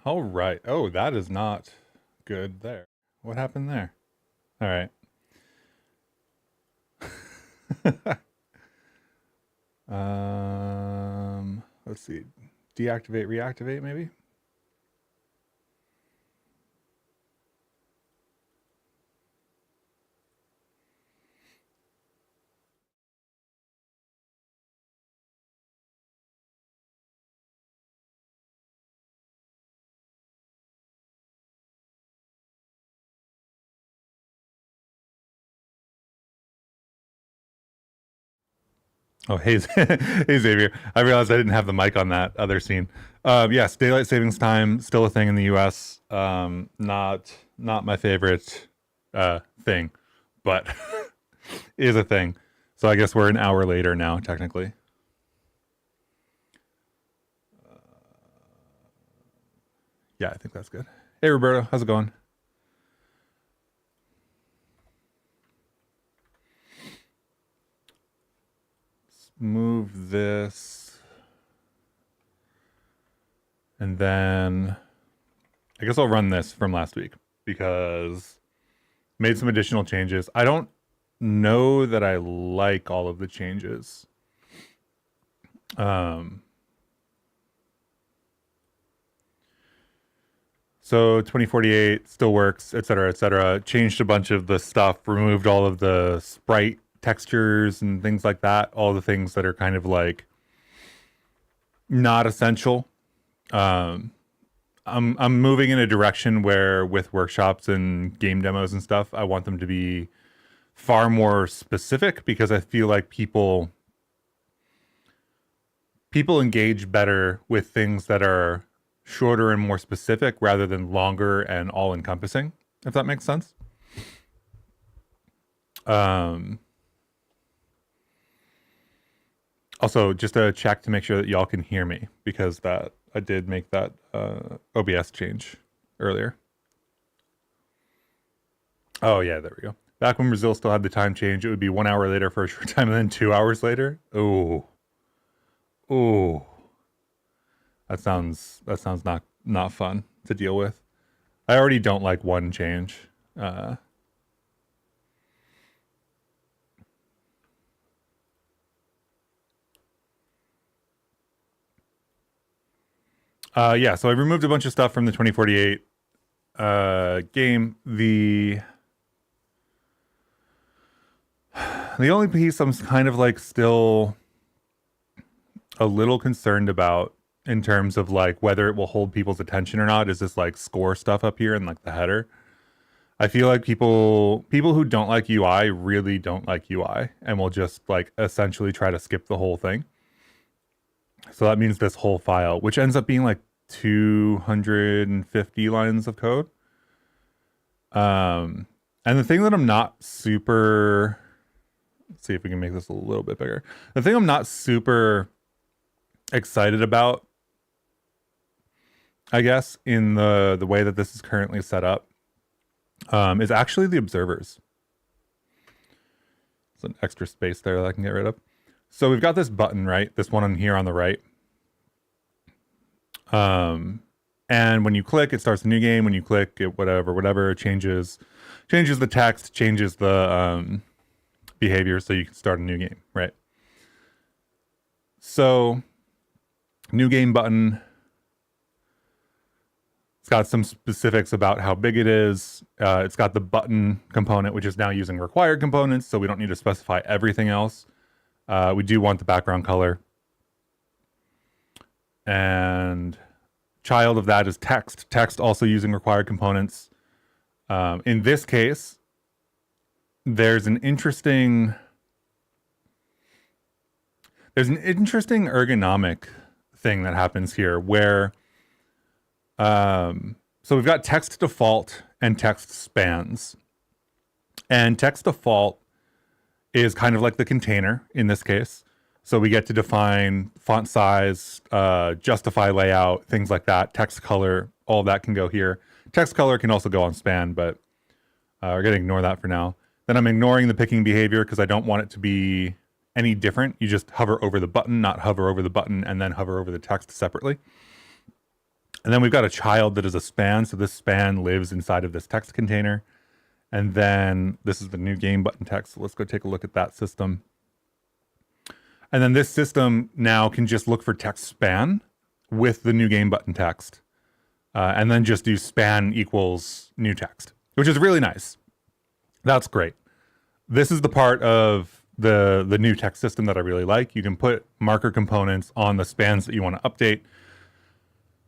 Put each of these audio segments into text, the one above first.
All right. Oh, that is not good there. What happened there? All right. Let's see. Deactivate, reactivate, maybe? Oh, hey, hey Xavier. I realized I didn't have the mic on that other scene. Yes, daylight savings time still a thing in the U.S. Not my favorite thing, but is a thing. So I guess we're an hour later now, technically. Yeah, I think that's good. Hey Roberto, how's it going? Let's move this, and then I guess I'll run this from last week because made some additional changes. I don't know that I like all of the changes. So 2048 still works, etc., etc. Changed a bunch of the stuff, removed all of the sprite textures and things like that. All the things that are kind of like not essential. I'm moving in a direction where with workshops and game demos and stuff, I want them to be far more specific because I feel like people engage better with things that are shorter and more specific rather than longer and all encompassing, if that makes sense. Also, just a check to make sure that y'all can hear me because that I did make that OBS change earlier. Oh yeah, there we go. Back when Brazil still had the time change, it would be 1 hour later for a short time and then 2 hours later. Oh, oh, that sounds not fun to deal with. I already don't like one change. Yeah, so I removed a bunch of stuff from the 2048 game. The only piece I'm kind of like still a little concerned about in terms of like whether it will hold people's attention or not is this like score stuff up here and like the header. I feel like people who don't like UI really don't like UI and will just like essentially try to skip the whole thing. So that means this whole file, which ends up being like 250 lines of code. And the thing that I'm not super, let's see if we can make this a little bit bigger. The thing I'm not super excited about, I guess, in the way that this is currently set up, is actually the observers. There's an extra space there that I can get rid of. So we've got this button, right? This one on here on the right. And when you click, it starts a new game. When you click, it whatever changes the text, changes the behavior, so you can start a new game, right? So, new game button. It's got some specifics about how big it is. It's got the button component, which is now using required components, so we don't need to specify everything else. We do want the background color. And child of that is text. Text also using required components. In this case, there's an interesting ergonomic thing that happens here where so we've got text default and text spans. And text default is kind of like the container in this case. So we get to define font size, justify layout, things like that, text color, all of that can go here. Text color can also go on span, but we're going to ignore that for now. Then I'm ignoring the picking behavior because I don't want it to be any different. You just hover over the button, not hover over the button and then hover over the text separately. And then we've got a child that is a span. So this span lives inside of this text container. And then this is the new game button text. So let's go take a look at that system. And then this system now can just look for text span with the new game button text. And then just do span equals new text, which is really nice. That's great. This is the part of the new text system that I really like. You can put marker components on the spans that you want to update.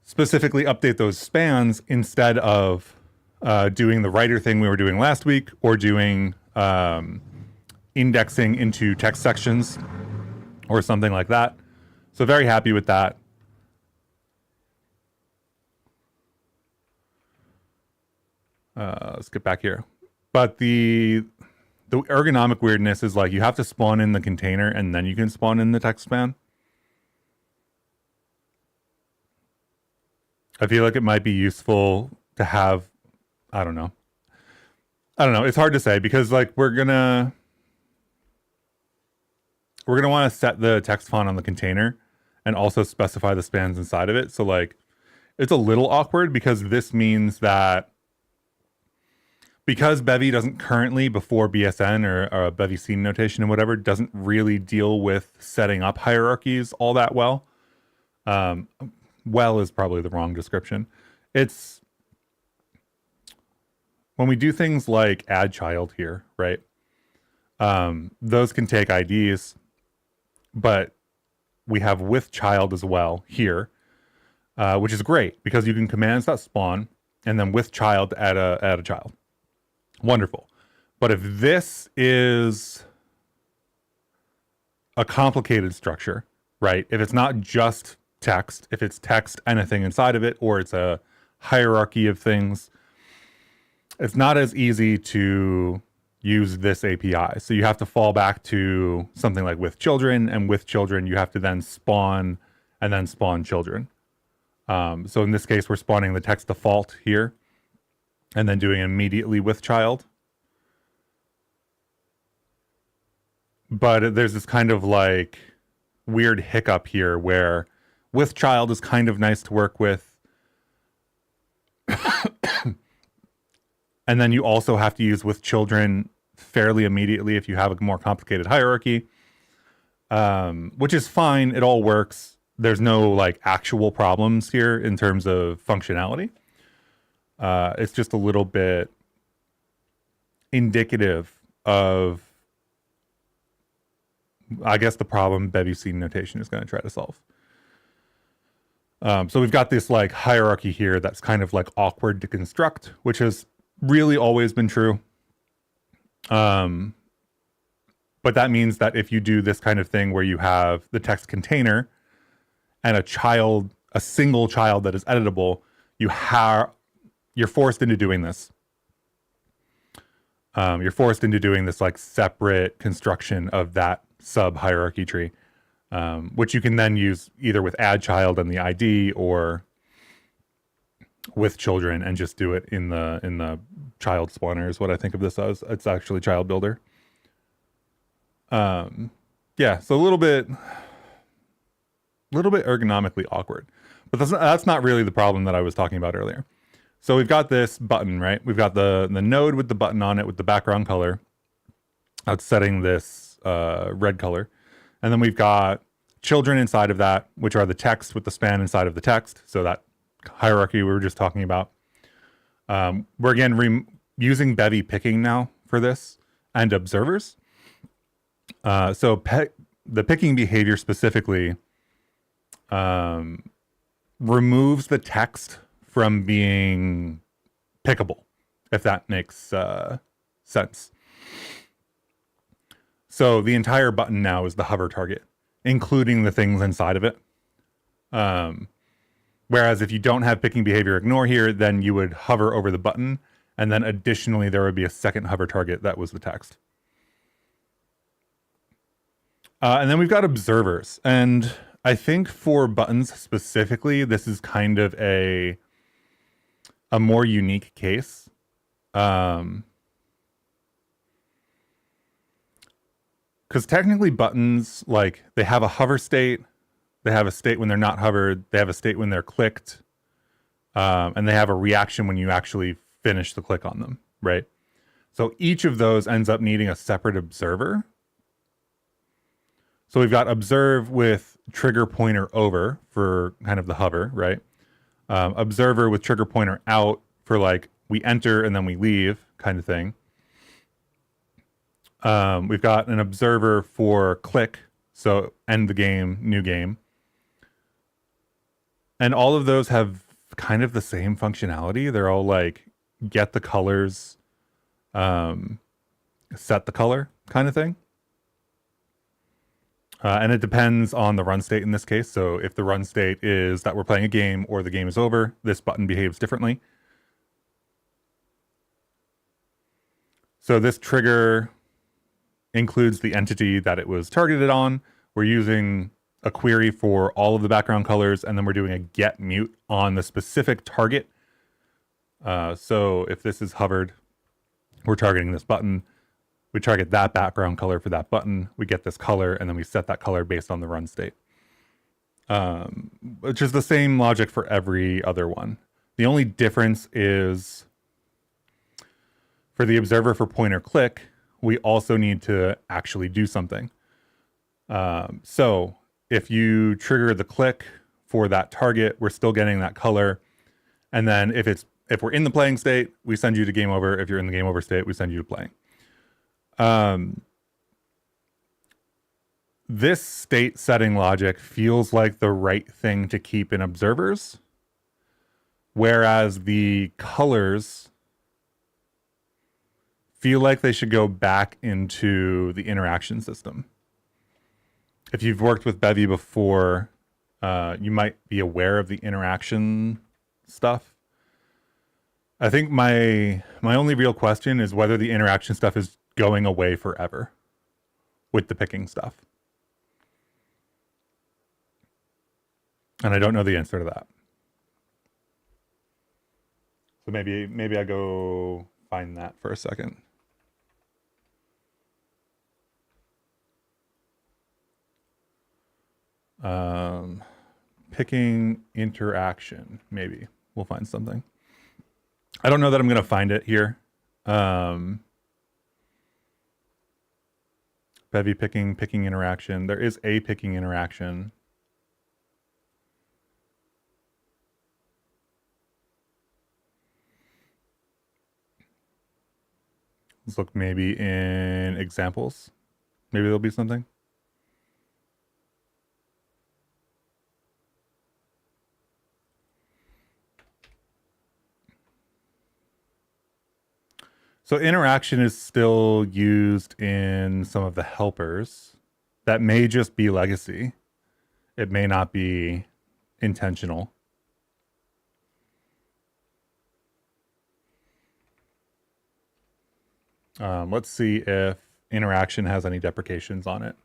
Specifically update those spans instead of doing the writer thing we were doing last week, or doing indexing into text sections or something like that. So very happy with that. Let's get back here. But the ergonomic weirdness is like you have to spawn in the container and then you can spawn in the text span. I feel like it might be useful to have, I don't know. It's hard to say because like we're gonna want to set the text font on the container and also specify the spans inside of it. So like it's a little awkward because this means that because Bevy doesn't currently, before BSN or Bevy scene notation and whatever, doesn't really deal with setting up hierarchies all that well. Well is probably the wrong description. It's when we do things like add child here, right? Those can take IDs, but we have with child as well here, which is great because you can commands.spawn and then with child to add a child. Wonderful. But if this is a complicated structure, right? If it's not just text, if it's text and a thing inside of it, or it's a hierarchy of things, it's not as easy to use this API. So you have to fall back to something like with children, and with children, you have to then spawn and then spawn children. So in this case, we're spawning the text default here and then doing immediately with child. But there's this kind of like weird hiccup here where with child is kind of nice to work with. And then you also have to use with children fairly immediately if you have a more complicated hierarchy, which is fine. It all works. There's no like actual problems here in terms of functionality. It's just a little bit indicative of, I guess, the problem Bevy scene notation is going to try to solve. So we've got this like hierarchy here that's kind of like awkward to construct, which has really always been true. But that means that if you do this kind of thing where you have the text container and a single child that is editable, you're forced into doing this. You're forced into doing this like separate construction of that sub hierarchy tree, which you can then use either with add child and the ID or with children and just do it in the child spawner is what I think of this as. It's actually child builder. Yeah, so a little bit ergonomically awkward, but that's not really the problem that I was talking about earlier. So we've got this button, right? We've got the node with the button on it with the background color. That's setting this red color. And then we've got children inside of that, which are the text with the span inside of the text. So that hierarchy we were just talking about. We're again using Bevy picking now for this and observers. So the picking behavior specifically removes the text from being pickable, if that makes sense. So the entire button now is the hover target, including the things inside of it. Whereas if you don't have picking behavior ignore here, then you would hover over the button, and then additionally there would be a second hover target that was the text. And then we've got observers. And I think for buttons specifically, this is kind of a more unique case. Because technically buttons, like, they have a hover state, they have a state when they're not hovered, they have a state when they're clicked, and they have a reaction when you actually finish the click on them, right? So each of those ends up needing a separate observer. So we've got observe with trigger pointer over for kind of the hover, right? Observer with trigger pointer out for like we enter and then we leave kind of thing. We've got an observer for click, so end the game, new game. And all of those have kind of the same functionality. They're all like get the colors, set the color kind of thing. And it depends on the run state in this case. So if the run state is that we're playing a game or the game is over, this button behaves differently. So this trigger includes the entity that it was targeted on. We're using a query for all of the background colors, and then we're doing a get mute on the specific target. So if this is hovered, we're targeting this button. We target that background color for that button. We get this color, and then we set that color based on the run state, which is the same logic for every other one. The only difference is for the observer for pointer click, we also need to actually do something. So if you trigger the click for that target, we're still getting that color. And then if we're in the playing state, we send you to game over. If you're in the game over state, we send you to playing. This state setting logic feels like the right thing to keep in observers, whereas the colors feel like they should go back into the interaction system. If you've worked with Bevy before, you might be aware of the interaction stuff. I think my only real question is whether the interaction stuff is going away forever with the picking stuff. And I don't know the answer to that. So maybe I go find that for a second. Picking interaction, maybe we'll find something. I don't know that I'm going to find it here. Bevy picking interaction. There is a picking interaction. Let's look maybe in examples. Maybe there'll be something. So interaction is still used in some of the helpers. That may just be legacy. It may not be intentional. Let's see if interaction has any deprecations on it.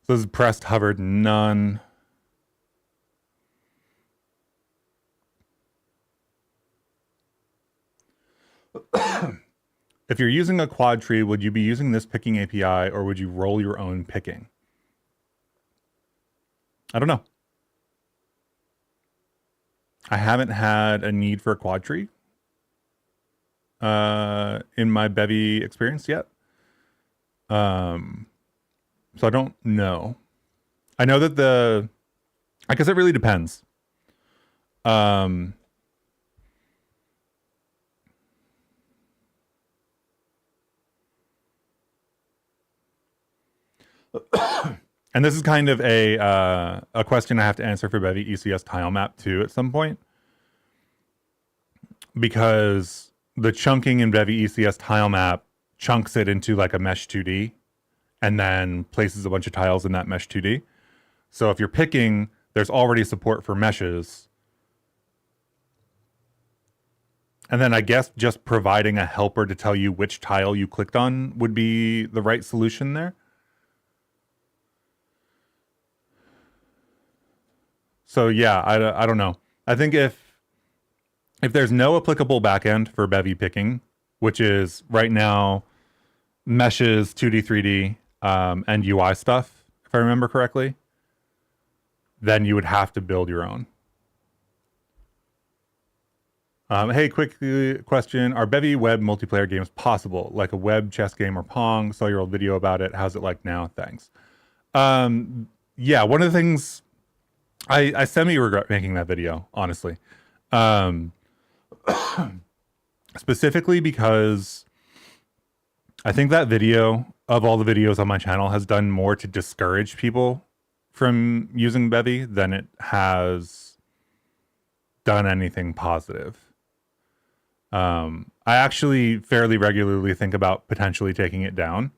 So this is pressed, hovered, none. If you're using a quad tree, would you be using this picking API or would you roll your own picking? I don't know. I haven't had a need for a quad tree in my Bevy experience yet. So I don't know. I know that I guess it really depends. And this is kind of a question I have to answer for Bevy ECS tile map too at some point, because the chunking in Bevy ECS tile map chunks it into like a mesh 2D and then places a bunch of tiles in that mesh 2D. So if you're picking, there's already support for meshes. And then I guess just providing a helper to tell you which tile you clicked on would be the right solution there. So yeah, I don't know. I think if there's no applicable backend for Bevy picking, which is right now meshes, 2D, 3D, and UI stuff, if I remember correctly, then you would have to build your own. Hey, quick question. Are Bevy web multiplayer games possible? Like a web chess game or Pong? Saw your old video about it. How's it like now? Thanks. Yeah, one of the things I semi-regret making that video, honestly. Specifically because I think that video, of all the videos on my channel, has done more to discourage people from using Bevy than it has done anything positive. I actually fairly regularly think about potentially taking it down.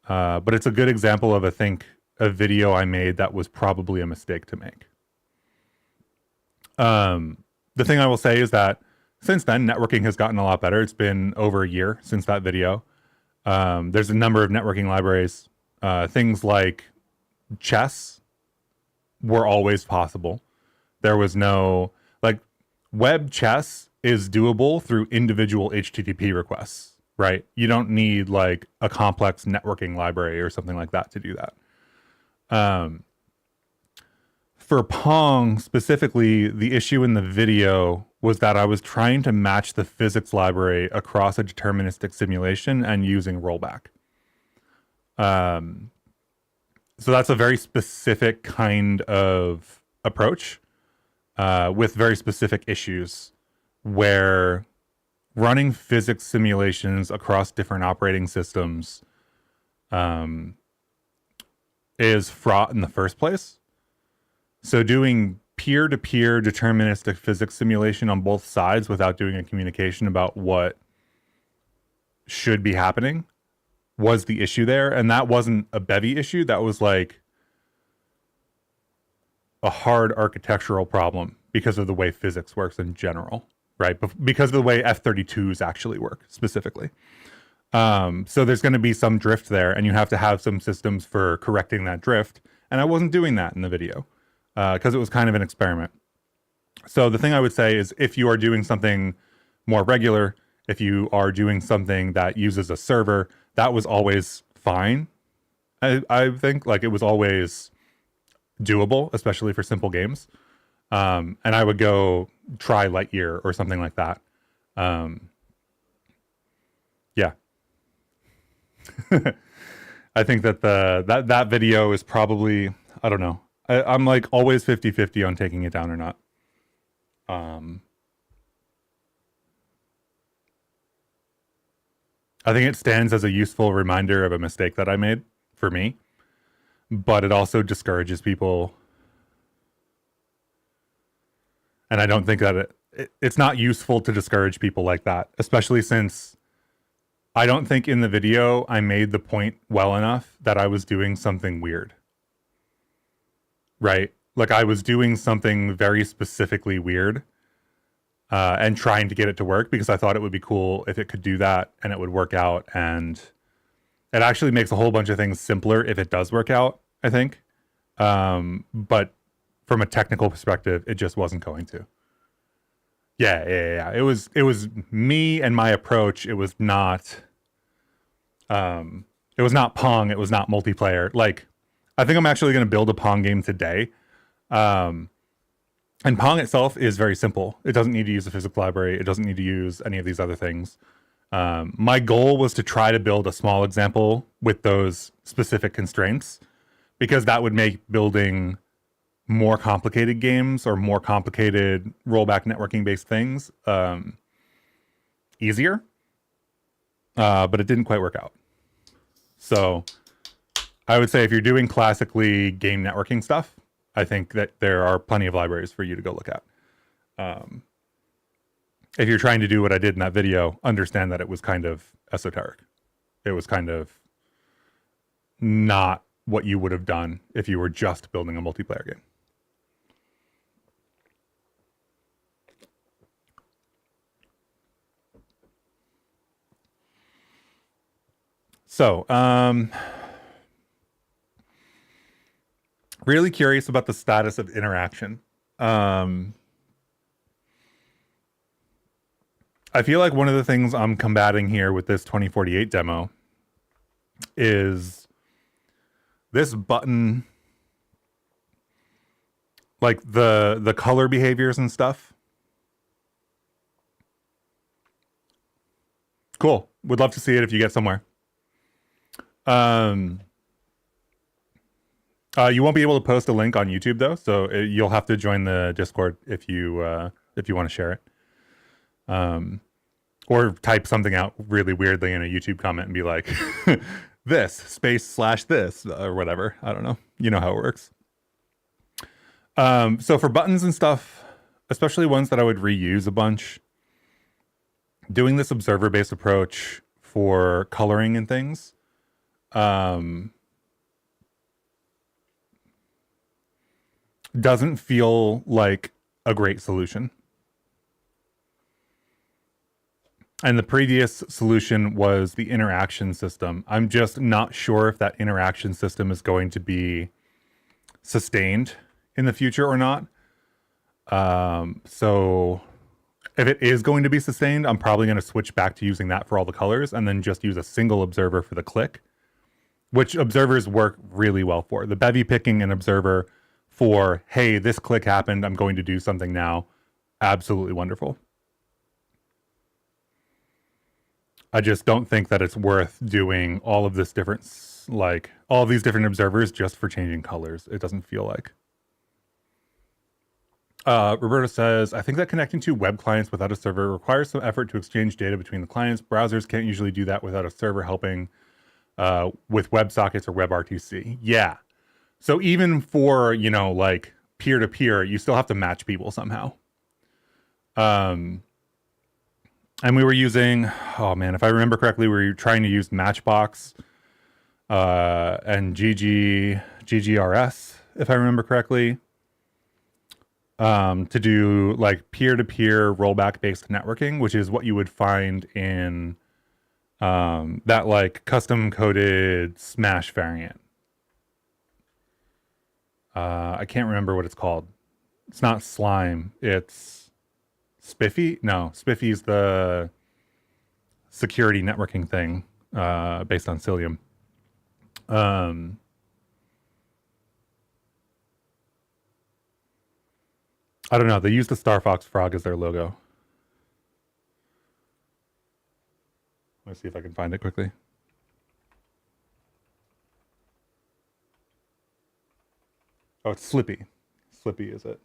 But it's a good example of, I think, a video I made that was probably a mistake to make. The thing I will say is that since then, networking has gotten a lot better. It's been over a year since that video. There's a number of networking libraries. Things like chess were always possible. There was no, like, web chess is doable through individual HTTP requests, right? You don't need like a complex networking library or something like that to do that. For Pong specifically, the issue in the video was that I was trying to match the physics library across a deterministic simulation and using rollback. So that's a very specific kind of approach with very specific issues, where running physics simulations across different operating systems is fraught in the first place. So doing peer-to-peer deterministic physics simulation on both sides without doing a communication about what should be happening was the issue there. And that wasn't a Bevy issue. That was like a hard architectural problem because of the way physics works in general, right? Because of the way F-32s actually work specifically. So there's going to be some drift there, and you have to have some systems for correcting that drift. And I wasn't doing that in the video because it was kind of an experiment. So the thing I would say is, if you are doing something more regular, if you are doing something that uses a server, that was always fine. I think, like, it was always doable, especially for simple games. And I would go try Lightyear or something like that. Yeah. I think that that video is probably, I don't know. I'm like always 50-50 on taking it down or not. I think it stands as a useful reminder of a mistake that I made for me, but it also discourages people. And I don't think that it's not useful to discourage people like that, especially since I don't think in the video I made the point well enough that I was doing something weird. Right? Like, I was doing something very specifically weird and trying to get it to work because I thought it would be cool if it could do that and it would work out. And it actually makes a whole bunch of things simpler if it does work out, I think. But from a technical perspective, it just wasn't going to. Yeah. It was me and my approach. It was not Pong. It was not multiplayer. Like, I think I'm actually going to build a Pong game today. And Pong itself is very simple. It doesn't need to use a physics library. It doesn't need to use any of these other things. My goal was to try to build a small example with those specific constraints, because that would make building more complicated games or more complicated rollback networking based things easier. But it didn't quite work out. So I would say if you're doing classically game networking stuff, I think that there are plenty of libraries for you to go look at. If you're trying to do what I did in that video, understand that it was kind of esoteric. It was kind of not what you would have done if you were just building a multiplayer game. So, really curious about the status of interaction. I feel like one of the things I'm combating here with this 2048 demo is this button like the color behaviors and stuff. Cool. Would love to see it if you get somewhere. You won't be able to post a link on YouTube though, so you'll have to join the Discord if you want to share it. Or type something out really weirdly in a YouTube comment and be like, this space / this or whatever. I don't know. You know how it works. So for buttons and stuff, especially ones that I would reuse a bunch, doing this observer-based approach for coloring and things, doesn't feel like a great solution. And the previous solution was the interaction system. I'm just not sure if that interaction system is going to be sustained in the future or not. So if it is going to be sustained, I'm probably going to switch back to using that for all the colors and then just use a single observer for the click, which observers work really well for. The Bevy picking an observer for, hey, this click happened, I'm going to do something now. Absolutely wonderful. I just don't think that it's worth doing all of this different, like all of these different observers just for changing colors. It doesn't feel like. Roberto says, I think that connecting to web clients without a server requires some effort to exchange data between the clients. Browsers can't usually do that without a server helping with WebSockets or WebRTC. Yeah. So even for, you know, like peer-to-peer, you still have to match people somehow. And we were using, oh man, if I remember correctly, we were trying to use Matchbox and GGRS, if I remember correctly, to do like peer-to-peer rollback-based networking, which is what you would find in that like custom-coded Smash variant. I can't remember what it's called. It's not Slime. It's Spiffy? No, Spiffy is the security networking thing based on Cilium. I don't know. They use the Star Fox frog as their logo. Let's see if I can find it quickly. Oh, it's Slippy. Slippy is it.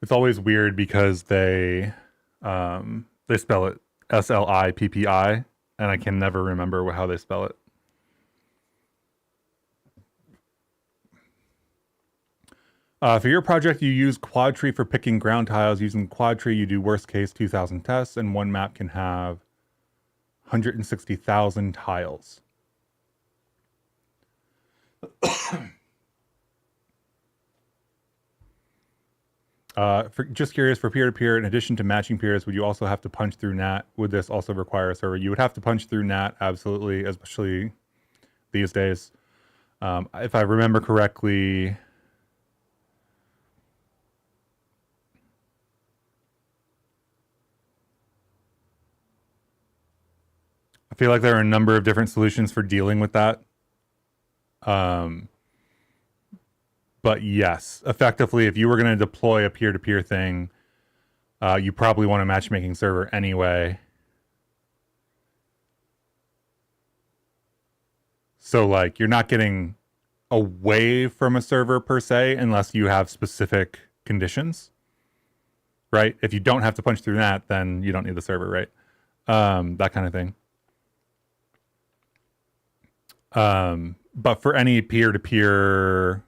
It's always weird because they spell it SLIPPI, and I can never remember how they spell it. For your project, you use Quadtree for picking ground tiles. Using Quadtree, you do worst case 2,000 tests, and one map can have 160,000 tiles. Just curious, for peer-to-peer, in addition to matching peers, would you also have to punch through NAT? Would this also require a server? You would have to punch through NAT, absolutely, especially these days. If I remember correctly, I feel like there are a number of different solutions for dealing with that. But yes, effectively, if you were going to deploy a peer-to-peer thing, you probably want a matchmaking server anyway. So like you're not getting away from a server per se unless you have specific conditions, right? If you don't have to punch through that, then you don't need the server, right? That kind of thing. But for any peer-to-peer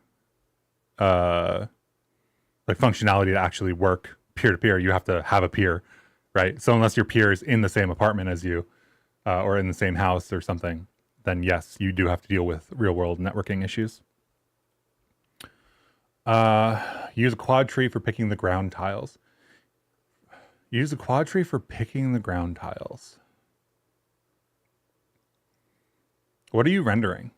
like functionality to actually work peer-to-peer, you have to have a peer, right? So unless your peer is in the same apartment as you or in the same house or something, then yes, you do have to deal with real-world networking issues. Use a Quadtree for picking the ground tiles. Use a Quadtree for picking the ground tiles. What are you rendering?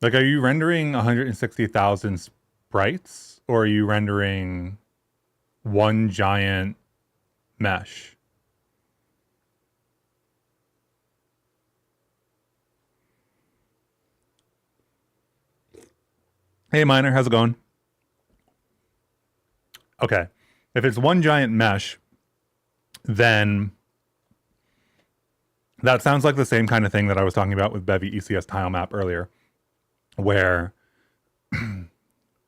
Like, are you rendering 160,000 sprites, or are you rendering one giant mesh. Hey, Miner, how's it going? Okay. If it's one giant mesh, then that sounds like the same kind of thing that I was talking about with Bevy ECS tile map earlier, where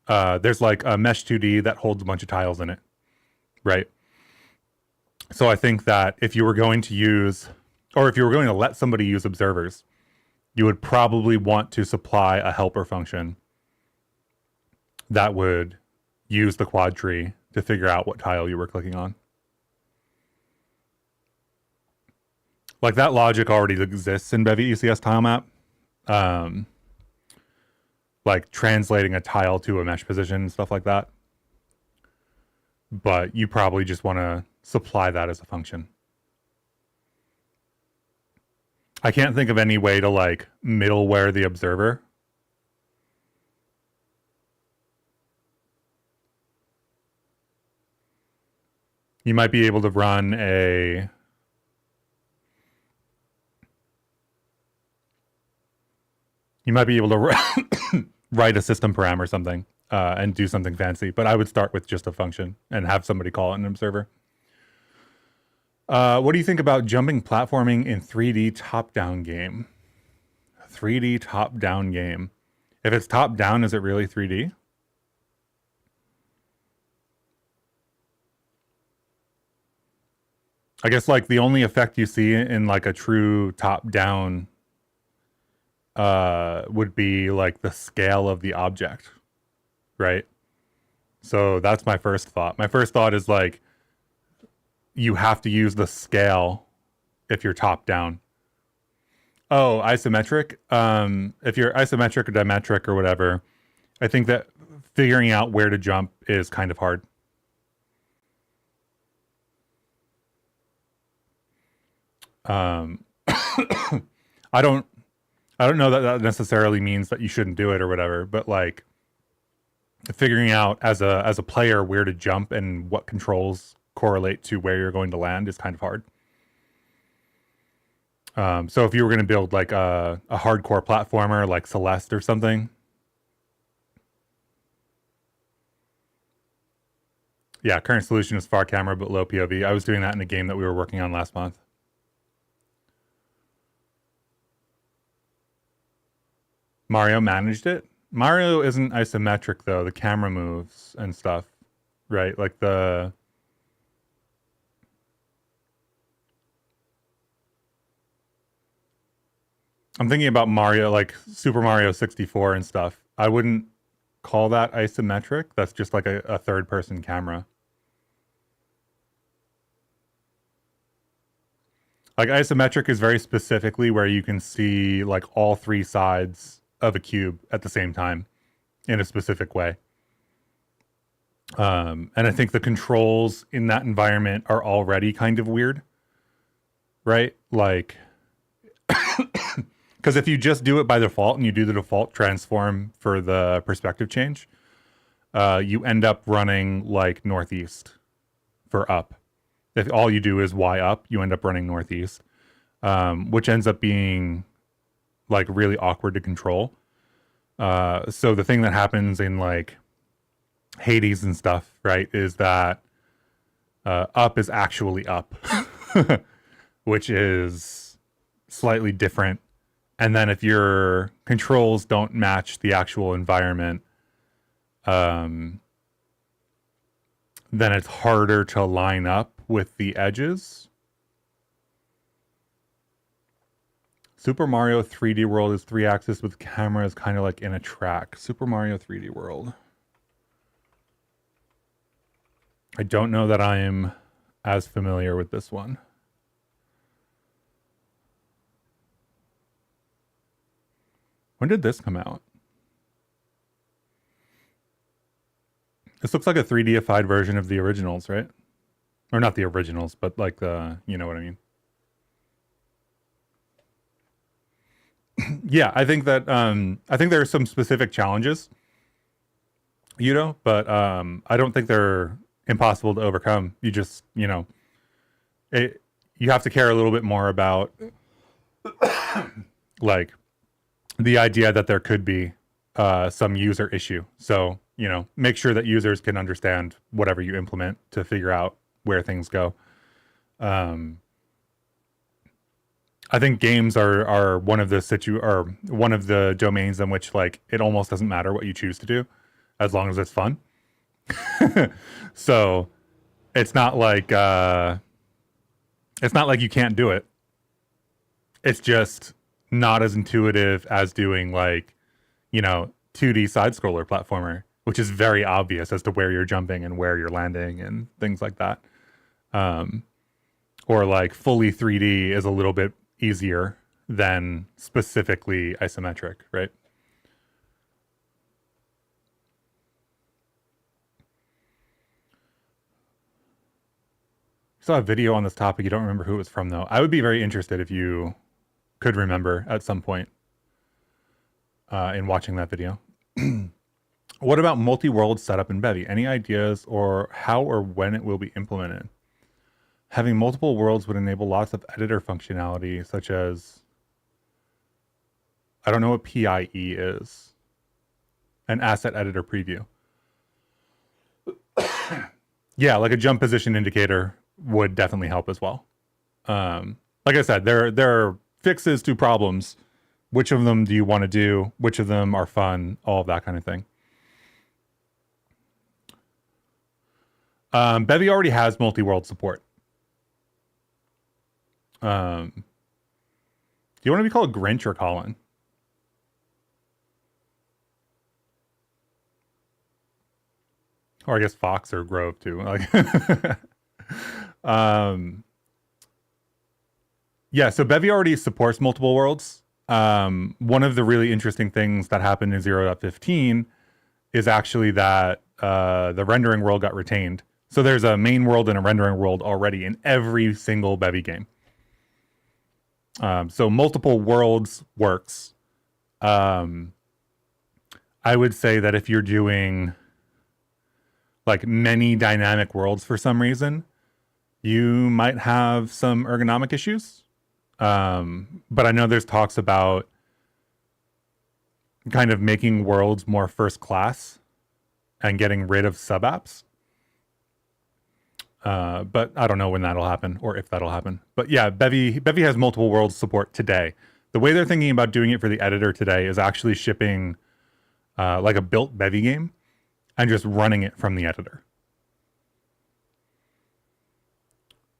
there's like a mesh 2D that holds a bunch of tiles in it, right? So I think that if you were going to use, or if you were going to let somebody use observers, you would probably want to supply a helper function that would use the quad tree to figure out what tile you were clicking on. Like that logic already exists in Bevy ECS tile map. Like translating a tile to a mesh position and stuff like that. But you probably just want to supply that as a function. I can't think of any way to like middleware the observer. You might be able to run a write a system param or something and do something fancy. But I would start with just a function and have somebody call it an observer. What do you think about jumping platforming in 3D top-down game? 3D top-down game. If it's top-down, is it really 3D? I guess like the only effect you see in like a true top-down would be like the scale of the object, right? So that's my first thought. My first thought is like you have to use the scale if you're top-down. Oh, isometric. If you're isometric or dimetric or whatever, I think that figuring out where to jump is kind of hard. I don't know that that necessarily means that you shouldn't do it or whatever, but like figuring out as a player where to jump and what controls correlate to where you're going to land is kind of hard. So if you were going to build like a hardcore platformer like Celeste or something, yeah, current solution is far camera but low POV. I was doing that in a game that we were working on last month. Mario managed it. Mario isn't isometric though. The camera moves and stuff, right? Like the I'm thinking about Mario, like Super Mario 64 and stuff. I wouldn't call that isometric. That's just like a third person camera. Like isometric is very specifically where you can see like all three sides of a cube at the same time in a specific way. And I think the controls in that environment are already kind of weird, right? Like, because if you just do it by default and you do the default transform for the perspective change, you end up running like northeast for up. If all you do is Y up, you end up running northeast, which ends up being like really awkward to control. So the thing that happens in like Hades and stuff, right, is that up is actually up, which is slightly different. And then if your controls don't match the actual environment, then it's harder to line up with the edges. Super Mario 3D World is 3-axis with cameras kind of like in a track. Super Mario 3D World. I don't know that I'm as familiar with this one. When did this come out? This looks like a 3Dified version of the originals, right? Or not the originals, but like the, you know what I mean? Yeah, I think that I think there are some specific challenges, you know, but I don't think they're impossible to overcome. You just, you have to care a little bit more about like the idea that there could be some user issue. So, make sure that users can understand whatever you implement to figure out where things go. I think games are one of the one of the domains in which like it almost doesn't matter what you choose to do as long as it's fun. So it's not like you can't do it. It's just not as intuitive as doing like, 2D side scroller platformer, which is very obvious as to where you're jumping and where you're landing and things like that. Or like fully 3D is a little bit easier than specifically isometric, right? I saw a video on this topic. You don't remember who it was from, though. I would be very interested if you could remember at some point in watching that video. What about multi-world setup in Bevy? Any ideas or how or when it will be implemented? Having multiple worlds would enable lots of editor functionality, such as, I don't know what PIE is, an asset editor preview. Yeah, like a jump position indicator would definitely help as well. Like I said, there are fixes to problems. Which of them do you want to do? Which of them are fun? All of that kind of thing. Bevy already has multi-world support. Do you want to be called Grinch or Colin? Or I guess Fox or Grove too. Like, yeah. So Bevy already supports multiple worlds. One of the really interesting things that happened in 0.15 is actually that the rendering world got retained. So there's a main world and a rendering world already in every single Bevy game. So multiple worlds works. I would say that if you're doing like many dynamic worlds for some reason, you might have some ergonomic issues. But I know there's talks about kind of making worlds more first class and getting rid of sub apps. But I don't know when that'll happen or if that'll happen. But yeah, Bevy has multiple worlds support today. The way they're thinking about doing it for the editor today is actually shipping like a built Bevy game and just running it from the editor.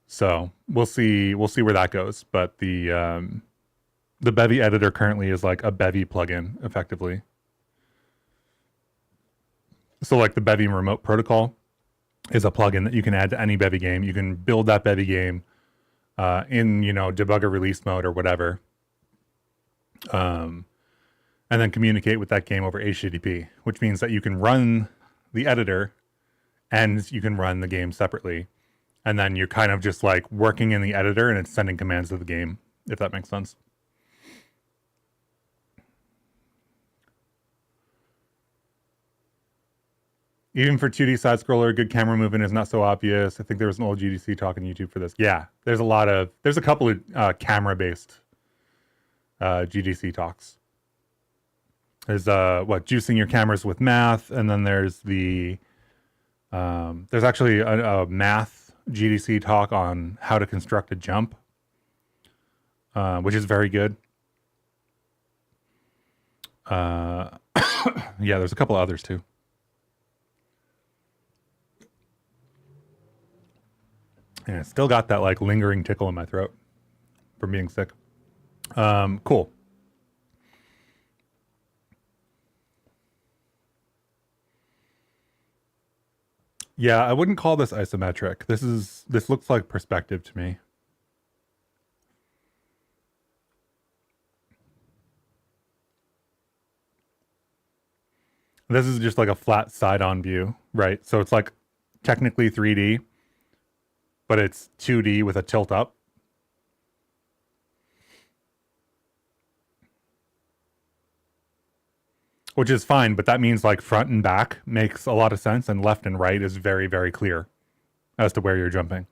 So we'll see where that goes. But the Bevy editor currently is like a Bevy plugin, effectively. So like the Bevy remote protocol is a plugin that you can add to any Bevy game. You can build that Bevy game in, debugger release mode or whatever. And then communicate with that game over HTTP, which means that you can run the editor and you can run the game separately. And then you're kind of just like working in the editor and it's sending commands to the game, if that makes sense. Even for 2D side scroller, good camera movement is not so obvious. I think there was an old GDC talk on YouTube for this. Yeah, there's a couple of camera-based GDC talks. There's juicing your cameras with math, and then there's there's actually a math GDC talk on how to construct a jump, which is very good. Yeah, there's a couple others too. Yeah, still got that like lingering tickle in my throat from being sick. Cool. Yeah, I wouldn't call this isometric. This looks like perspective to me. This is just like a flat side-on view, right? So it's like technically 3D, but it's 2D with a tilt up. Which is fine, but that means like front and back makes a lot of sense and left and right is very, very clear. as to where you're jumping.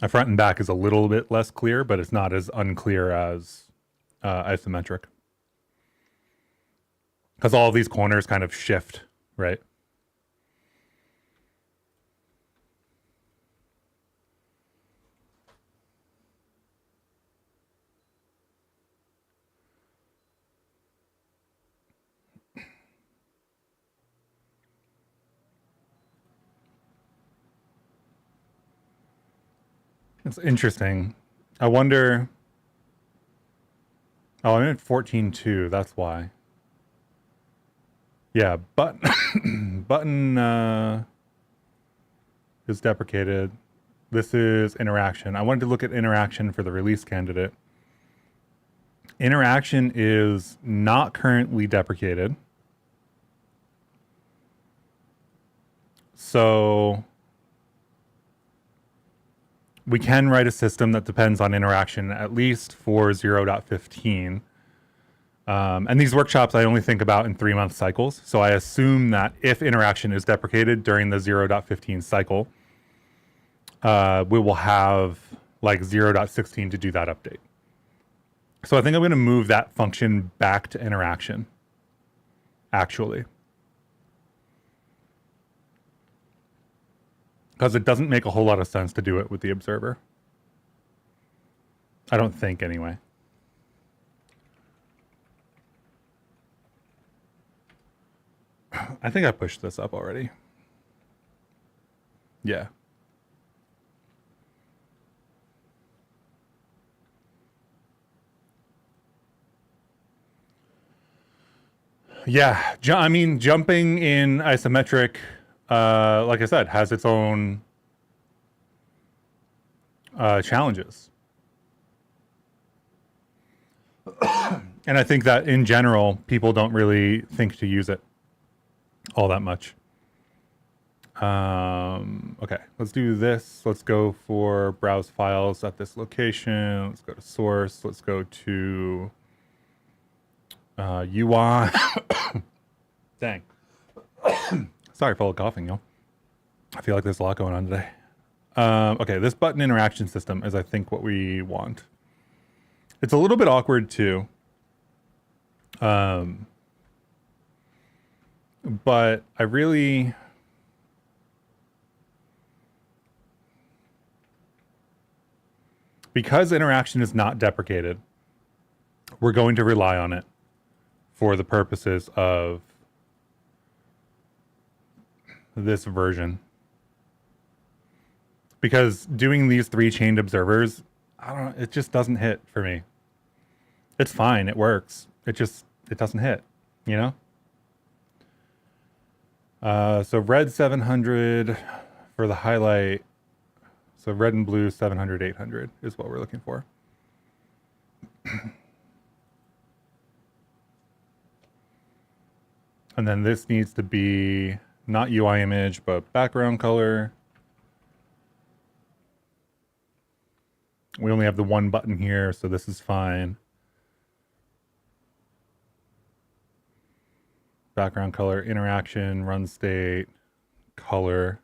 A front and back is a little bit less clear, but it's not as unclear as isometric. Because all of these corners kind of shift, right? It's interesting. I wonder. Oh, I'm at 14.2. That's why. Yeah, button is deprecated. This is interaction. I wanted to look at interaction for the release candidate. Interaction is not currently deprecated. So we can write a system that depends on interaction, at least for 0.15. And these workshops I only think about in 3-month cycles. So I assume that if interaction is deprecated during the 0.15 cycle, we will have like 0.16 to do that update. So I think I'm going to move that function back to interaction, actually. Because it doesn't make a whole lot of sense to do it with the observer. I don't think, anyway. I think I pushed this up already. Yeah. Yeah, I mean, jumping in isometric, like I said, has its own challenges. And I think that in general, people don't really think to use it all that much. Okay, let's do this. Let's go for browse files at this location. Let's go to source. Let's go to UI. Dang. Sorry for all the coughing, y'all. I feel like there's a lot going on today. Okay, this button interaction system is, I think, what we want. It's a little bit awkward, too. But I really... Because interaction is not deprecated, we're going to rely on it for the purposes of this version. Because doing these 3 chained observers, I don't know, it just doesn't hit for me. It's fine, it works. It doesn't hit, you know? So red 700 for the highlight. So red and blue 700, 800 is what we're looking for. And then this needs to be not UI image, but background color. We only have the one button here, so this is fine. Background color, interaction, run state, color.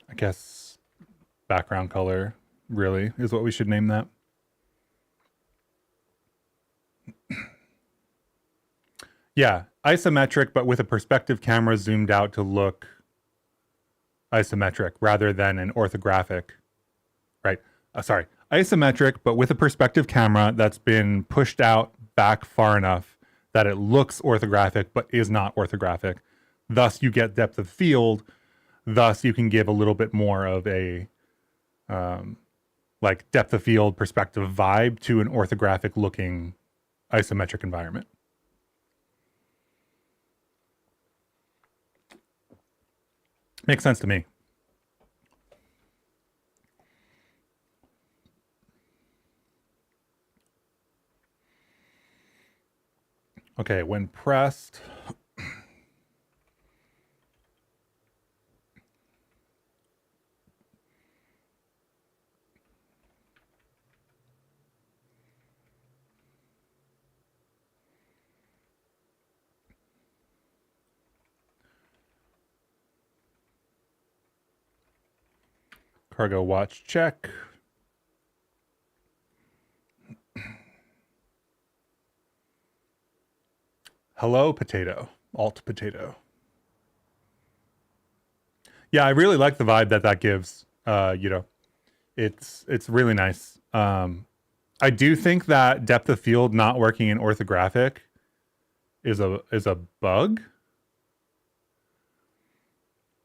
I guess background color really is what we should name that. Yeah, isometric, but with a perspective camera zoomed out to look isometric rather than an orthographic, right? Sorry, isometric, but with a perspective camera that's been pushed out back far enough that it looks orthographic, but is not orthographic. Thus, you get depth of field. Thus, you can give a little bit more of a like depth of field perspective vibe to an orthographic looking isometric environment. Makes sense to me. Okay, when pressed, cargo watch check. Hello, potato. Alt potato. Yeah, I really like the vibe that gives. It's really nice. I do think that depth of field not working in orthographic is a bug,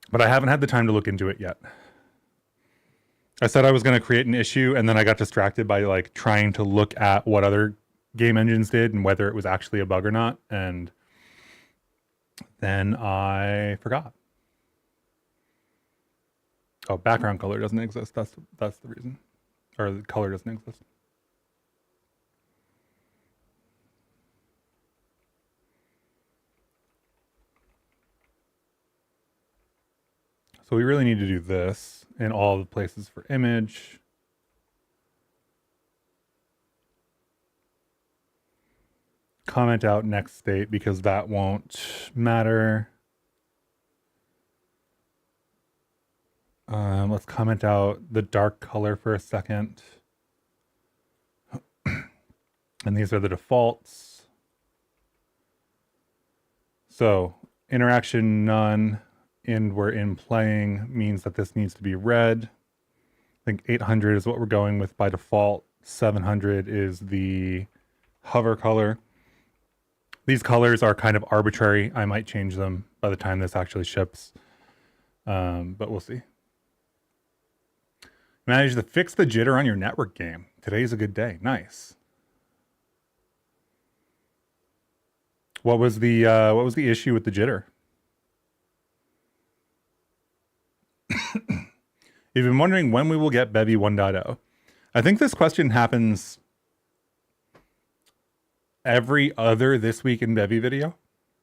but I haven't had the time to look into it yet. I said I was going to create an issue, and then I got distracted by like trying to look at what other game engines did and whether it was actually a bug or not, and then I forgot. Oh, background color doesn't exist. That's the reason, or the color doesn't exist. So we really need to do this in all the places for image. Comment out next state because that won't matter. Let's comment out the dark color for a second. And these are the defaults. So interaction none, and we're in playing means that this needs to be red. I think 800 is what we're going with by default. 700 is the hover color. These colors are kind of arbitrary. I might change them by the time this actually ships, but we'll see. Manage to fix the jitter on your network game. Today's a good day. Nice. What was the issue with the jitter? You've been wondering when we will get Bevy 1.0. I think this question happens every other This Week in Bevy video.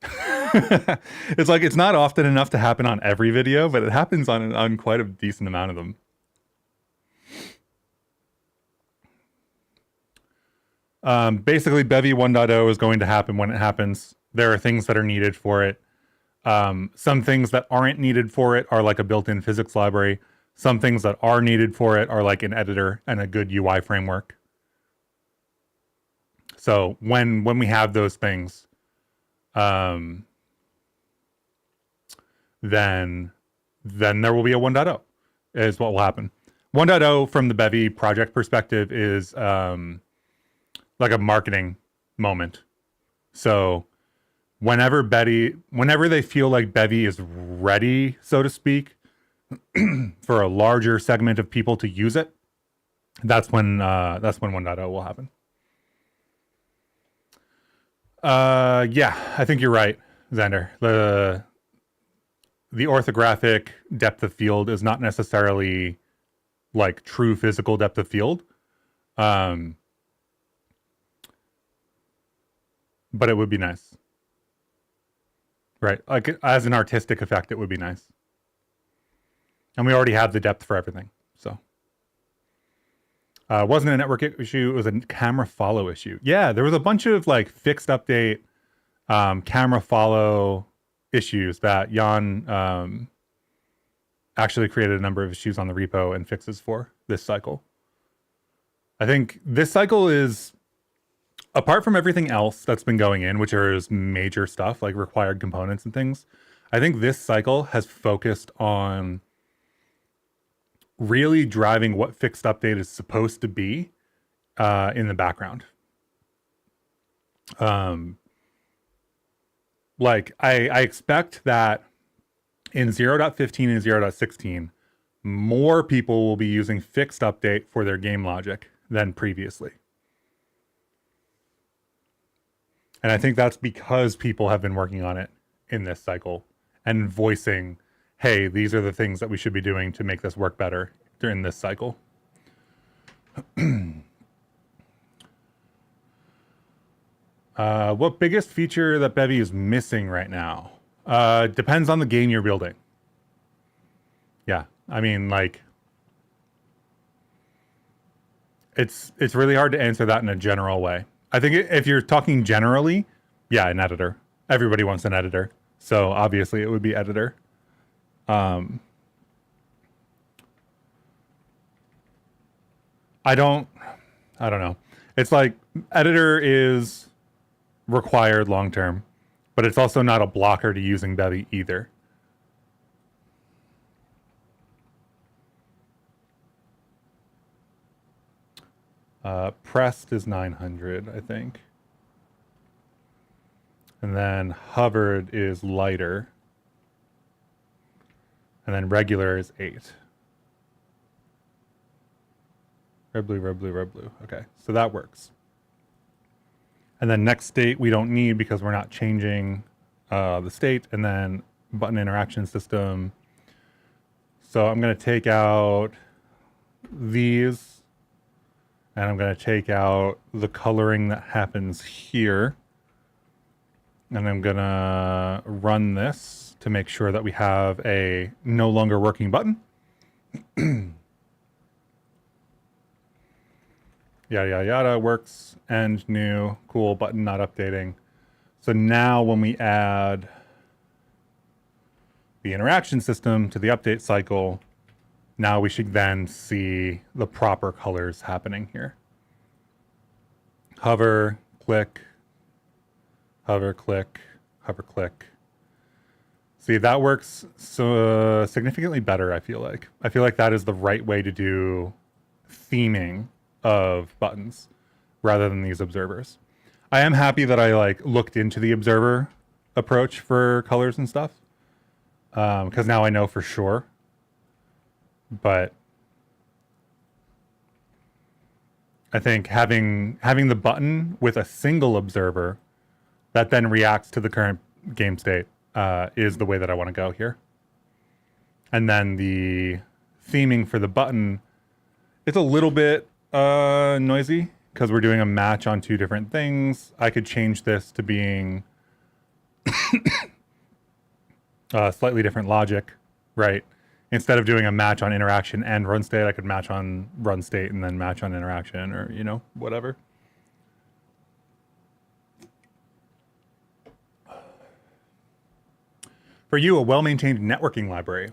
It's like it's not often enough to happen on every video, but it happens on quite a decent amount of them. Basically, Bevy 1.0 is going to happen when it happens. There are things that are needed for it. Some things that aren't needed for it are like a built-in physics library. Some things that are needed for it are like an editor and a good UI framework. So when we have those things, then there will be a 1.0 is what will happen. 1.0 from the Bevy project perspective is like a marketing moment. So whenever they feel like Bevy is ready, so to speak, for a larger segment of people to use it, that's when 1.0 will happen. Yeah, I think you're right, Xander. The orthographic depth of field is not necessarily like true physical depth of field. But it would be nice. Right. Like as an artistic effect, it would be nice. And we already have the depth for everything. So it wasn't a network issue. It was a camera follow issue. Yeah, there was a bunch of like fixed update camera follow issues that Jan actually created a number of issues on the repo and fixes for this cycle. I think this cycle is, apart from everything else that's been going in, which is major stuff like required components and things, I think this cycle has focused on really driving what fixed update is supposed to be in the background. Like I expect that in 0.15 and 0.16, more people will be using fixed update for their game logic than previously. And I think that's because people have been working on it in this cycle and voicing, hey, these are the things that we should be doing to make this work better during this cycle. What biggest feature that Bevy is missing right now? Depends on the game you're building. Yeah, I mean, like, it's really hard to answer that in a general way. I think if you're talking generally, yeah, an editor. Everybody wants an editor. So obviously it would be editor. I don't know. It's like editor is required long term, but it's also not a blocker to using Bevy either. Pressed is 900, I think. And then hovered is lighter. And then regular is 8. Red, blue, red, blue, red, blue. Okay, so that works. And then next state we don't need because we're not changing the state. And then button interaction system. So I'm going to take out these. And I'm going to take out the coloring that happens here. And I'm going to run this to make sure that we have a no longer working button. Yada, yada, yada, works, end, new, cool, button not updating. So now when we add the interaction system to the update cycle, now we should then see the proper colors happening here. Hover, click, hover, click, hover, click. See, that works so significantly better, I feel like. I feel like that is the right way to do theming of buttons rather than these observers. I am happy that I like looked into the observer approach for colors and stuff, because now I know for sure. But I think having the button with a single observer that then reacts to the current game state is the way that I want to go here. And then the theming for the button, it's a little bit noisy because we're doing a match on two different things. I could change this to being slightly different logic, right? Instead of doing a match on interaction and run state, I could match on run state and then match on interaction, or, you know, whatever. For you, a well-maintained networking library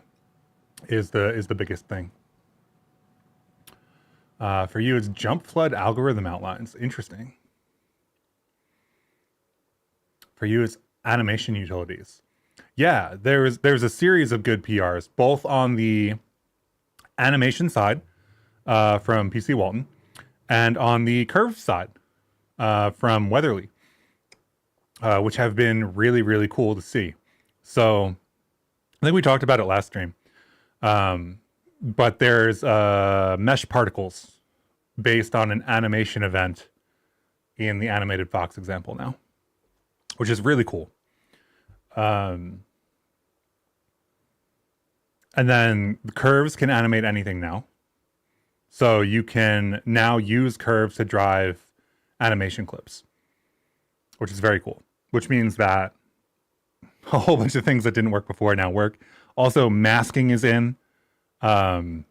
is the biggest thing. For you, it's jump flood algorithm outlines. Interesting. For you, it's animation utilities. Yeah, there's a series of good PRs, both on the animation side from PC Walton and on the curve side from Weatherly, which have been really, really cool to see. So I think we talked about it last stream. But there's mesh particles based on an animation event in the animated Fox example now, which is really cool. And then the curves can animate anything now. So you can now use curves to drive animation clips, which is very cool, which means that a whole bunch of things that didn't work before now work. Also, masking is in. And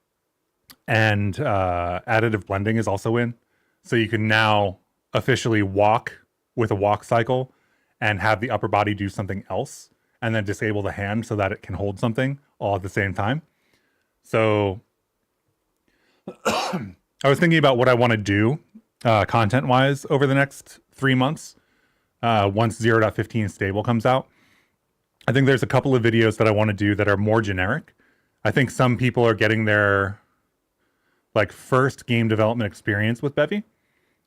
additive blending is also in. So you can now officially walk with a walk cycle and have the upper body do something else and then disable the hand so that it can hold something all at the same time. So I was thinking about what I want to do content-wise over the next 3 months once 0.15 stable comes out. I think there's a couple of videos that I want to do that are more generic. I think some people are getting their like first game development experience with Bevy,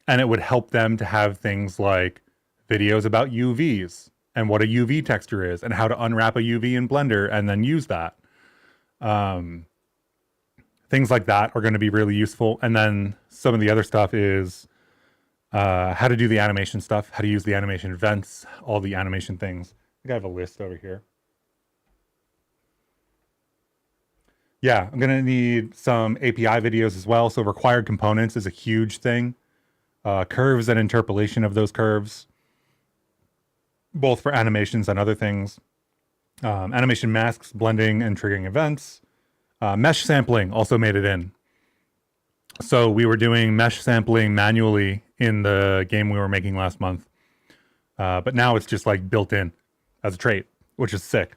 and it would help them to have things like videos about UVs and what a UV texture is and how to unwrap a UV in Blender and then use that. Things like that are going to be really useful. And then some of the other stuff is how to do the animation stuff, how to use the animation events, all the animation things. I think I have a list over here. Yeah, I'm going to need some API videos as well. So required components is a huge thing. Curves and interpolation of those curves, both for animations and other things. Animation masks, blending and triggering events. Mesh sampling also made it in. So we were doing mesh sampling manually in the game we were making last month. But now it's just like built in as a trait, which is sick.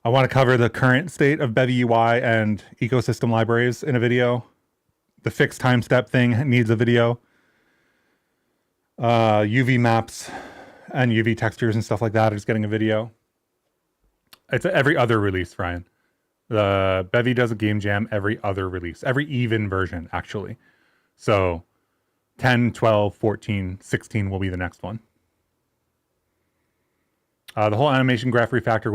I want to cover the current state of Bevy UI and ecosystem libraries in a video. The fixed time step thing needs a video. UV maps and UV textures and stuff like that is getting a video. It's every other release, Ryan. The Bevy does a game jam every other release, every even version, actually. So 10, 12, 14, 16 will be the next one. The whole animation graph refactor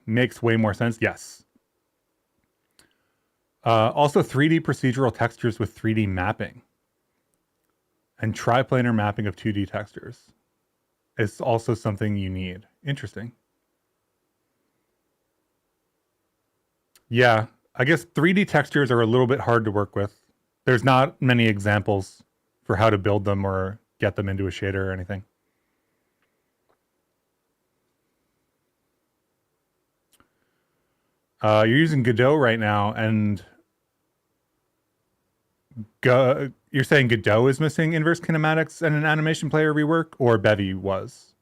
makes way more sense. Yes. Also 3D procedural textures with 3D mapping. And triplanar mapping of 2D textures is also something you need. Interesting. Yeah, I guess 3D textures are a little bit hard to work with. There's not many examples for how to build them or get them into a shader or anything. You're using Godot right now, and you're saying Godot is missing inverse kinematics and an animation player rework, or Bevy was?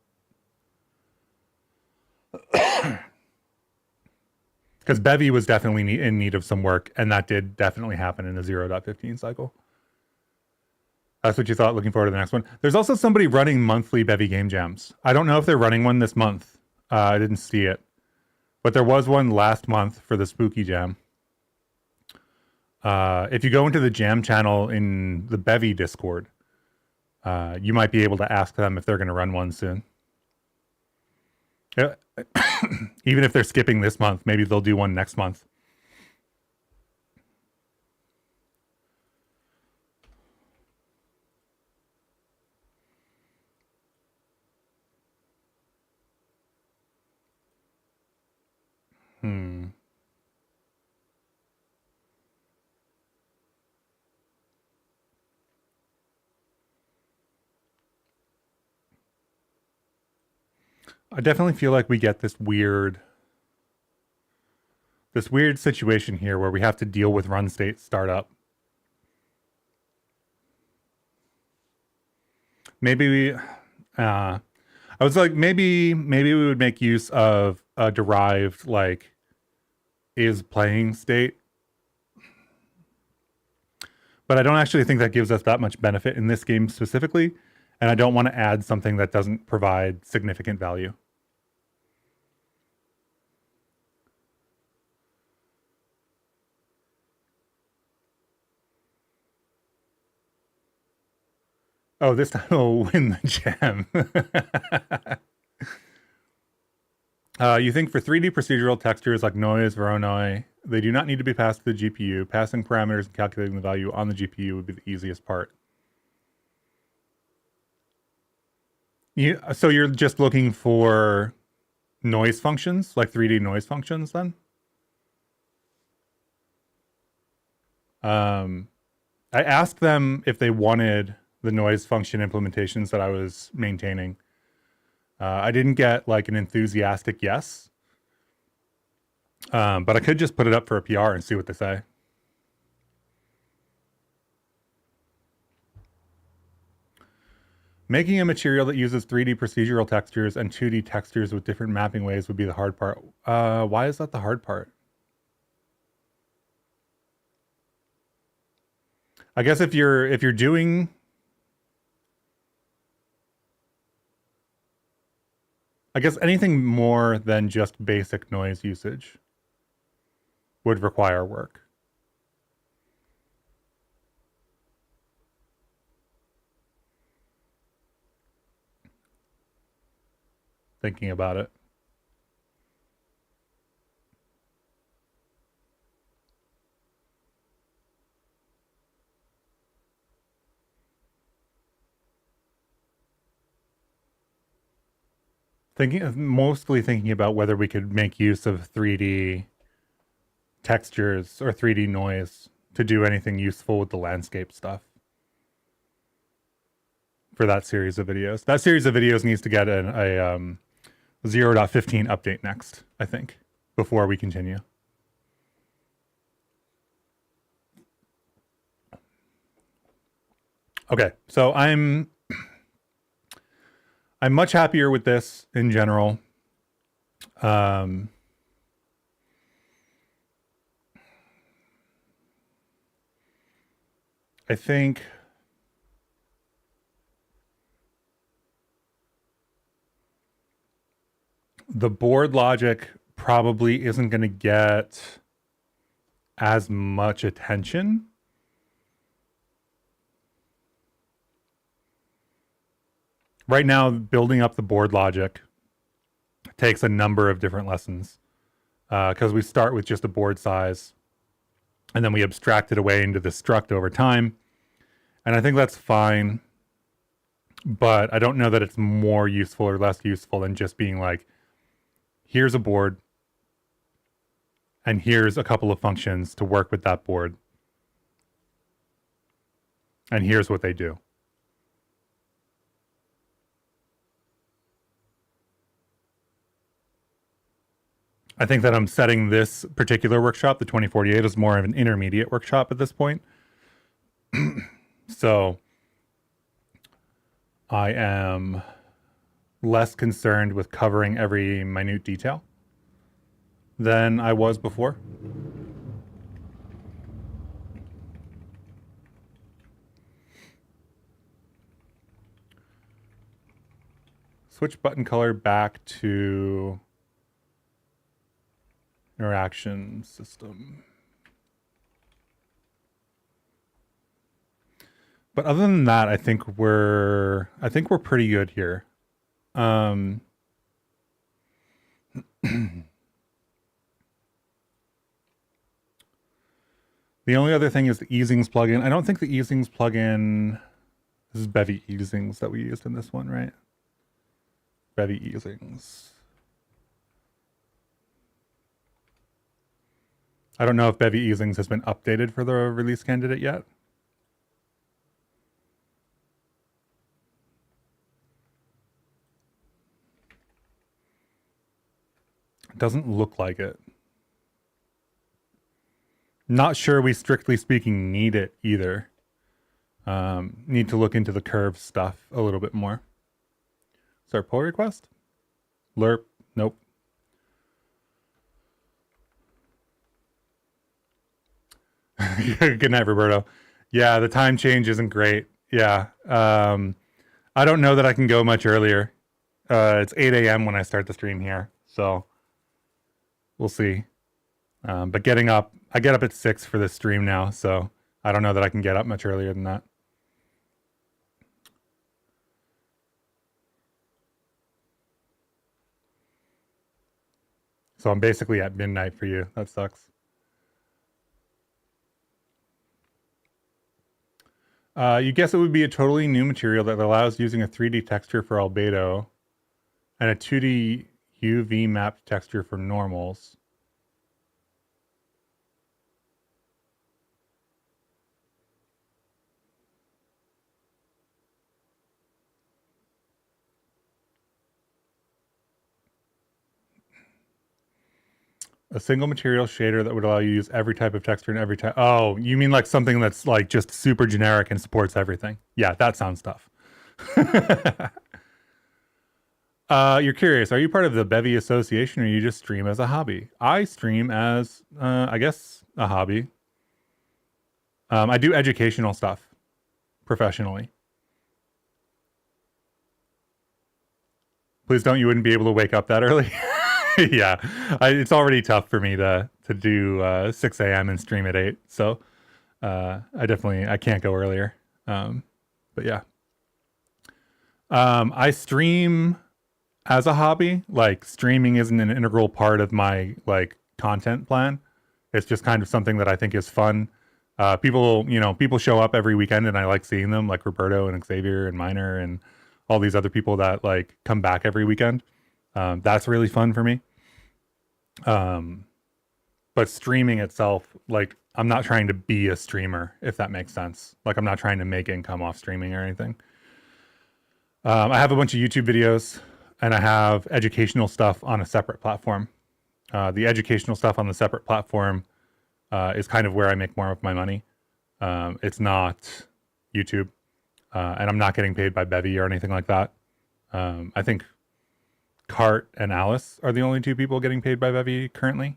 Because Bevy was definitely in need of some work, and that did definitely happen in the 0.15 cycle. That's what you thought. Looking forward to the next one. There's also somebody running monthly Bevy game jams. I don't know if they're running one this month. I didn't see it. But there was one last month for the Spooky Jam. If you go into the jam channel in the Bevy Discord, you might be able to ask them if they're going to run one soon. Even if they're skipping this month, maybe they'll do one next month. I definitely feel like we get this weird situation here where we have to deal with run state startup. Maybe we, I was like, maybe we would make use of a derived like is playing state. But I don't actually think that gives us that much benefit in this game specifically. And I don't want to add something that doesn't provide significant value. Oh, this time we'll win the jam. You think for 3D procedural textures like noise, Voronoi, they do not need to be passed to the GPU. Passing parameters and calculating the value on the GPU would be the easiest part. So you're just looking for noise functions, like 3D noise functions then? I asked them if they wanted the noise function implementations that I was maintaining. I didn't get like an enthusiastic yes, but I could just put it up for a PR and see what they say. Making a material that uses 3D procedural textures and 2D textures with different mapping ways would be the hard part. Why is that the hard part? I guess if you're doing I guess anything more than just basic noise usage would require work. Thinking about it. Mostly thinking about whether we could make use of 3D textures or 3D noise to do anything useful with the landscape stuff for that series of videos. That series of videos needs to get a 0.15 update next, I think, before we continue. Okay, so I'm much happier with this in general. I think the board logic probably isn't going to get as much attention. Right now, building up the board logic takes a number of different lessons because we start with just a board size and then we abstract it away into the struct over time. And I think that's fine, but I don't know that it's more useful or less useful than just being like, here's a board and here's a couple of functions to work with that board. And here's what they do. I think that I'm setting this particular workshop, the 2048, as more of an intermediate workshop at this point. So I am less concerned with covering every minute detail than I was before. Switch button color back to interaction system. But other than that, I think we're pretty good here. The only other thing is the easings plugin. I don't think the easings plugin, this is Bevy easings that we used in this one, right? Bevy easings. I don't know if Bevy easings has been updated for the release candidate yet. It doesn't look like it. Not sure we strictly speaking need it either. Need to look into the curve stuff a little bit more. Start pull request? Lerp? Nope. Good night, Roberto. Yeah, the time change isn't great. Yeah. I don't know that I can go much earlier. It's 8 a.m. when I start the stream here. So we'll see. But I get up at 6 for this stream now. So I don't know that I can get up much earlier than that. So I'm basically at midnight for you. That sucks. You guess it would be a totally new material that allows using a 3D texture for albedo and a 2D UV mapped texture for normals. A single material shader that would allow you to use every type of texture and every type. Oh, you mean like something that's like just super generic and supports everything? Yeah, that sounds tough. You're curious, are you part of the Bevy Association or you just stream as a hobby? I stream as, I guess, a hobby. I do educational stuff professionally. Please don't, you wouldn't be able to wake up that early. Yeah, it's already tough for me to do 6 a.m. and stream at 8. So I can't go earlier. But yeah. I stream as a hobby. Like streaming isn't an integral part of my like content plan. It's just kind of something that I think is fun. People show up every weekend and I like seeing them, like Roberto and Xavier and Miner and all these other people that like come back every weekend. That's really fun for me. But streaming itself, like I'm not trying to be a streamer, if that makes sense. Like I'm not trying to make income off streaming or anything. I have a bunch of YouTube videos and I have educational stuff on a separate platform. The educational stuff on the separate platform is kind of where I make more of my money. It's not YouTube. And I'm not getting paid by Bevy or anything like that. I think Cart and Alice are the only two people getting paid by Bevy currently.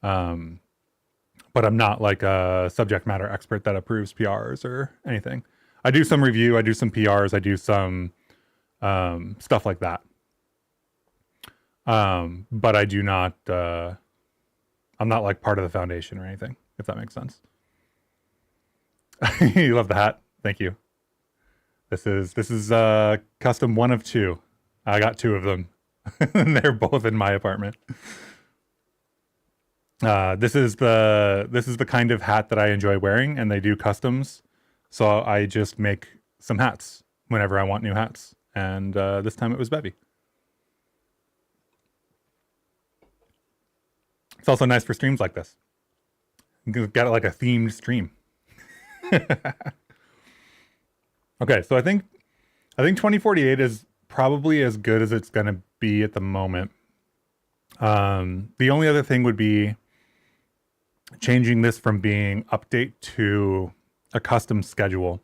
But but I'm not like a subject matter expert that approves PRs or anything. I do some review, I do some PRs, I do some stuff like that. But I do not, I'm not like part of the foundation or anything, if that makes sense. You love the hat. Thank you. This is custom one of two. I got two of them. They're both in my apartment. This is the kind of hat that I enjoy wearing, and they do customs. So I just make some hats whenever I want new hats. And this time it was Bevy. It's also nice for streams like this. You got like a themed stream. Okay, so I think 2048 is probably as good as it's gonna be at the moment. The only other thing would be changing this from being update to a custom schedule.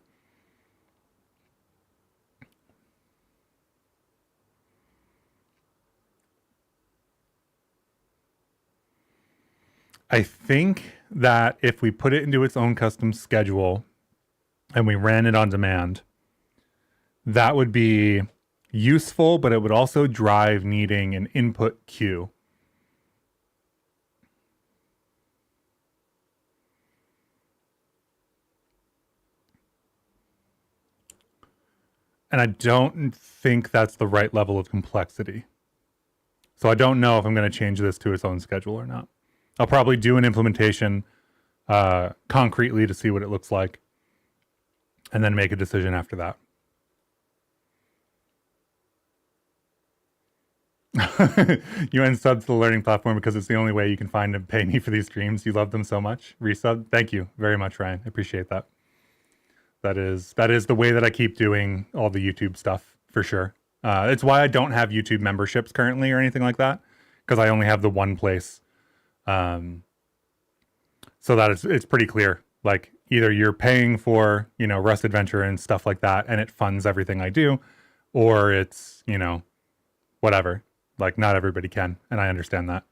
I think that if we put it into its own custom schedule and we ran it on demand, that would be useful, but it would also drive needing an input queue. And I don't think that's the right level of complexity. So I don't know if I'm going to change this to its own schedule or not. I'll probably do an implementation concretely to see what it looks like, and then make a decision after that. You unsub to the learning platform because it's the only way you can find to pay me for these streams. You love them so much. Resub. Thank you very much, Ryan. I appreciate that. That is the way that I keep doing all the YouTube stuff for sure. It's why I don't have YouTube memberships currently or anything like that, because I only have the one place. So that it's pretty clear. Like either you're paying for, Rust Adventure and stuff like that, and it funds everything I do, or it's, whatever. Like not everybody can, and I understand that.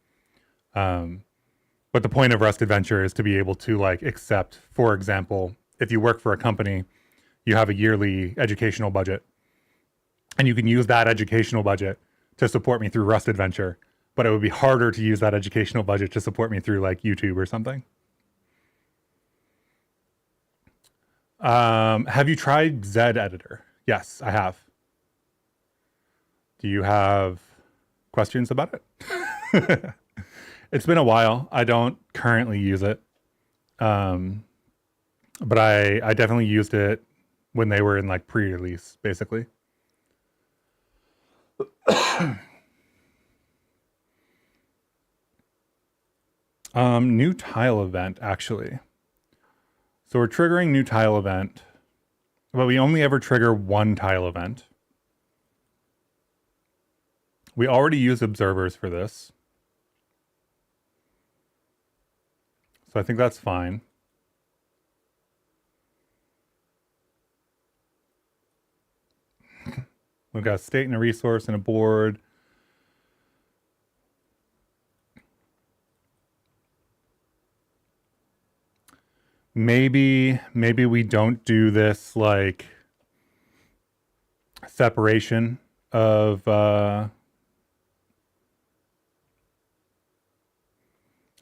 But the point of Rust Adventure is to be able to like accept, for example, if you work for a company, you have a yearly educational budget, and you can use that educational budget to support me through Rust Adventure, but it would be harder to use that educational budget to support me through like YouTube or something. Have you tried Zed Editor? Yes, I have. Do you have questions about it? It's been a while. I don't currently use it. But I definitely used it when they were in like pre-release, basically. New tile event, actually. So we're triggering new tile event, but we only ever trigger one tile event. We already use observers for this. So I think that's fine. We've got a state and a resource and a board. Maybe we don't do this like separation of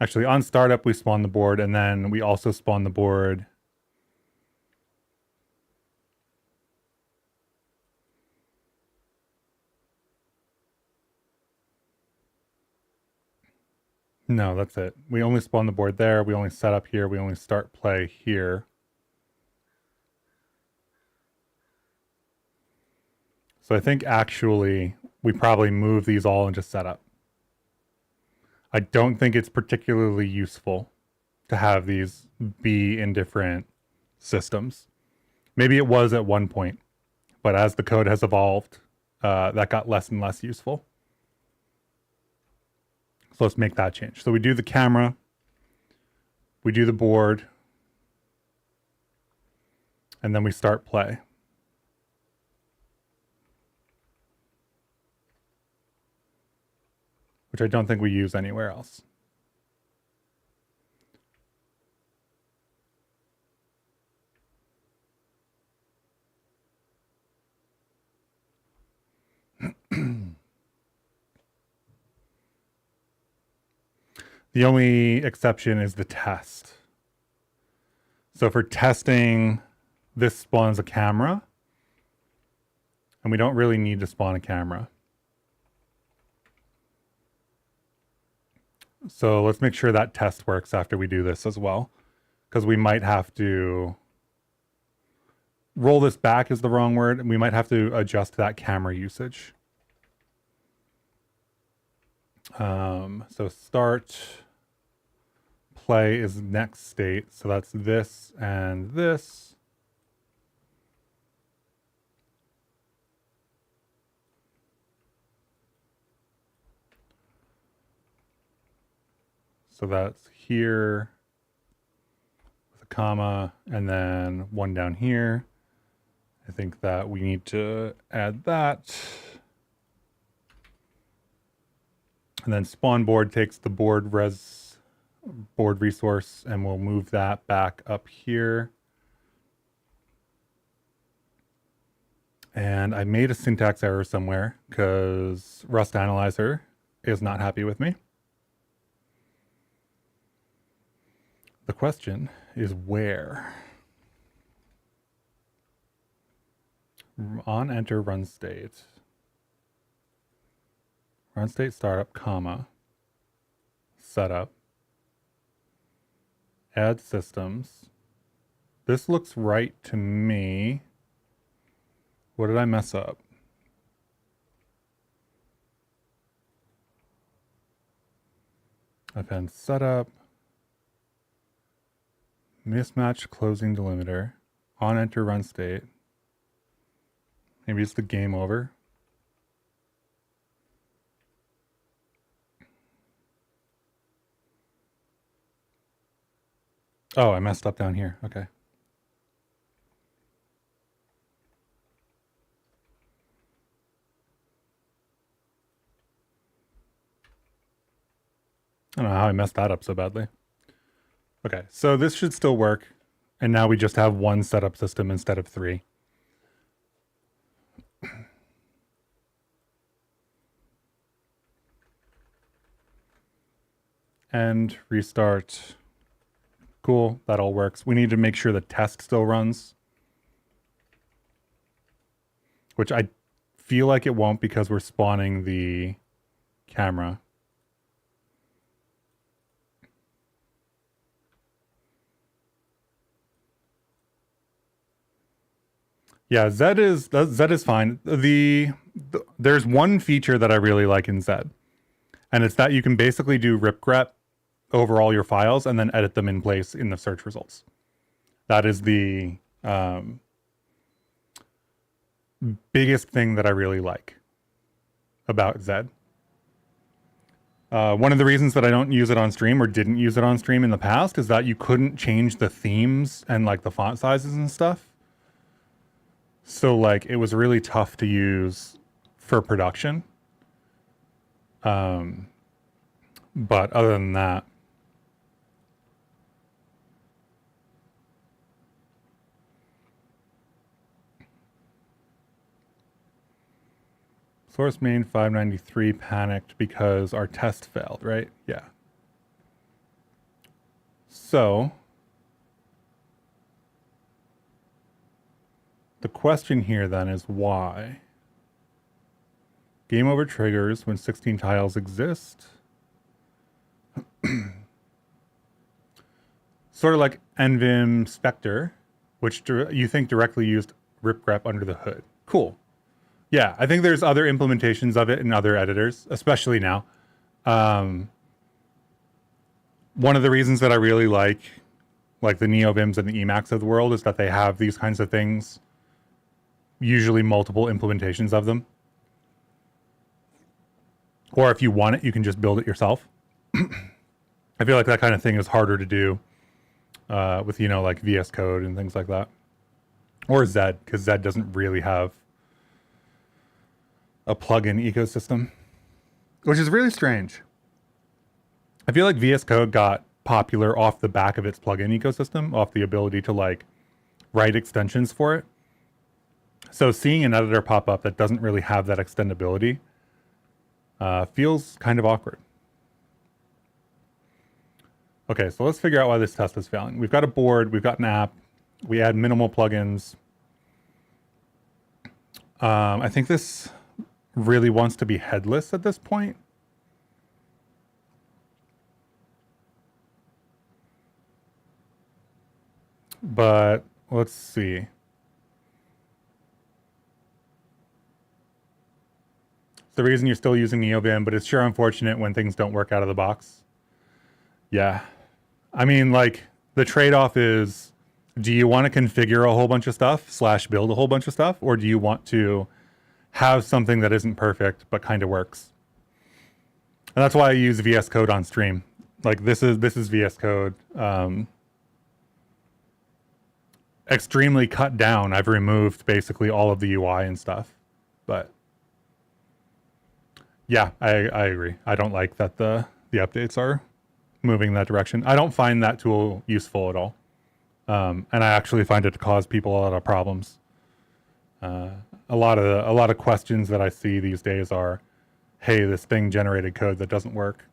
actually on startup we spawn the board, and then we also spawn the board no, that's it. We only spawn the board there. We only set up here. We only start play here. So I think actually we probably move these all into setup. I don't think it's particularly useful to have these be in different systems. Maybe it was at one point, but as the code has evolved, that got less and less useful. So let's make that change. So we do the camera, we do the board, and then we start play. Which I don't think we use anywhere else. The only exception is the test. So for testing, this spawns a camera, and we don't really need to spawn a camera. So let's make sure that test works after we do this as well, because we might have to roll this back is the wrong word, and we might have to adjust that camera usage. So start play is next state. So that's this and this. So that's here with a comma and then one down here. I think that we need to add that. And then spawn board takes the board resource, and we'll move that back up here. And I made a syntax error somewhere because Rust Analyzer is not happy with me. The question is where? On enter run state. Run state startup, comma, setup, add systems. This looks right to me. What did I mess up? Append setup, mismatched closing delimiter, on enter run state. Maybe it's the game over. Oh, I messed up down here. Okay. I don't know how I messed that up so badly. Okay, so this should still work. And now we just have one setup system instead of 3. And restart. Cool, that all works. We need to make sure the test still runs, which I feel like it won't because we're spawning the camera. Yeah, Zed is fine. There's one feature that I really like in Zed, and it's that you can basically do ripgrep over all your files and then edit them in place in the search results. That is the biggest thing that I really like about Zed. One of the reasons that I don't use it on stream or didn't use it on stream in the past is that you couldn't change the themes and like the font sizes and stuff. So like it was really tough to use for production. But other than that, source main 593 panicked because our test failed, right? Yeah. So the question here then is why? Game over triggers when 16 tiles exist. Sort of like NVim Spectre, which you think directly used ripgrep under the hood. Cool. Yeah, I think there's other implementations of it in other editors, especially now. One of the reasons that I really like the NeoVims and the Emacs of the world is that they have these kinds of things, usually multiple implementations of them. Or if you want it, you can just build it yourself. I feel like that kind of thing is harder to do with, like VS Code and things like that. Or Zed, because Zed doesn't really have a plugin ecosystem, which is really strange. I feel like VS Code got popular off the back of its plugin ecosystem, off the ability to like write extensions for it. So seeing an editor pop up that doesn't really have that extendability feels kind of awkward. Okay, so let's figure out why this test is failing. We've got a board, we've got an app, we add minimal plugins. I think this really wants to be headless at this point. But let's see. It's the reason you're still using NeoVim, but it's sure unfortunate when things don't work out of the box. Yeah. I mean, like, the trade-off is, do you want to configure a whole bunch of stuff / build a whole bunch of stuff? Or do you want to have something that isn't perfect, but kind of works? And that's why I use VS Code on stream. Like, this is VS Code. Extremely cut down. I've removed basically all of the UI and stuff. But yeah, I agree. I don't like that the updates are moving in that direction. I don't find that tool useful at all. And I actually find it to cause people a lot of problems. A lot of questions that I see these days are, hey, this thing generated code that doesn't work.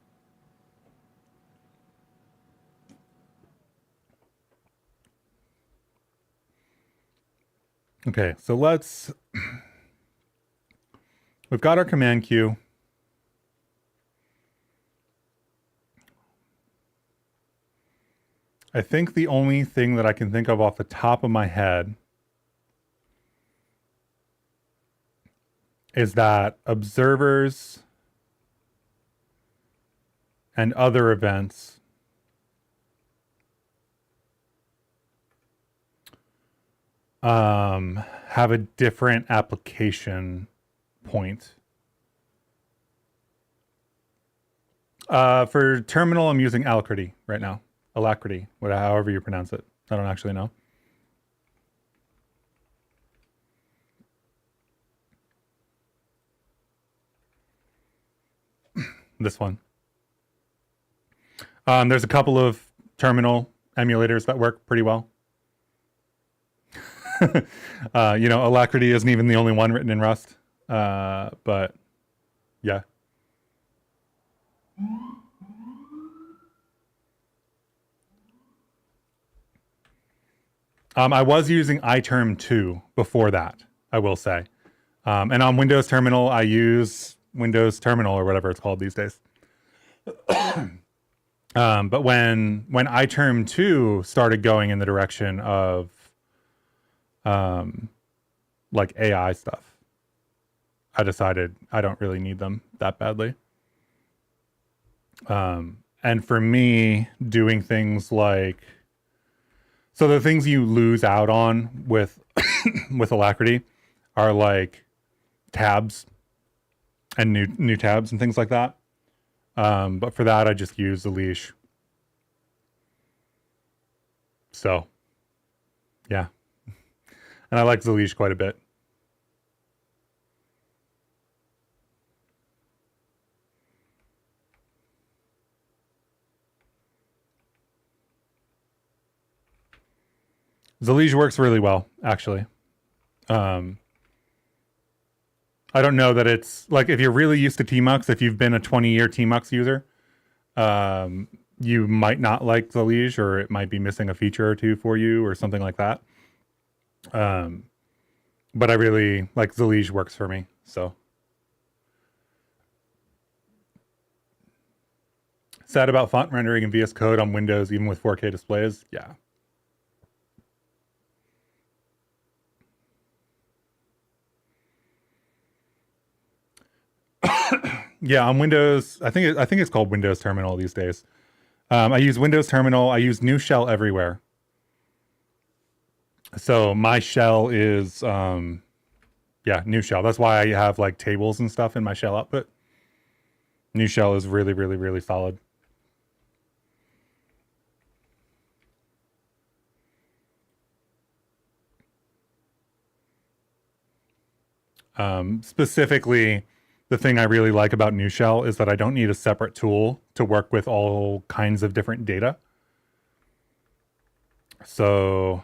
Okay, so we've got our command queue. I think the only thing that I can think of off the top of my head is that observers and other events have a different application point. For terminal, I'm using Alacrity right now. Alacrity, however you pronounce it. I don't actually know. This one. There's a couple of terminal emulators that work pretty well. You know, Alacrity isn't even the only one written in Rust. But yeah. I was using iTerm 2 before that, I will say. And on Windows Terminal, I use Windows Terminal or whatever it's called these days. But when iTerm 2 started going in the direction of like AI stuff, I decided I don't really need them that badly. And for me, doing things like, so the things you lose out on with with Alacrity are like tabs and new tabs and things like that. But for that, I just use the leash. So, yeah. And I like the leash quite a bit. Zalige works really well, actually. I don't know that it's like, if you're really used to Tmux, if you've been a 20-year Tmux user, you might not like Zalige, or it might be missing a feature or two for you or something like that. But I really like Zalige works for me. So sad about font rendering in VS Code on Windows, even with 4K displays. Yeah. Yeah, on Windows, I think it's called Windows Terminal these days. I use Windows Terminal. I use new shell everywhere. So my shell is, yeah, new shell. That's why I have like tables and stuff in my shell output. New shell is really, really, really solid. Specifically, the thing I really like about new shell is that I don't need a separate tool to work with all kinds of different data. So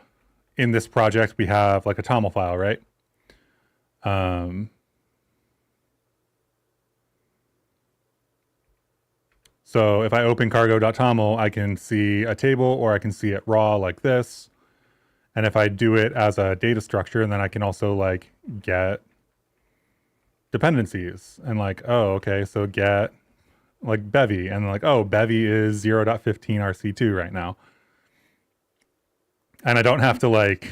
in this project, we have like a TOML file, right? So if I open cargo.toml, I can see a table or I can see it raw like this. And if I do it as a data structure, and then I can also like get dependencies and like, oh, okay, so get like Bevy and like, oh, Bevy is 0.15 RC2 right now. And I don't have to like,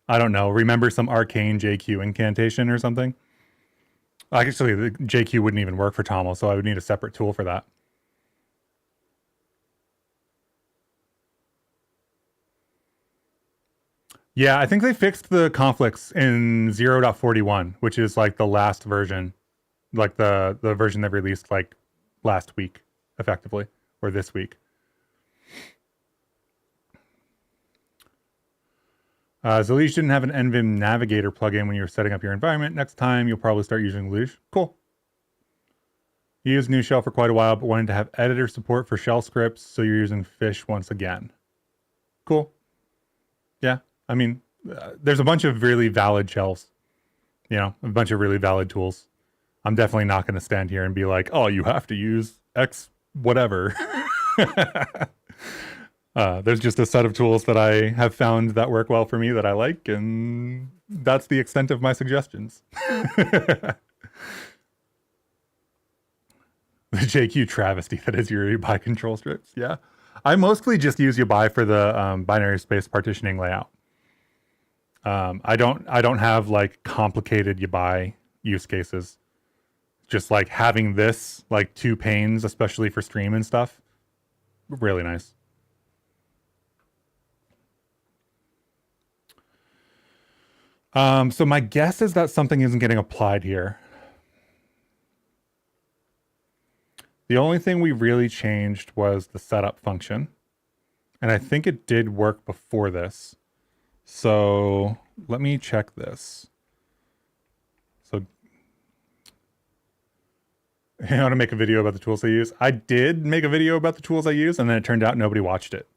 I don't know, remember some arcane JQ incantation or something. Actually, the JQ wouldn't even work for TOML, so I would need a separate tool for that. Yeah, I think they fixed the conflicts in 0.41, which is like the last version, like the version they released like last week, effectively, or this week. Zalige didn't have an NVim Navigator plugin when you were setting up your environment. Next time, you'll probably start using Zalige. Cool. You used new shell for quite a while, but wanted to have editor support for shell scripts, so you're using fish once again. Cool. Yeah, I mean, there's a bunch of really valid shells, you know, a bunch of really valid tools. I'm definitely not going to stand here and be like, oh, you have to use X whatever. There's just a set of tools that I have found that work well for me that I like, and that's the extent of my suggestions. The JQ travesty that is your UI control strips. Yeah. I mostly just use UI for the binary space partitioning layout. I don't have like complicated UI use cases. Just like having this, like 2 panes, especially for stream and stuff. Really nice. So my guess is that something isn't getting applied here. The only thing we really changed was the setup function. And I think it did work before this. So let me check this. So I want to make a video about the tools I use. I did make a video about the tools I use, and then it turned out nobody watched it.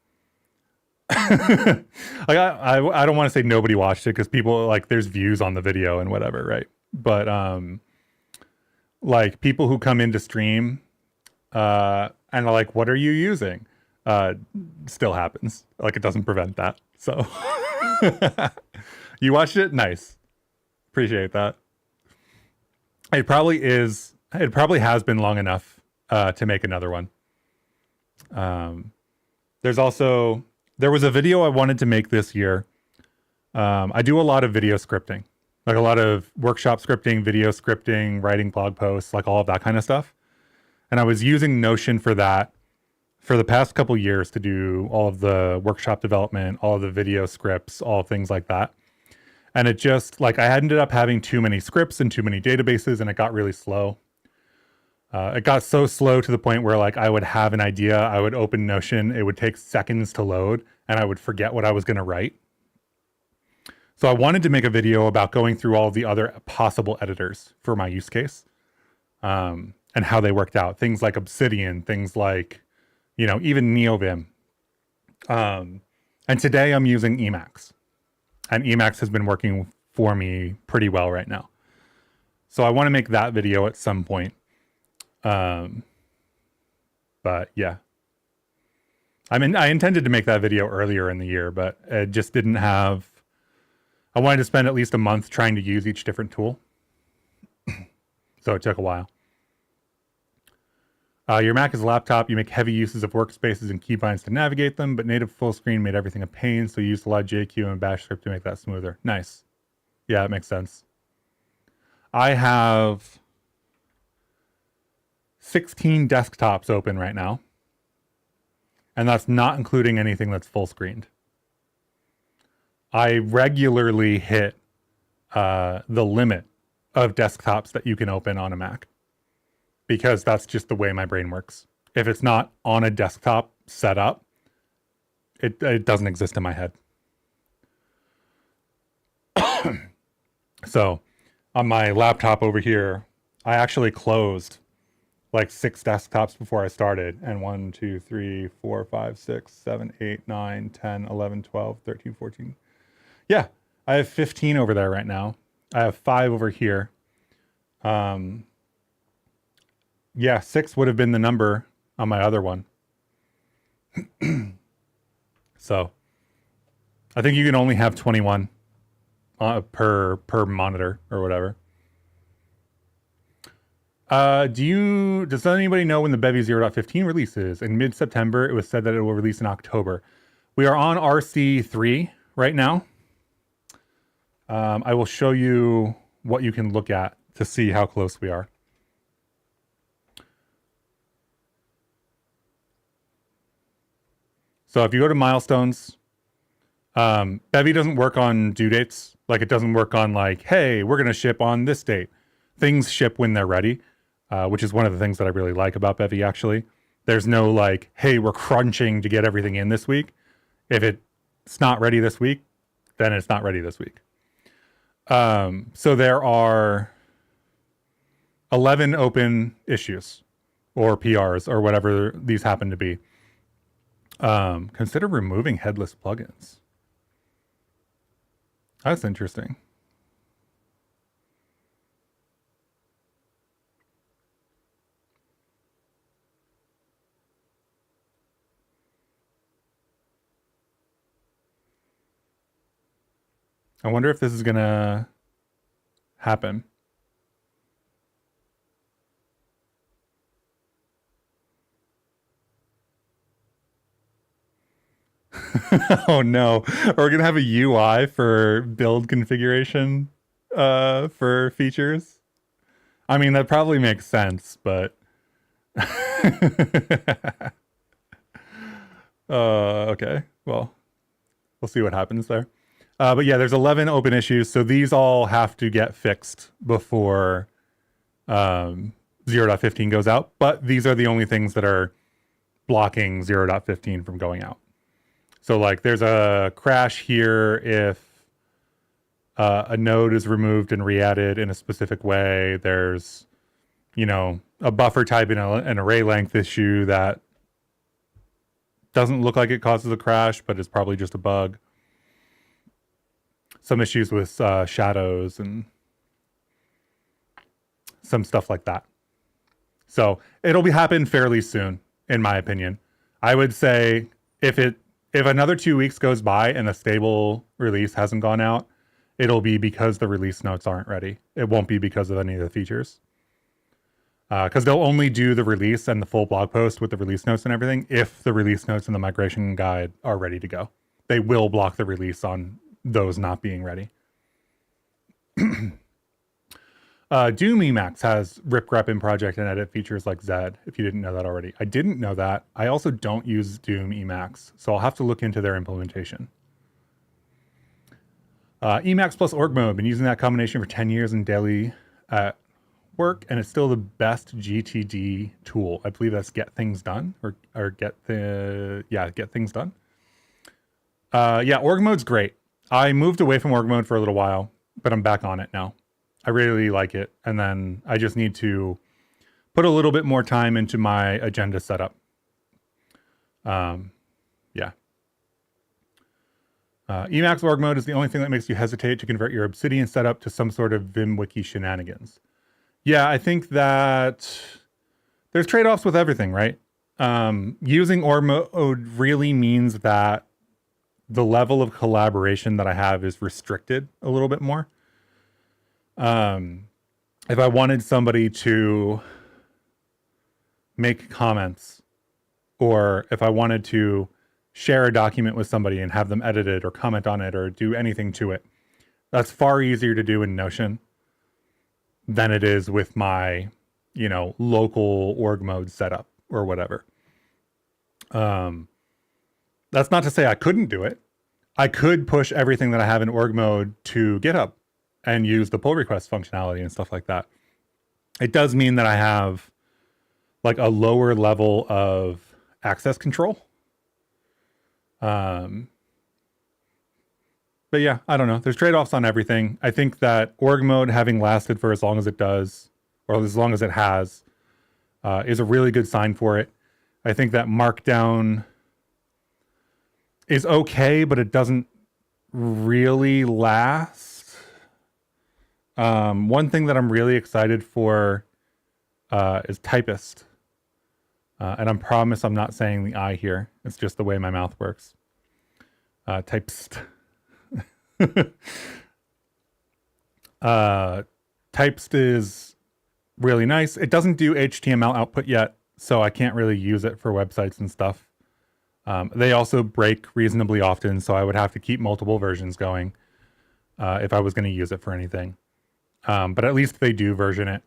Like I don't want to say nobody watched it because people like there's views on the video and whatever, right? But like people who come into stream and are like, what are you using? Still happens. Like it doesn't prevent that. So you watched it? Nice. Appreciate that. It probably has been long enough to make another one. There was a video I wanted to make this year. I do a lot of video scripting, like a lot of workshop scripting, video scripting, writing blog posts, like all of that kind of stuff. And I was using Notion for that for the past couple years to do all of the workshop development, all of the video scripts, all things like that. And it just like I ended up having too many scripts and too many databases, and it got really slow. It got so slow to the point where like I would have an idea, I would open Notion, it would take seconds to load, and I would forget what I was going to write. So I wanted to make a video about going through all of the other possible editors for my use case, and how they worked out. Things like Obsidian, things like, you know, even NeoVim. And today I'm using Emacs, and Emacs has been working for me pretty well right now. So I want to make that video at some point. But yeah, I mean, I intended to make that video earlier in the year, but it just didn't have, I wanted to spend at least a month trying to use each different tool. So it took a while. Your Mac is a laptop. You make heavy uses of workspaces and keybinds to navigate them, but native full screen made everything a pain. So you used a lot of JQ and Bash script to make that smoother. Nice. Yeah, it makes sense. I have 16 desktops open right now, and that's not including anything that's full screened. I regularly hit the limit of desktops that you can open on a Mac because that's just the way my brain works. If it's not on a desktop set up, it doesn't exist in my head. So on my laptop over here, I actually closed like 6 desktops before I started. And 1, 2, 3, 4, 5, 6, 7, 8, 9, 10, 11, 12, 13, 14. Yeah, I have 15 over there right now. I have 5 over here. Yeah, 6 would have been the number on my other one. So I think you can only have 21 per monitor or whatever. Does anybody know when the Bevy 0.15 releases? In mid-September, it was said that it will release in October. We are on RC3 right now. I will show you what you can look at to see how close we are. So if you go to milestones, Bevy doesn't work on due dates. Like it doesn't work on like, hey, we're going to ship on this date. Things ship when they're ready, which is one of the things that I really like about Bevy, actually. There's no like, hey, we're crunching to get everything in this week. If it's not ready this week, then it's not ready this week. So there are 11 open issues or PRs or whatever these happen to be. Consider removing headless plugins. That's interesting. I wonder if this is gonna happen. Oh no, we're gonna have a UI for build configuration for features. I mean, that probably makes sense, but okay, well, we'll see what happens there. But yeah, there's 11 open issues, so these all have to get fixed before 0.15 goes out, but these are the only things that are blocking 0.15 from going out. So like there's a crash here if a node is removed and re-added in a specific way. There's, you know, a buffer type and an array length issue that doesn't look like it causes a crash, but it's probably just a bug. Some issues with shadows and some stuff like that. So it'll be happen fairly soon, in my opinion. I would say if another 2 weeks goes by and a stable release hasn't gone out, it'll be because the release notes aren't ready. It won't be because of any of the features. Because they'll only do the release and the full blog post with the release notes and everything if the release notes and the migration guide are ready to go. They will block the release on those not being ready. Doom Emacs has rip grep in project and edit features like Zed, if you didn't know that already. I didn't know that. I also don't use Doom Emacs, so I'll have to look into their implementation. Emacs plus org mode, been using that combination for 10 years in daily work, and it's still the best GTD tool. I believe that's Get Things Done, or Get Things Done. Yeah, org mode's great. I moved away from org mode for a little while, but I'm back on it now. I really like it. And then I just need to put a little bit more time into my agenda setup. Yeah. Emacs org mode is the only thing that makes you hesitate to convert your Obsidian setup to some sort of VimWiki shenanigans. Yeah, I think that there's trade-offs with everything, right? Using org mode really means that the level of collaboration that I have is restricted a little bit more. If I wanted somebody to make comments, or if I wanted to share a document with somebody and have them edit it or comment on it or do anything to it, that's far easier to do in Notion than it is with my, you know, local org mode setup or whatever. That's not to say I couldn't do it. I could push everything that I have in org mode to GitHub and use the pull request functionality and stuff like that. It does mean that I have like a lower level of access control. But yeah, I don't know. There's trade-offs on everything. I think that org mode having lasted for as long as it does, or as long as it has, is a really good sign for it. I think that Markdown is okay, but it doesn't really last. One thing that I'm really excited for is Typist. And I promise I'm not saying the I here. It's just the way my mouth works. Typest. Typest is really nice. It doesn't do HTML output yet, so I can't really use it for websites and stuff. They also break reasonably often, so I would have to keep multiple versions going if I was going to use it for anything. But at least they do version it.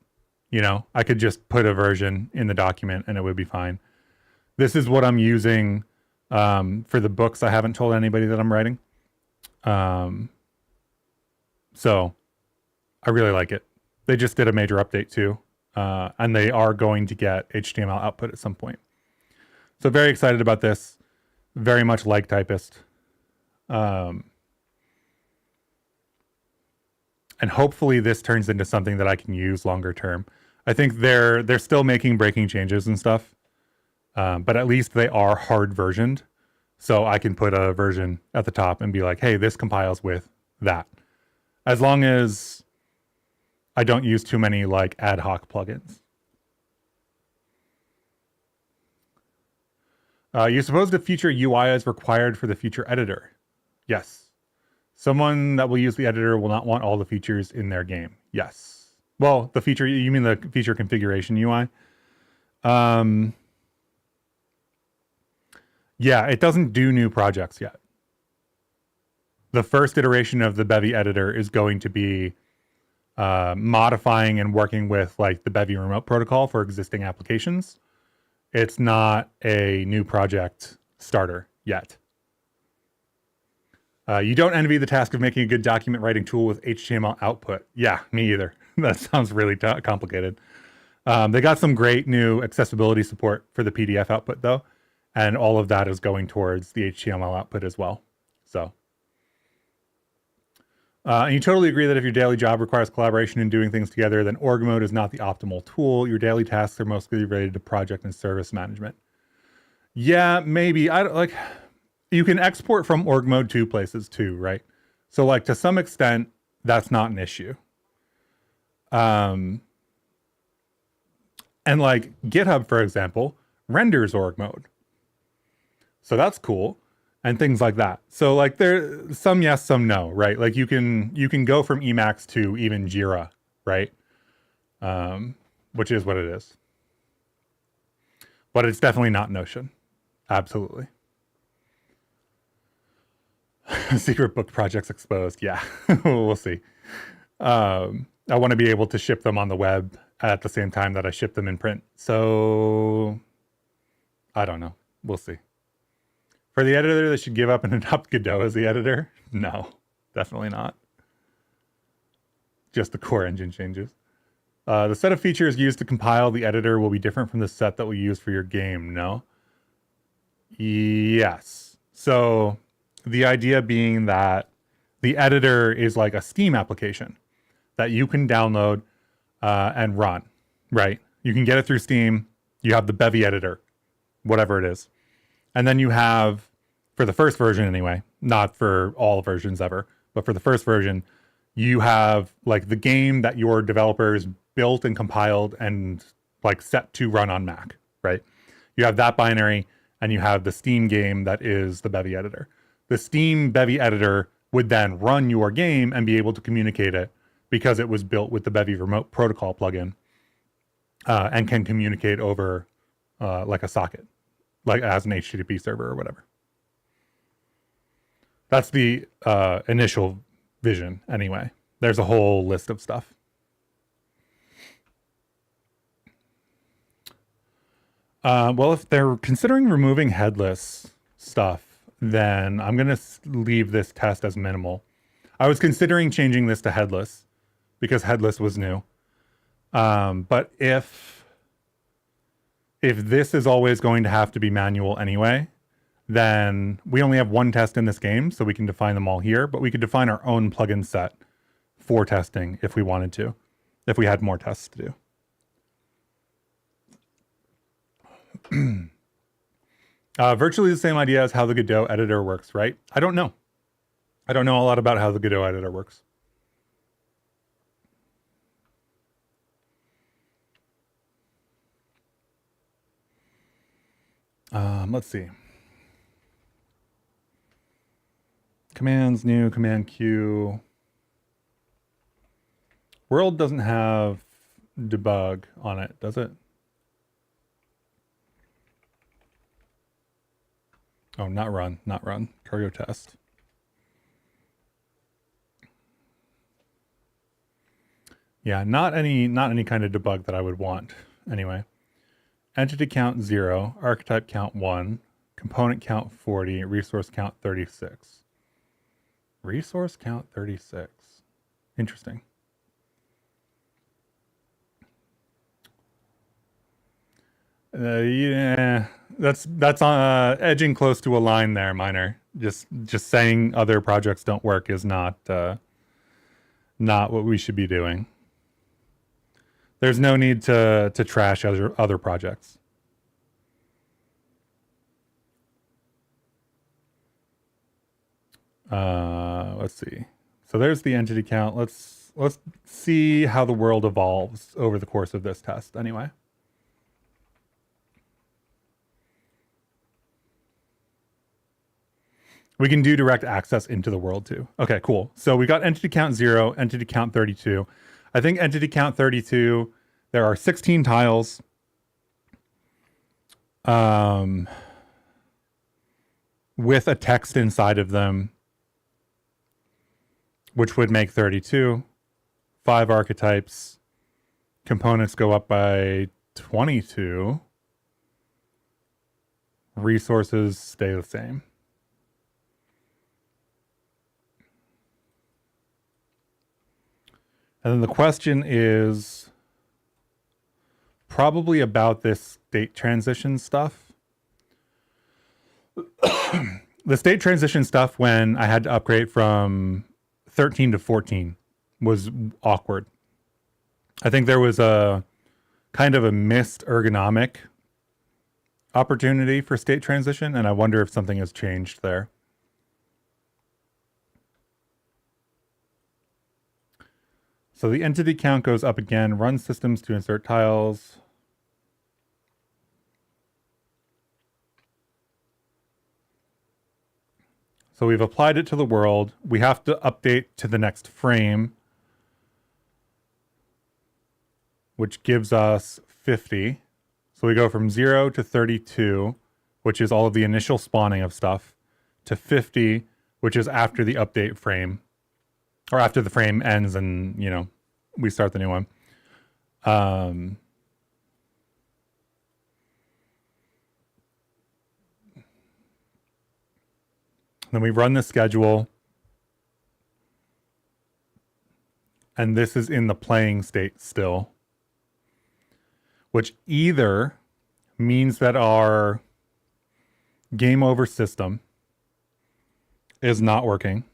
You know, I could just put a version in the document and it would be fine. This is what I'm using for the books. I haven't told anybody that I'm writing. So I really like it. They just did a major update too. And they are going to get HTML output at some point. So very excited about this. Very much like Typist. And hopefully this turns into something that I can use longer term. I think they're still making breaking changes and stuff. But at least they are hard versioned. So I can put a version at the top and be like, hey, this compiles with that. As long as I don't use too many like ad hoc plugins. You're supposed to feature UI as required for the feature editor. Yes. Someone that will use the editor will not want all the features in their game. Yes. Well, the feature, you mean the feature configuration UI? Yeah, it doesn't do new projects yet. The first iteration of the Bevy editor is going to be modifying and working with like the Bevy remote protocol for existing applications. It's not a new project starter yet. You don't envy the task of making a good document writing tool with HTML output. Yeah, me either. That sounds really complicated. They got some great new accessibility support for the PDF output though. And all of that is going towards the HTML output as well. So, and you totally agree that if your daily job requires collaboration and doing things together, then org mode is not the optimal tool. Your daily tasks are mostly related to project and service management. Yeah, maybe. I don't like. You can export from org mode to places too, right? So, like to some extent, that's not an issue. And like GitHub, for example, renders org mode. So that's cool. And things like that. So like there, some yes, some no, right? Like you can go from Emacs to even Jira, right? Which is what it is. But it's definitely not Notion. Absolutely. Secret book projects exposed. Yeah, we'll see. I want to be able to ship them on the web at the same time that I ship them in print. So I don't know. We'll see. For the editor, they should give up and adopt Godot as the editor? No, definitely not. Just the core engine changes. The set of features used to compile the editor will be different from the set that we use for your game, no? Yes. So the idea being that the editor is like a Steam application that you can download and run, right? You can get it through Steam. You have the Bevy editor, whatever it is. And then you have, for the first version anyway, not for all versions ever, but for the first version, you have like the game that your developers built and compiled and like set to run on Mac, right? You have that binary and you have the Steam game that is the Bevy editor. The Steam Bevy editor would then run your game and be able to communicate it because it was built with the Bevy remote protocol plugin and can communicate over like a socket, like as an HTTP server or whatever. That's the initial vision anyway. There's a whole list of stuff. Well, if they're considering removing headless stuff, then I'm going to leave this test as minimal. I was considering changing this to headless because headless was new. But if this is always going to have to be manual anyway, then we only have one test in this game, so we can define them all here, but we could define our own plugin set for testing if we wanted to, if we had more tests to do. Virtually the same idea as how the Godot editor works, right? I don't know. I don't know a lot about how the Godot editor works. Let's see. Commands, new, command Q. World doesn't have debug on it, does it? Oh, not run, not run. Cargo test. Yeah, not any kind of debug that I would want anyway. Entity count 0, archetype count 1, component count 40, resource count 36. Resource count 36. Interesting. Yeah, that's edging close to a line there, Minor. Just saying other projects don't work is not what we should be doing. There's no need to trash other projects. Let's see. So there's the entity count. Let's see how the world evolves over the course of this test anyway. We can do direct access into the world too. Okay, cool. So we got entity count 0, entity count 32. I think entity count 32, there are 16 tiles. With a text inside of them, which would make 32. 5 archetypes. Components go up by 22. Resources stay the same. And then the question is probably about this state transition stuff. The state transition stuff when I had to upgrade from 13 to 14 was awkward. I think there was a kind of a missed ergonomic opportunity for state transition, and I wonder if something has changed there. So the entity count goes up again. Run systems to insert tiles. So we've applied it to the world. We have to update to the next frame, which gives us 50. So we go from 0 to 32, which is all of the initial spawning of stuff, to 50, which is after the update frame, or after the frame ends and, you know, we start the new one. Then we run the schedule. And this is in the playing state still, which either means that our game over system is not working,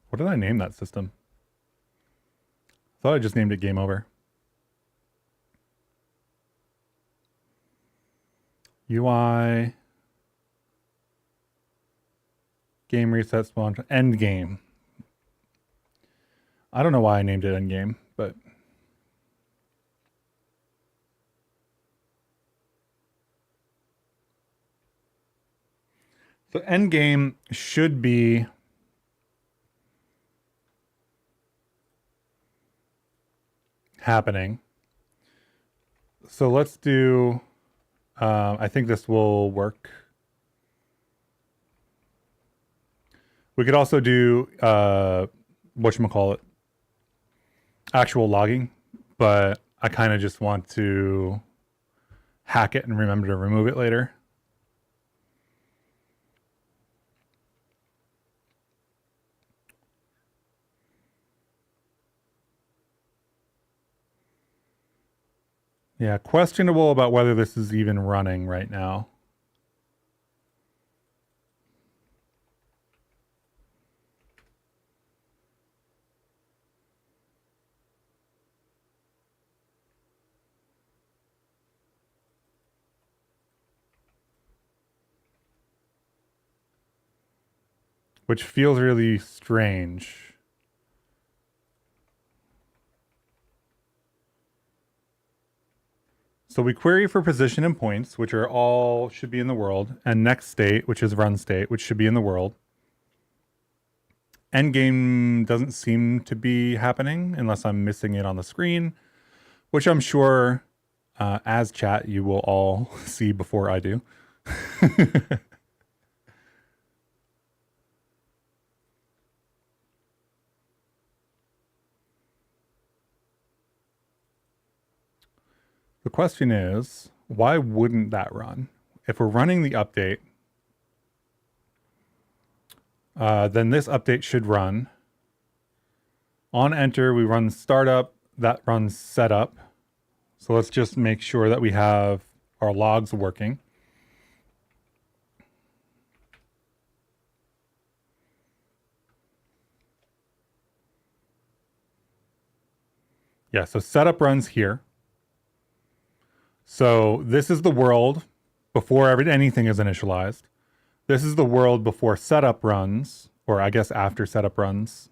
what did I name that system? I thought I just named it game over. UI, game reset spawn, end game. I don't know why I named it end game, but so end game should be happening. So let's do, I think this will work. We could also do, whatchamacallit, actual logging, but I kind of just want to hack it and remember to remove it later. Yeah, questionable about whether this is even running right now. Which feels really strange. So we query for position and points, which are all should be in the world, and next state, which is run state, which should be in the world. Endgame doesn't seem to be happening unless I'm missing it on the screen, which I'm sure as chat you will all see before I do. The question is, why wouldn't that run? If we're running the update, then this update should run. On enter, we run startup, that runs setup. So let's just make sure that we have our logs working. Yeah, so setup runs here. So this is the world before anything is initialized. This is the world before setup runs, or I guess after setup runs.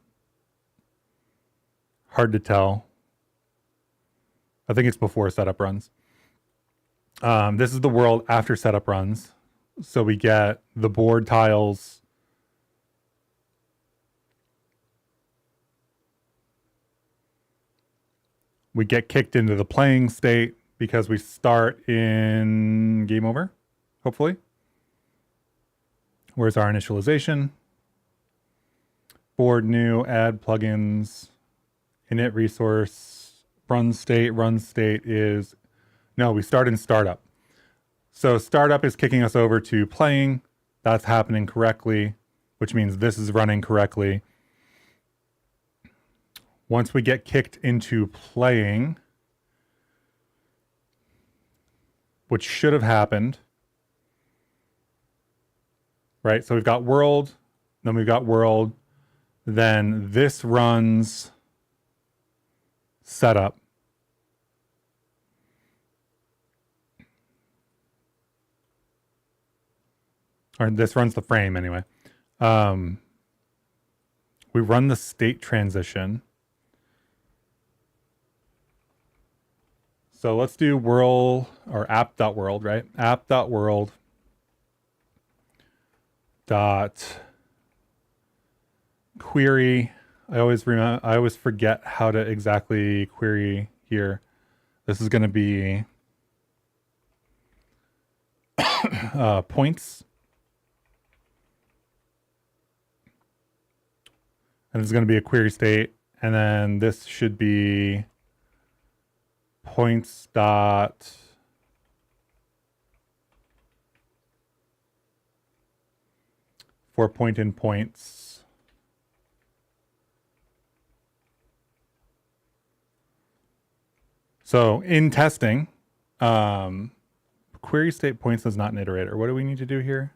Hard to tell. I think it's before setup runs. This is the world after setup runs. So we get the board tiles. We get kicked into the playing state because we start in game over, hopefully. Where's our initialization? Board new, add plugins, init resource, run state is, no, we start in startup. So startup is kicking us over to playing. That's happening correctly, which means this is running correctly. Once we get kicked into playing, which should have happened, right? So we've got world, then we've got world, then this runs setup. Or this runs the frame anyway. We run the state transition. So let's do world or app.world, right? App.world dot query. I always forget how to exactly query here. This is going to be points. And this is going to be a query state. And then this should be points dot for point in points. So in testing, query state points is not an iterator. What do we need to do here?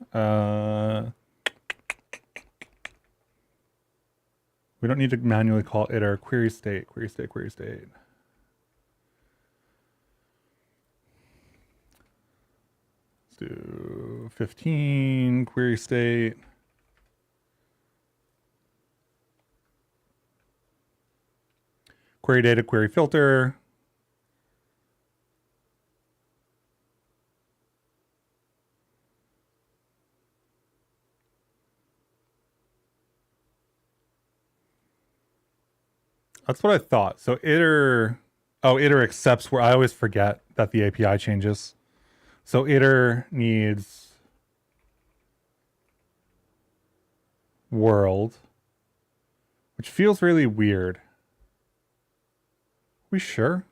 We don't need to manually call iter. Query state. Let's do 15, query state. Query data, query filter. That's what I thought. So iter accepts where I always forget that the API changes. So iter needs world, which feels really weird. We sure?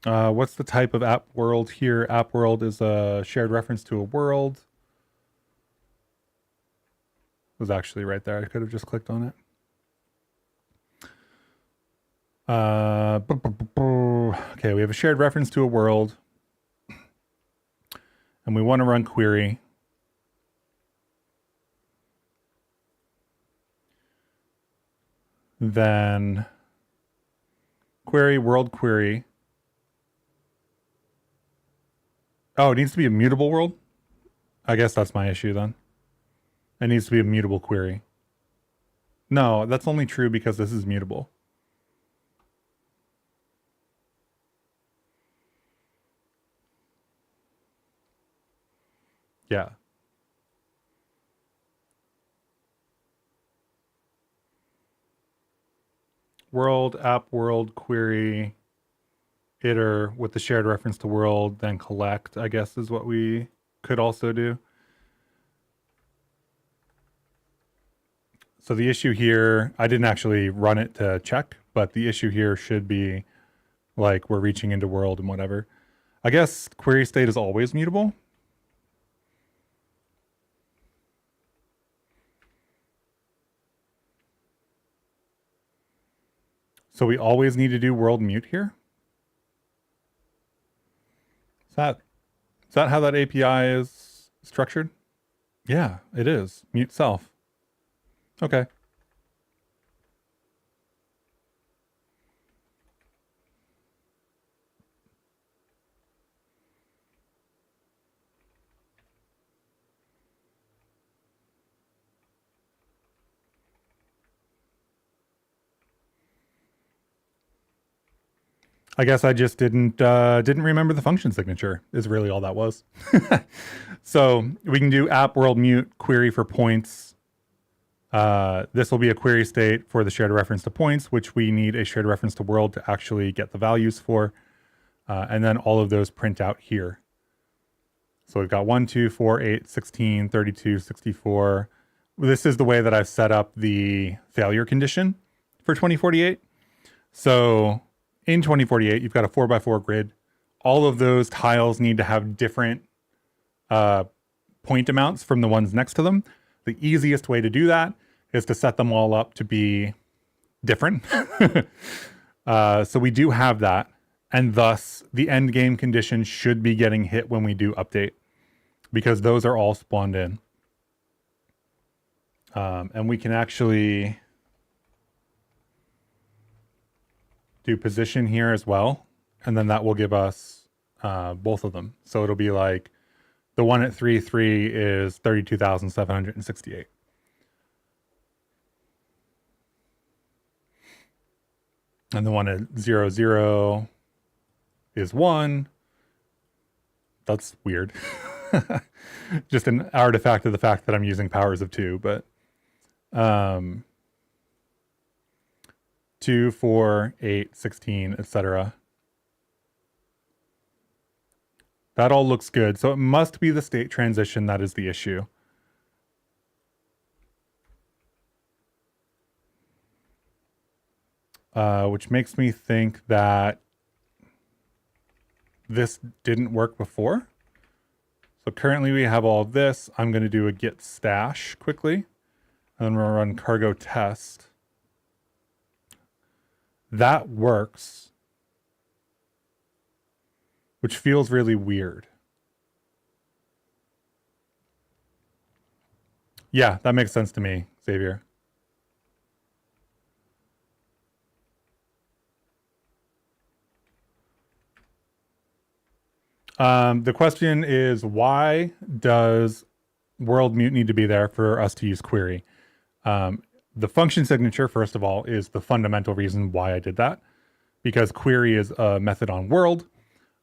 What's the type of app world here? App world is a shared reference to a world. It was actually right there. I could have just clicked on it. Okay, we have a shared reference to a world. And we want to run query. Then query, world query. Oh, it needs to be a mutable world? I guess that's my issue then. It needs to be a mutable query. No, that's only true because this is mutable. Yeah. World, app world, query, iter with the shared reference to world, then collect, I guess is what we could also do. So the issue here, I didn't actually run it to check, but the issue here should be like we're reaching into world and whatever. I guess query state is always mutable. So we always need to do world mute here. Is that how that API is structured? Yeah, it is. Mute self. Okay. I guess I just didn't remember the function signature is really all that was. So we can do app world mute query for points. This will be a query state for the shared reference to points, which we need a shared reference to world to actually get the values for. And then all of those print out here. So we've got 1, 2, 4, 8, 16, 32, 64. This is the way that I've set up the failure condition for 2048. So in 2048, you've got a 4x4 grid. All of those tiles need to have different point amounts from the ones next to them. The easiest way to do that is to set them all up to be different. So we do have that. And thus, the end game condition should be getting hit when we do update, because those are all spawned in. And we can actually do position here as well. And then that will give us both of them. So it'll be like the one at 3.3 is 32,768. And the one at 0.0 is 1. That's weird. Just an artifact of the fact that I'm using powers of 2, but 2, 4, 8, 16, etc. That all looks good. So it must be the state transition that is the issue. Which makes me think that this didn't work before. So currently we have all of this. I'm going to do a git stash quickly. And then we're going to run cargo test. That works. Which feels really weird. Yeah, that makes sense to me, Xavier. The question is, why does world mute need to be there for us to use query? The function signature, first of all, is the fundamental reason why I did that, because query is a method on world.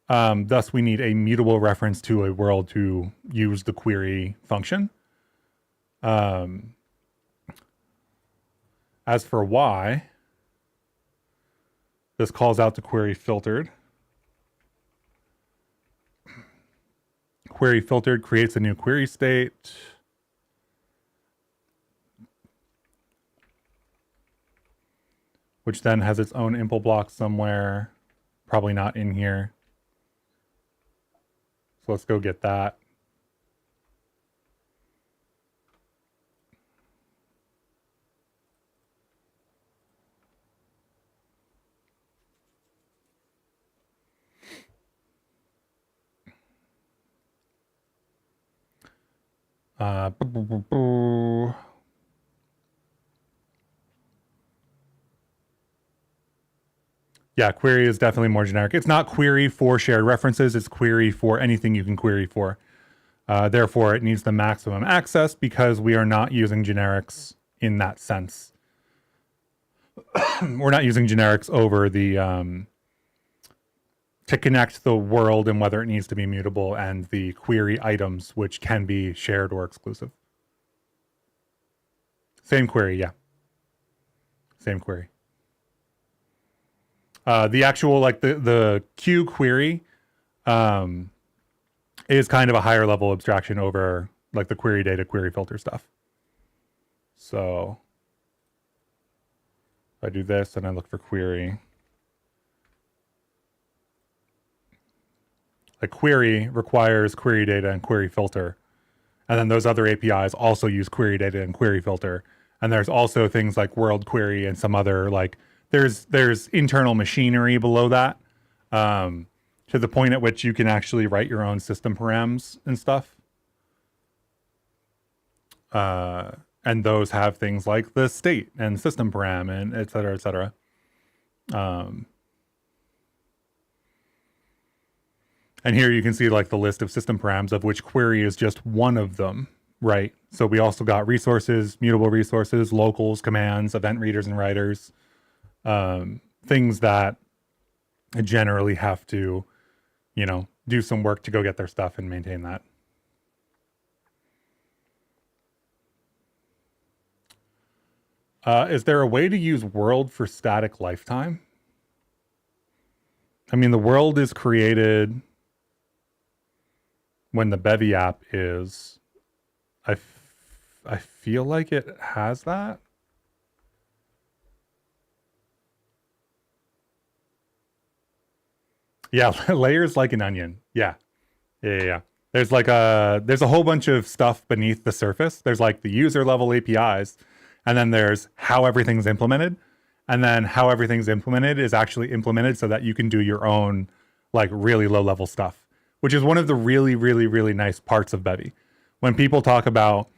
Thus, we need a mutable reference to a world to use the query function. As for why, this calls out to query filtered. Query filtered creates a new query state. Which then has its own impl block somewhere. Probably not in here. So let's go get that. Yeah, query is definitely more generic. It's not query for shared references. It's query for anything you can query for. Therefore, it needs the maximum access because we are not using generics in that sense. We're not using generics over the to connect the world and whether it needs to be mutable and the query items, which can be shared or exclusive. Same query, yeah. Same query. The actual, like the Q query is kind of a higher level abstraction over like the query data, query filter stuff. So if I do this and I look for query, a query requires query data and query filter. And then those other APIs also use query data and query filter. And there's also things like world query and some other, like there's internal machinery below that, to the point at which you can actually write your own system params and stuff. And those have things like the state and system param and et cetera, et cetera. And here you can see like the list of system params, of which query is just one of them, right? So we also got resources, mutable resources, locals, commands, event readers and writers, things that generally have to, you know, do some work to go get their stuff and maintain that. Is there a way to use world for static lifetime? I mean, the world is created when the Bevy app is. I feel like it has that. Yeah, layers like an onion. Yeah. There's like there's a whole bunch of stuff beneath the surface. There's like the user level APIs, and then there's how everything's implemented. And then how everything's implemented is actually implemented so that you can do your own like really low level stuff, which is one of the really, really, really nice parts of Bevy. When people talk about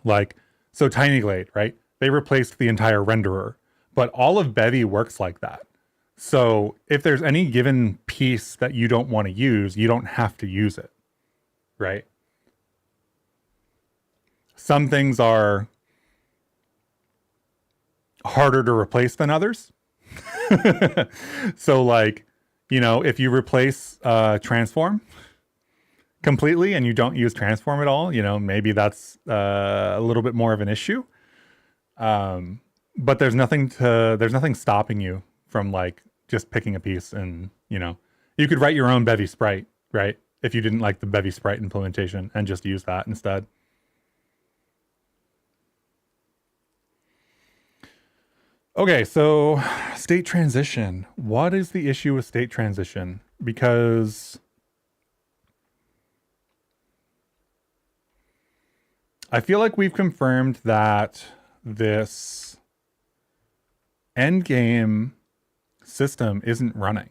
like, so TinyGlade, right? They replaced the entire renderer, but all of Bevy works like that. So if there's any given piece that you don't want to use, you don't have to use it, right? Some things are harder to replace than others. So like, you know, if you replace transform completely and you don't use transform at all, you know, maybe that's a little bit more of an issue. But there's nothing stopping you from like just picking a piece and, you know, you could write your own Bevy sprite, right? If you didn't like the Bevy sprite implementation and just use that instead. Okay, so state transition. What is the issue with state transition? Because I feel like we've confirmed that this endgame system isn't running.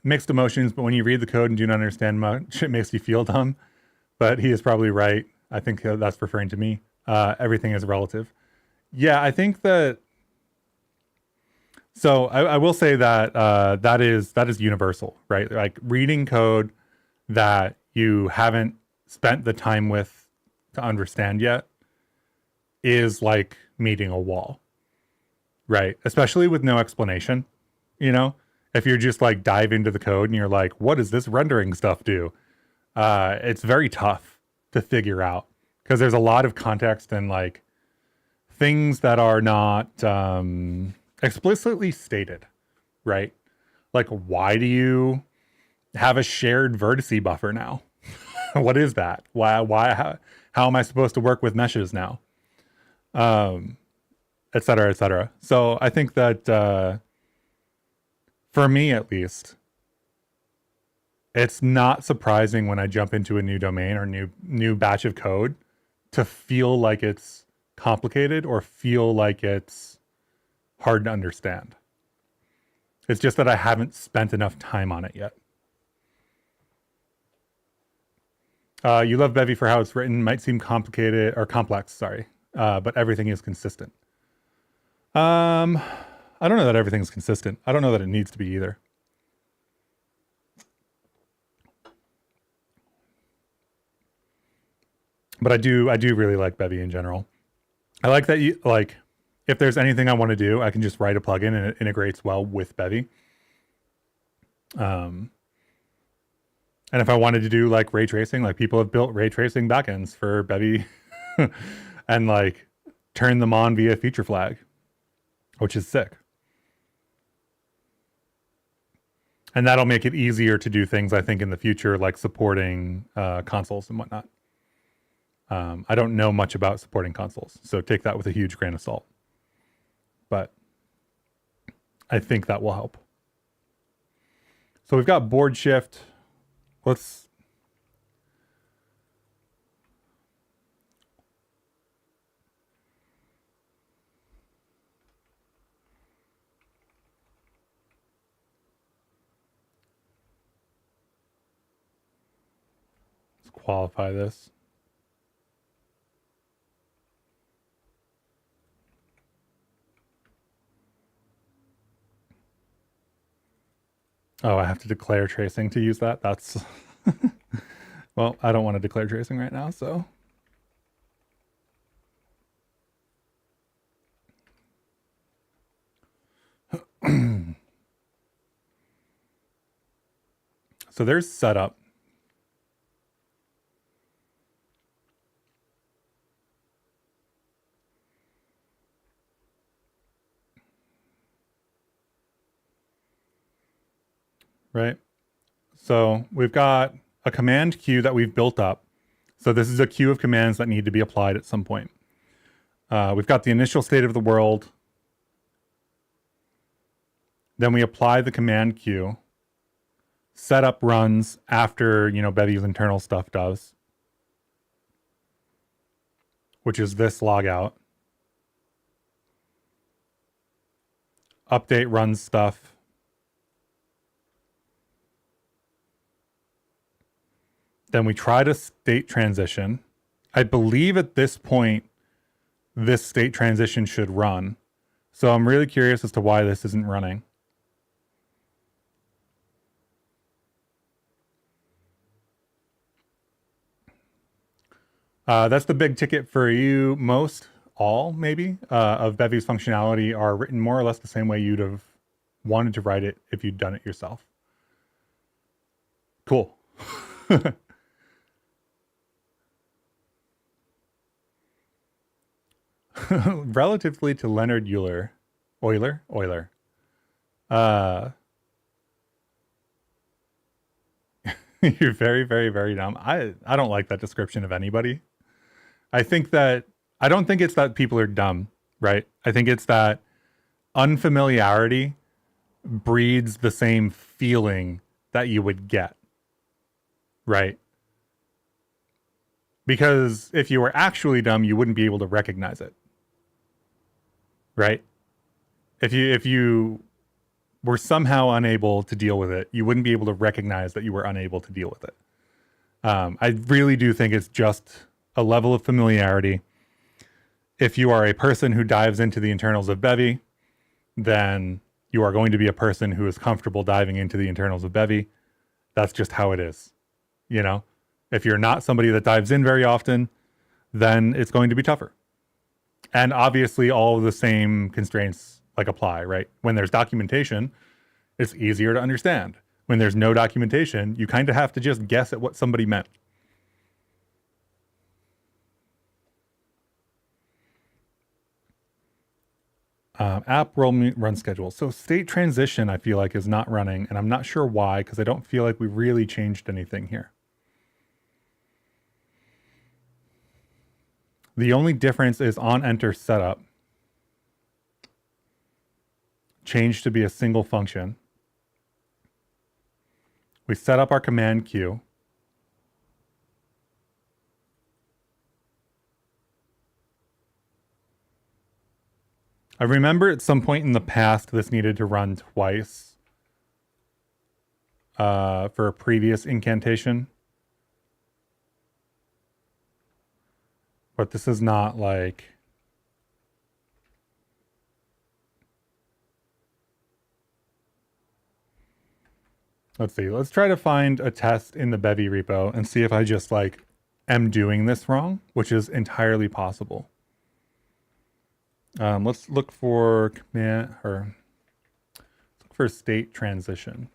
Mixed emotions, but when you read the code and do not understand much, it makes you feel dumb. But he is probably right. I think that's referring to me. Everything is relative. Yeah, I think that. So I will say that that is universal, right? Like reading code that you haven't spent the time with to understand yet is like meeting a wall, right? Especially with no explanation, you know? If you're just like dive into the code and you're like, what does this rendering stuff do? It's very tough to figure out because there's a lot of context and like things that are not explicitly stated, right? Like, why do you have a shared vertice buffer now? What is that? How am I supposed to work with meshes now? Et cetera, et cetera. So I think that for me at least, it's not surprising when I jump into a new domain or new batch of code to feel like it's complicated or feel like it's hard to understand. It's just that I haven't spent enough time on it yet. You love Bevy for how it's written. Might seem complicated or complex, sorry, but everything is consistent. I don't know that everything's consistent. I don't know that it needs to be either. But I do really like Bevy in general. I like that you like if there's anything I want to do, I can just write a plugin and it integrates well with Bevy. And if I wanted to do like ray tracing, like people have built ray tracing backends for Bevy and like turn them on via feature flag, which is sick. And that'll make it easier to do things, I think, in the future, like supporting consoles and whatnot. I don't know much about supporting consoles, so take that with a huge grain of salt. But I think that will help. So we've got board shift. Let's qualify this. Oh, I have to declare tracing to use that. That's well, I don't want to declare tracing right now, so so there's setup. Right? So we've got a command queue that we've built up. So this is a queue of commands that need to be applied at some point. We've got the initial state of the world. Then we apply the command queue. Setup runs after, you know, Bevy's internal stuff does, which is this logout. Update runs stuff. Then we try to state transition. I believe at this point, this state transition should run. So I'm really curious as to why this isn't running. That's the big ticket for you. Most, all maybe, of Bevy's functionality are written more or less the same way you'd have wanted to write it if you'd done it yourself. Cool. Relatively to Leonard Euler. Euler? You're very, very, very dumb. I don't like that description of anybody. I don't think it's that people are dumb, right? I think it's that unfamiliarity breeds the same feeling that you would get, right? Because if you were actually dumb, you wouldn't be able to recognize it, right? If you were somehow unable to deal with it, you wouldn't be able to recognize that you were unable to deal with it. I really do think it's just a level of familiarity. If you are a person who dives into the internals of Bevy, then you are going to be a person who is comfortable diving into the internals of Bevy. That's just how it is. You know, if you're not somebody that dives in very often, then it's going to be tougher. And obviously all of the same constraints like apply, right? When there's documentation, it's easier to understand. When there's no documentation, you kind of have to just guess at what somebody meant. App run schedule. So state transition, I feel like, is not running, and I'm not sure why, because I don't feel like we really changed anything here. The only difference is on enter setup changed to be a single function. We set up our command queue. I remember at some point in the past this needed to run twice for a previous incantation. But this is not like... Let's see. Let's try to find a test in the Bevy repo and see if I just like am doing this wrong, which is entirely possible. Let's look for command or look for state transition.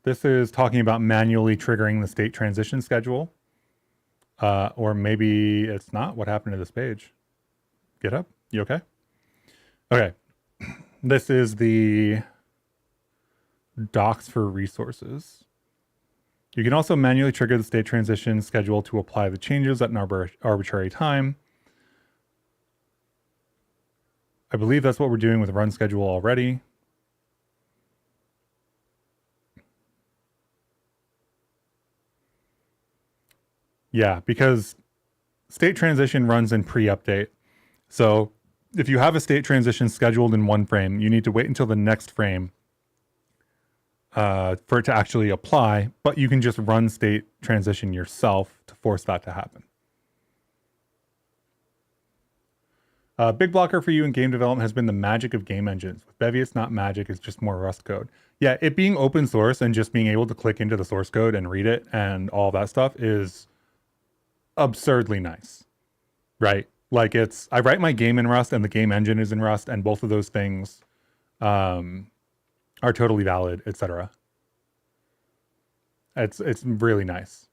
This is talking about manually triggering the state transition schedule. Or maybe it's not. What happened to this page? GitHub? You okay? Okay. This is the docs for resources. You can also manually trigger the state transition schedule to apply the changes at an arbitrary time. I believe that's what we're doing with run schedule already. Yeah, because state transition runs in pre-update. So if you have a state transition scheduled in one frame, you need to wait until the next frame for it to actually apply, but you can just run state transition yourself to force that to happen. Big blocker for you in game development has been the magic of game engines. With Bevy, it's not magic, it's just more Rust code. Yeah, it being open source and just being able to click into the source code and read it and all that stuff is absurdly nice, right? Like I write my game in Rust and the game engine is in Rust, and both of those things are totally valid, etc. It's really nice.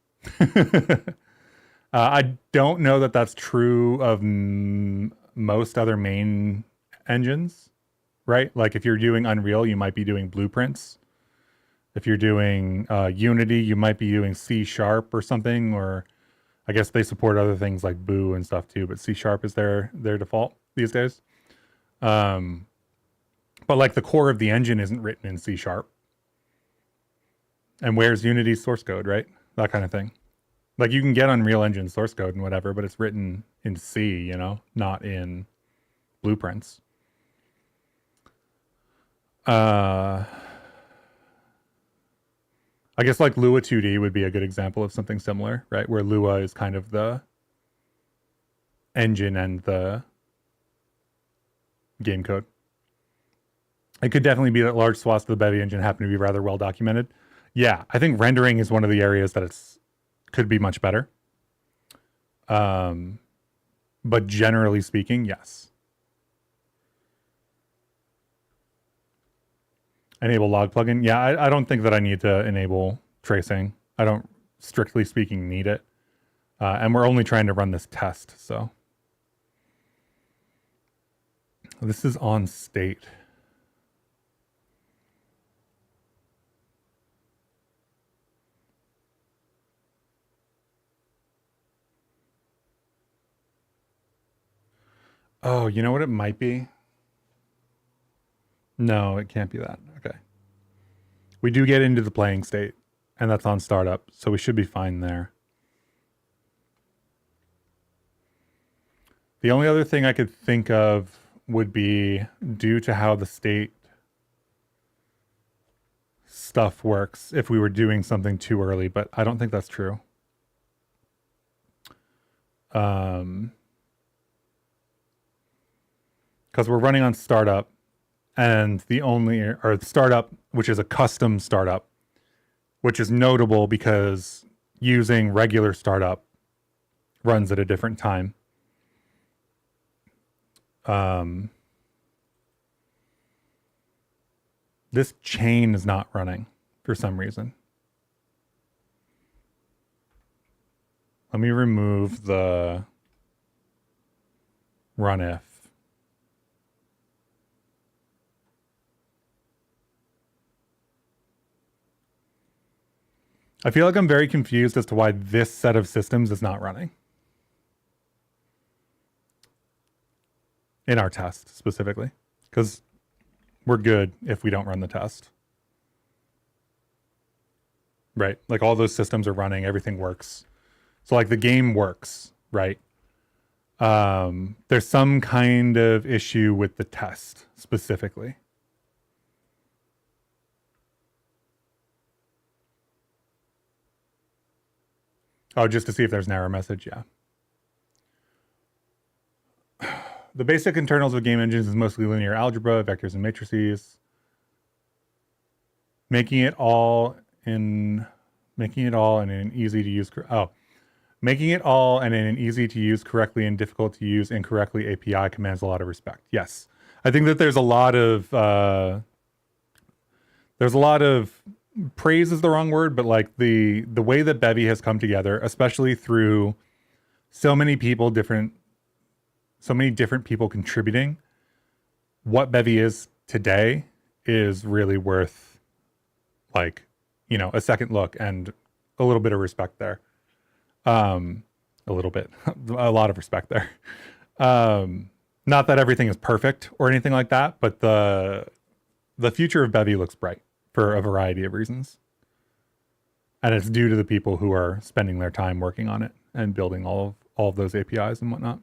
I don't know that that's true of most other main engines, right? Like if you're doing Unreal, you might be doing blueprints. If you're doing Unity, you might be doing C# or something, or I guess they support other things like Boo and stuff too, but C# is their default these days. But like the core of the engine isn't written in C#. And where's Unity's source code, right? That kind of thing. Like you can get Unreal Engine source code and whatever, but it's written in C, you know, not in blueprints. I guess like Lua 2D would be a good example of something similar, right? Where Lua is kind of the engine and the game code. It could definitely be that large swaths of the Bevy engine happen to be rather well documented. Yeah, I think rendering is one of the areas that could be much better. But generally speaking, yes. Enable log plugin. Yeah, I don't think that I need to enable tracing. I don't, strictly speaking, need it. And we're only trying to run this test, so. This is on state. Oh, you know what it might be? No, it can't be that. Okay. We do get into the playing state, and that's on startup, so we should be fine there. The only other thing I could think of would be due to how the state stuff works if we were doing something too early, but I don't think that's true. Because we're running on startup, and or startup, which is a custom startup, which is notable because using regular startup runs at a different time. This chain is not running for some reason. Let me remove the run if. I feel like I'm very confused as to why this set of systems is not running. In our test, specifically. Because we're good if we don't run the test. Right? Like all those systems are running, everything works. So like the game works, right? There's some kind of issue with the test, specifically. Oh, just to see if there's an error message, yeah. The basic internals of game engines is mostly linear algebra, vectors and matrices. Making it all in an easy to use. Making it all and in an easy to use correctly and difficult to use incorrectly API commands a lot of respect. Yes, I think that there's a lot of praise is the wrong word, but like the way that Bevy has come together, especially through so many different people contributing, what Bevy is today is really worth like, a second look and a little bit of respect there. A little bit, a lot of respect there. Not that everything is perfect or anything like that, but the future of Bevy looks bright for a variety of reasons. And it's due to the people who are spending their time working on it and building all of those APIs and whatnot.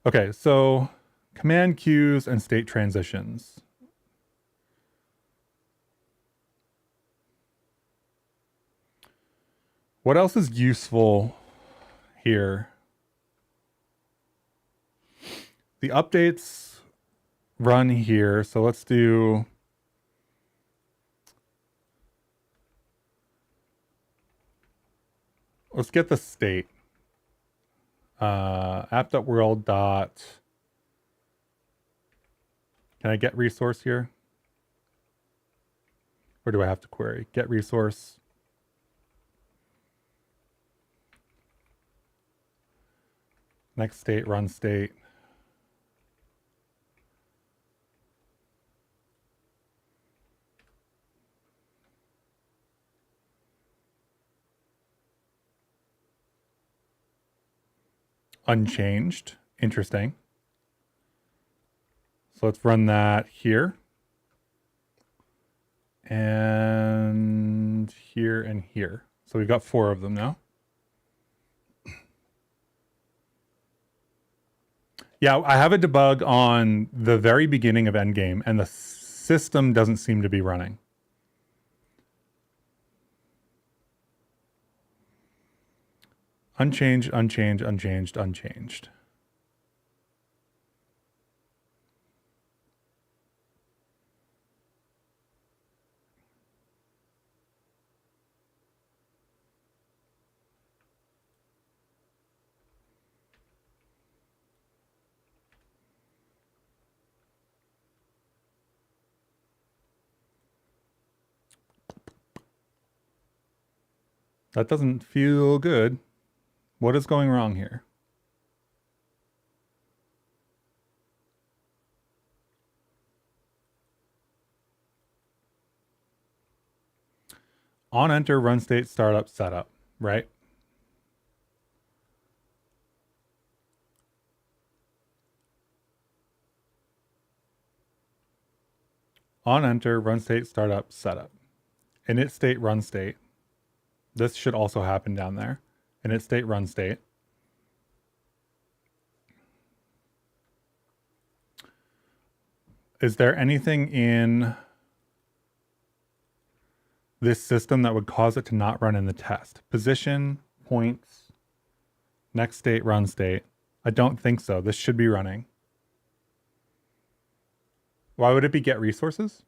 Okay, so command queues and state transitions. What else is useful here? The updates run here. So let's get the state. App.world. Can I get resource here? Or do I have to query? Get resource. Next state, run state. Unchanged. Interesting. So let's run that here. And here and here. So we've got 4 of them now. Yeah, I have a debug on the very beginning of Endgame, and the system doesn't seem to be running. Unchanged, unchanged, unchanged, unchanged. That doesn't feel good. What is going wrong here? On enter, run state, startup, setup, right? On enter, run state, startup, setup. Init state, run state. This should also happen down there. Init state, run state. Is there anything in this system that would cause it to not run in the test? Position, points, next state, run state. I don't think so. This should be running. Why would it be get resources?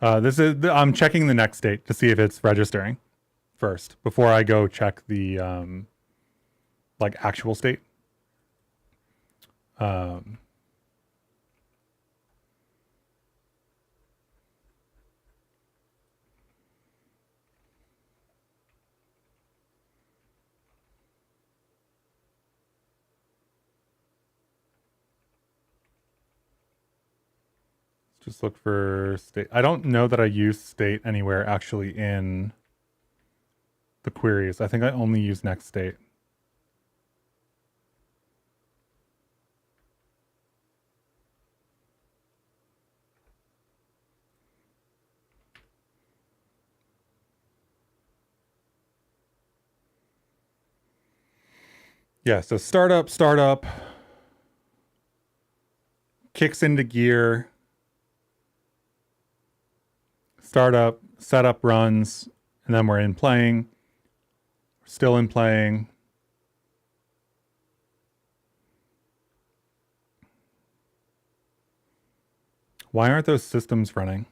I'm checking the next state to see if it's registering first before I go check the like actual state. Just look for state. I don't know that I use state anywhere actually in the queries. I think I only use next state. Yeah, so startup, kicks into gear, startup, setup runs, and then we're in playing, still in playing. Why aren't those systems running?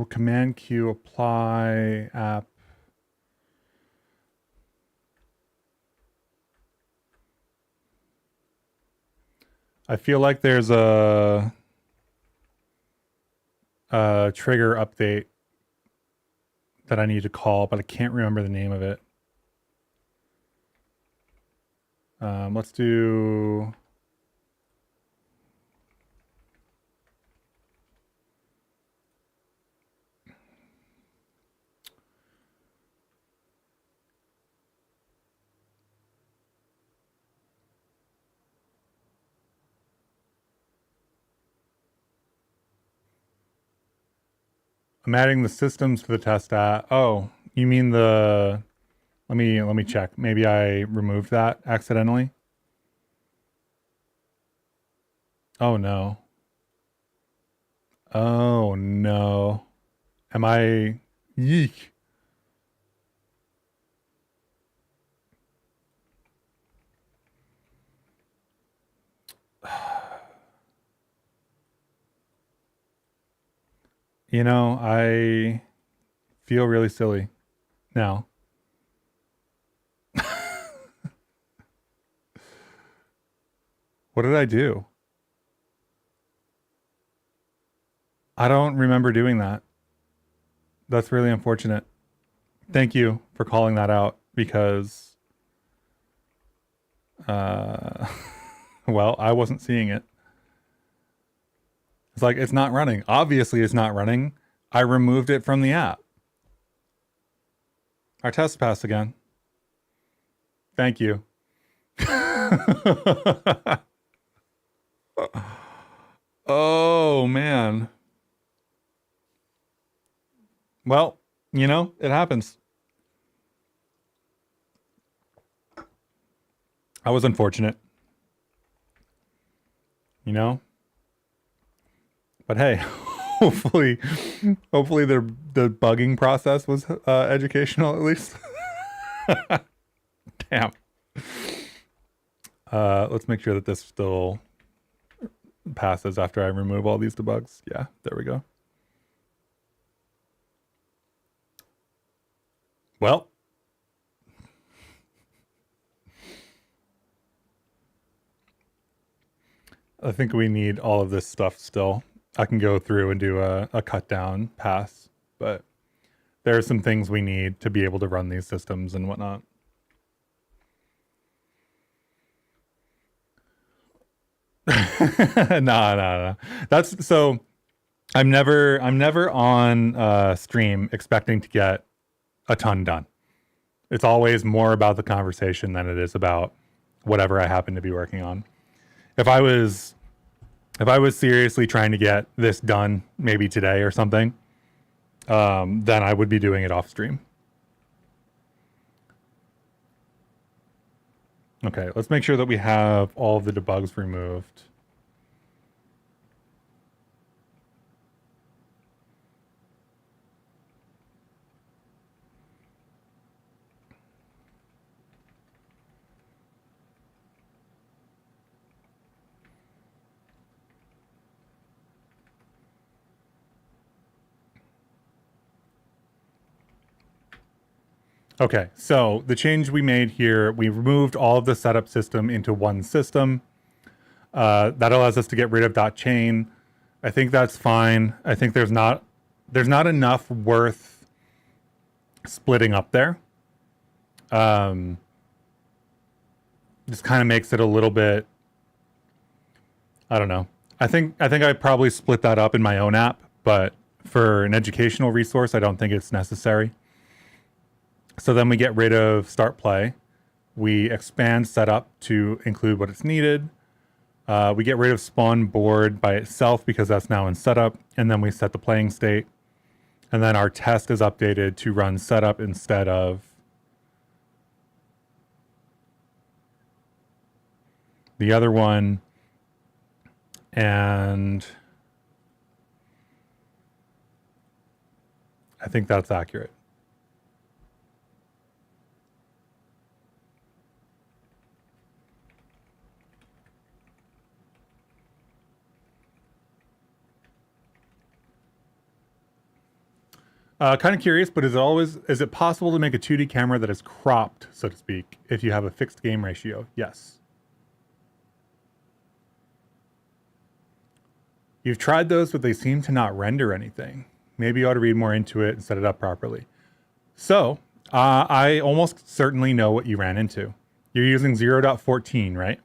Command Q apply app. I feel like there's a trigger update that I need to call, but I can't remember the name of it. Let's do... I'm adding the systems to the test app. Oh, you mean the... Let me check. Maybe I removed that accidentally. Oh no. Oh no. Am I... Yeek. You know, I feel really silly now. What did I do? I don't remember doing that. That's really unfortunate. Thank you for calling that out because, well, I wasn't seeing it. It's like, it's not running. Obviously, it's not running. I removed it from the app. Our test passed again. Thank you. Oh, man. Well, you know, it happens. I was unfortunate. You know? But hey, hopefully the debugging process was educational at least. Damn. Let's make sure that this still passes after I remove all these debugs. Yeah, there we go. Well, I think we need all of this stuff still. I can go through and do a cut down pass, but there are some things we need to be able to run these systems and whatnot. No. That's so I'm never on stream expecting to get a ton done. It's always more about the conversation than it is about whatever I happen to be working on. If I was seriously trying to get this done maybe today or something, then I would be doing it off stream. Okay, let's make sure that we have all of the debugs removed. Okay, so the change we made here, we removed all of the setup system into one system. That allows us to get rid of .chain. I think that's fine. I think there's not enough worth splitting up there. Just kind of makes it a little bit, I don't know. I think I probably split that up in my own app, but for an educational resource, I don't think it's necessary. So then we get rid of start play. We expand setup to include what it's needed. We get rid of spawn board by itself because that's now in setup. And then we set the playing state. And then our test is updated to run setup instead of the other one. And I think that's accurate. Kind of curious, but is it possible to make a 2D camera that is cropped, so to speak, if you have a fixed game ratio? Yes. You've tried those, but they seem to not render anything. Maybe you ought to read more into it and set it up properly. So, I almost certainly know what you ran into. You're using 0.14, right?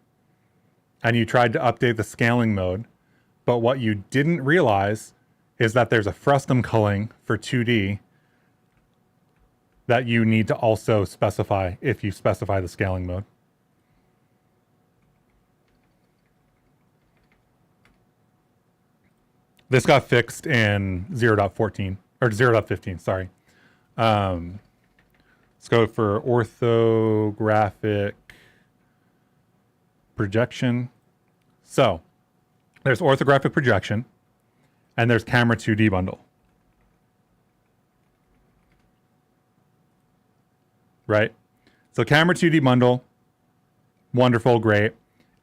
And you tried to update the scaling mode, but what you didn't realize is that there's a frustum culling for 2D that you need to also specify if you specify the scaling mode. This got fixed in 0.14 or 0.15, sorry. Let's go for orthographic projection. So there's orthographic projection and there's camera 2D bundle. Right? So camera 2D bundle, wonderful, great.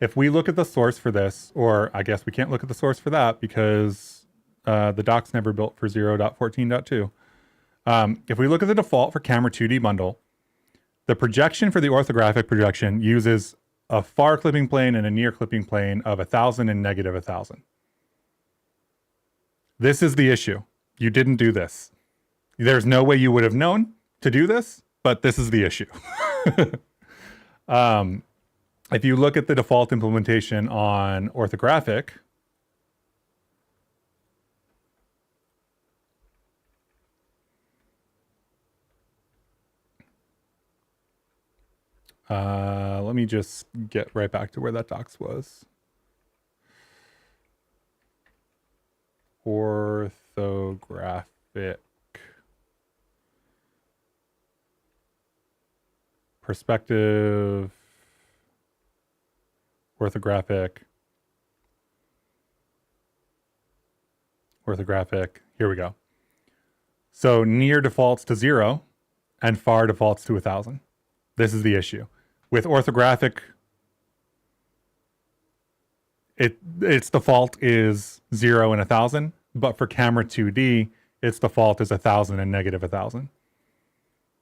If we look at the source for this, or I guess we can't look at the source for that because the doc's never built for 0.14.2. If we look at the default for camera 2D bundle, the projection for the orthographic projection uses a far clipping plane and a near clipping plane of 1,000 and negative 1,000. This is the issue. You didn't do this. There's no way you would have known to do this, but this is the issue. If you look at the default implementation on orthographic, let me just get right back to where that docs was. Orthographic perspective, orthographic, here we go. So near defaults to 0 and far defaults to 1,000. This is the issue. With orthographic, its default is 0 and 1,000, but for camera 2D, its default is 1,000 and negative 1,000.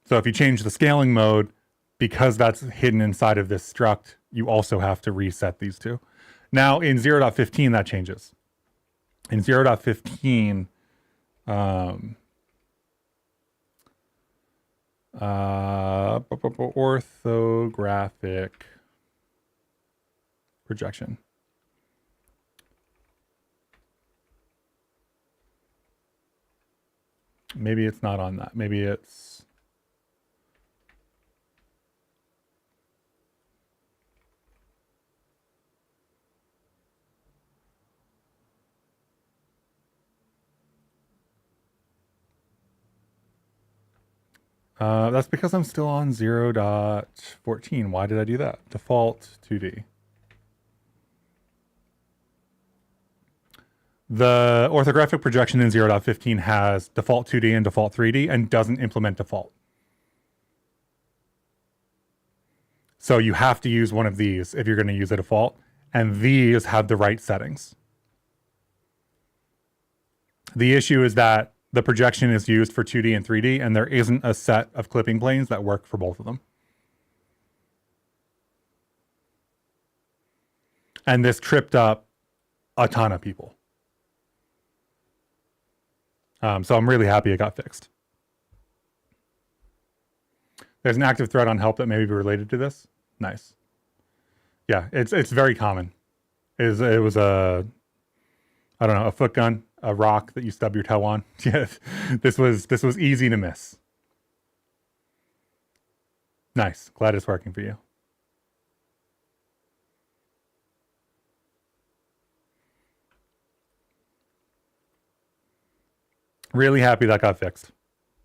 So if you change the scaling mode, because that's hidden inside of this struct, you also have to reset these two. Now in 0.15, that changes. In 0.15, orthographic projection. Maybe it's not on that. Maybe it's... that's because I'm still on 0.14. Why did I do that? Default 2D. The orthographic projection in 0.15 has default 2D and default 3D and doesn't implement default. So you have to use one of these if you're going to use a default, and these have the right settings. The issue is that the projection is used for 2D and 3D, and there isn't a set of clipping planes that work for both of them. And this tripped up a ton of people. So I'm really happy it got fixed. There's an active thread on help that may be related to this. Nice. Yeah, it's very common. It was a, I don't know, a foot gun, a rock that you stub your toe on. Yeah, this was easy to miss. Nice. Glad it's working for you. Really happy that got fixed.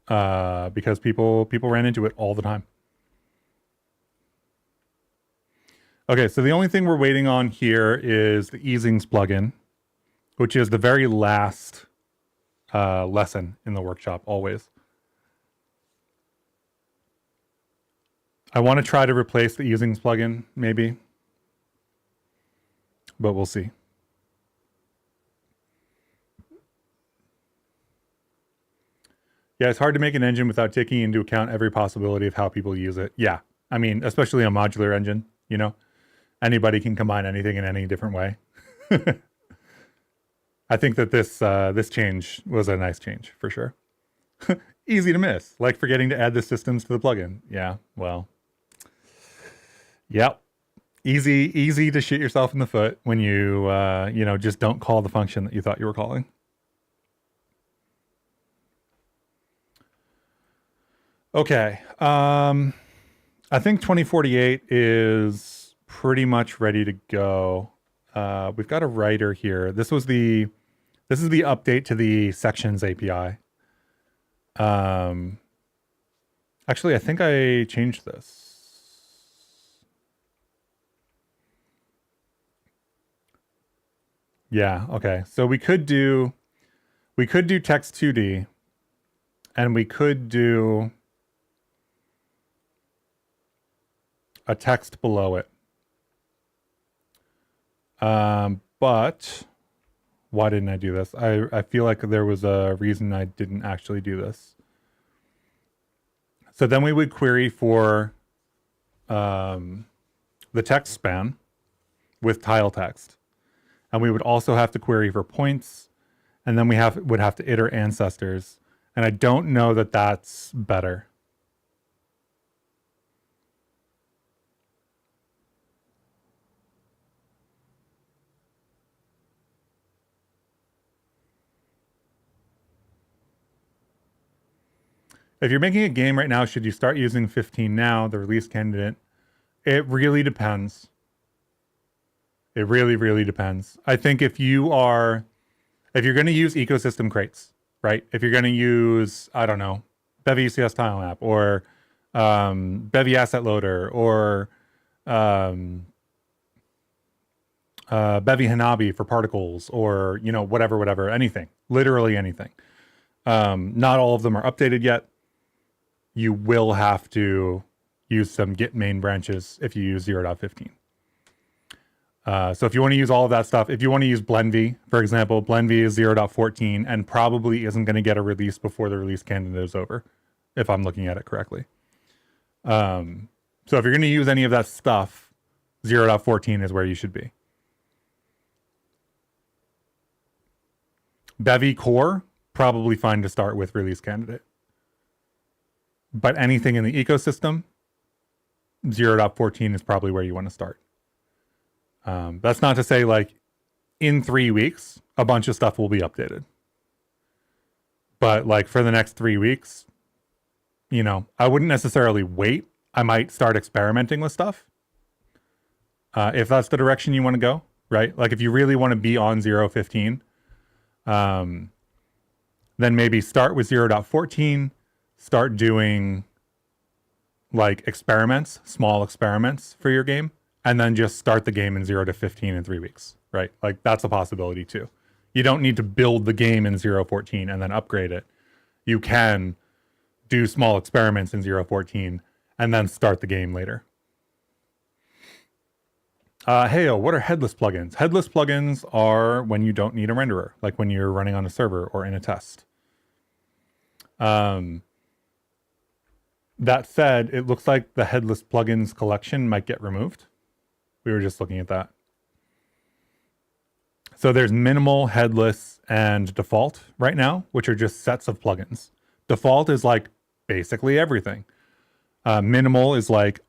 Because people ran into it all the time. Okay, so the only thing we're waiting on here is the easings plugin, which is the very last lesson in the workshop always. I want to try to replace the easings plugin, maybe, but we'll see. Yeah, it's hard to make an engine without taking into account every possibility of how people use it. Yeah, I mean, especially a modular engine, you know, anybody can combine anything in any different way. I think that this change was a nice change for sure. Easy to miss, like forgetting to add the systems to the plugin. Yeah, well, yep. Easy to shoot yourself in the foot when you just don't call the function that you thought you were calling. Okay. I think 2048 is pretty much ready to go. We've got a writer here. This is the update to the sections API. Actually, I think I changed this. Yeah, okay. So we could do text 2D, and we could do a text below it. But why didn't I do this? I feel like there was a reason I didn't actually do this. So then we would query for the text span with tile text. And we would also have to query for points. And then we would have to iter ancestors. And I don't know that that's better. If you're making a game right now, should you start using 15 now, the release candidate? It really depends. It really, really depends. I think if you're going to use ecosystem crates, right? If you're going to use, I don't know, Bevy ECS tile map or Bevy asset loader or Bevy Hanabi for particles or, whatever, anything, literally anything. Not all of them are updated yet. You will have to use some git main branches if you use 0.15. So if you want to use all of that stuff, if you want to use Blenvy, for example, Blenvy is 0.14 and probably isn't going to get a release before the release candidate is over, if I'm looking at it correctly. So if you're going to use any of that stuff, 0.14 is where you should be. Bevy core, probably fine to start with release candidate. But anything in the ecosystem, 0.14 is probably where you want to start. That's not to say like in 3 weeks, a bunch of stuff will be updated. But like for the next 3 weeks, I wouldn't necessarily wait. I might start experimenting with stuff. If that's the direction you want to go, right? Like if you really want to be on 0.15, then maybe start with 0.14, start doing like experiments, small experiments for your game, and then just start the game in 0.15 in 3 weeks, right? Like that's a possibility too. You don't need to build the game in 0.14 and then upgrade it. You can do small experiments in 0.14 and then start the game later. Hey, what are headless plugins? Headless plugins are when you don't need a renderer, like when you're running on a server or in a test. That said, it looks like the headless plugins collection might get removed. We were just looking at that. So there's minimal, headless, and default right now, which are just sets of plugins. Default is like basically everything. Minimal is like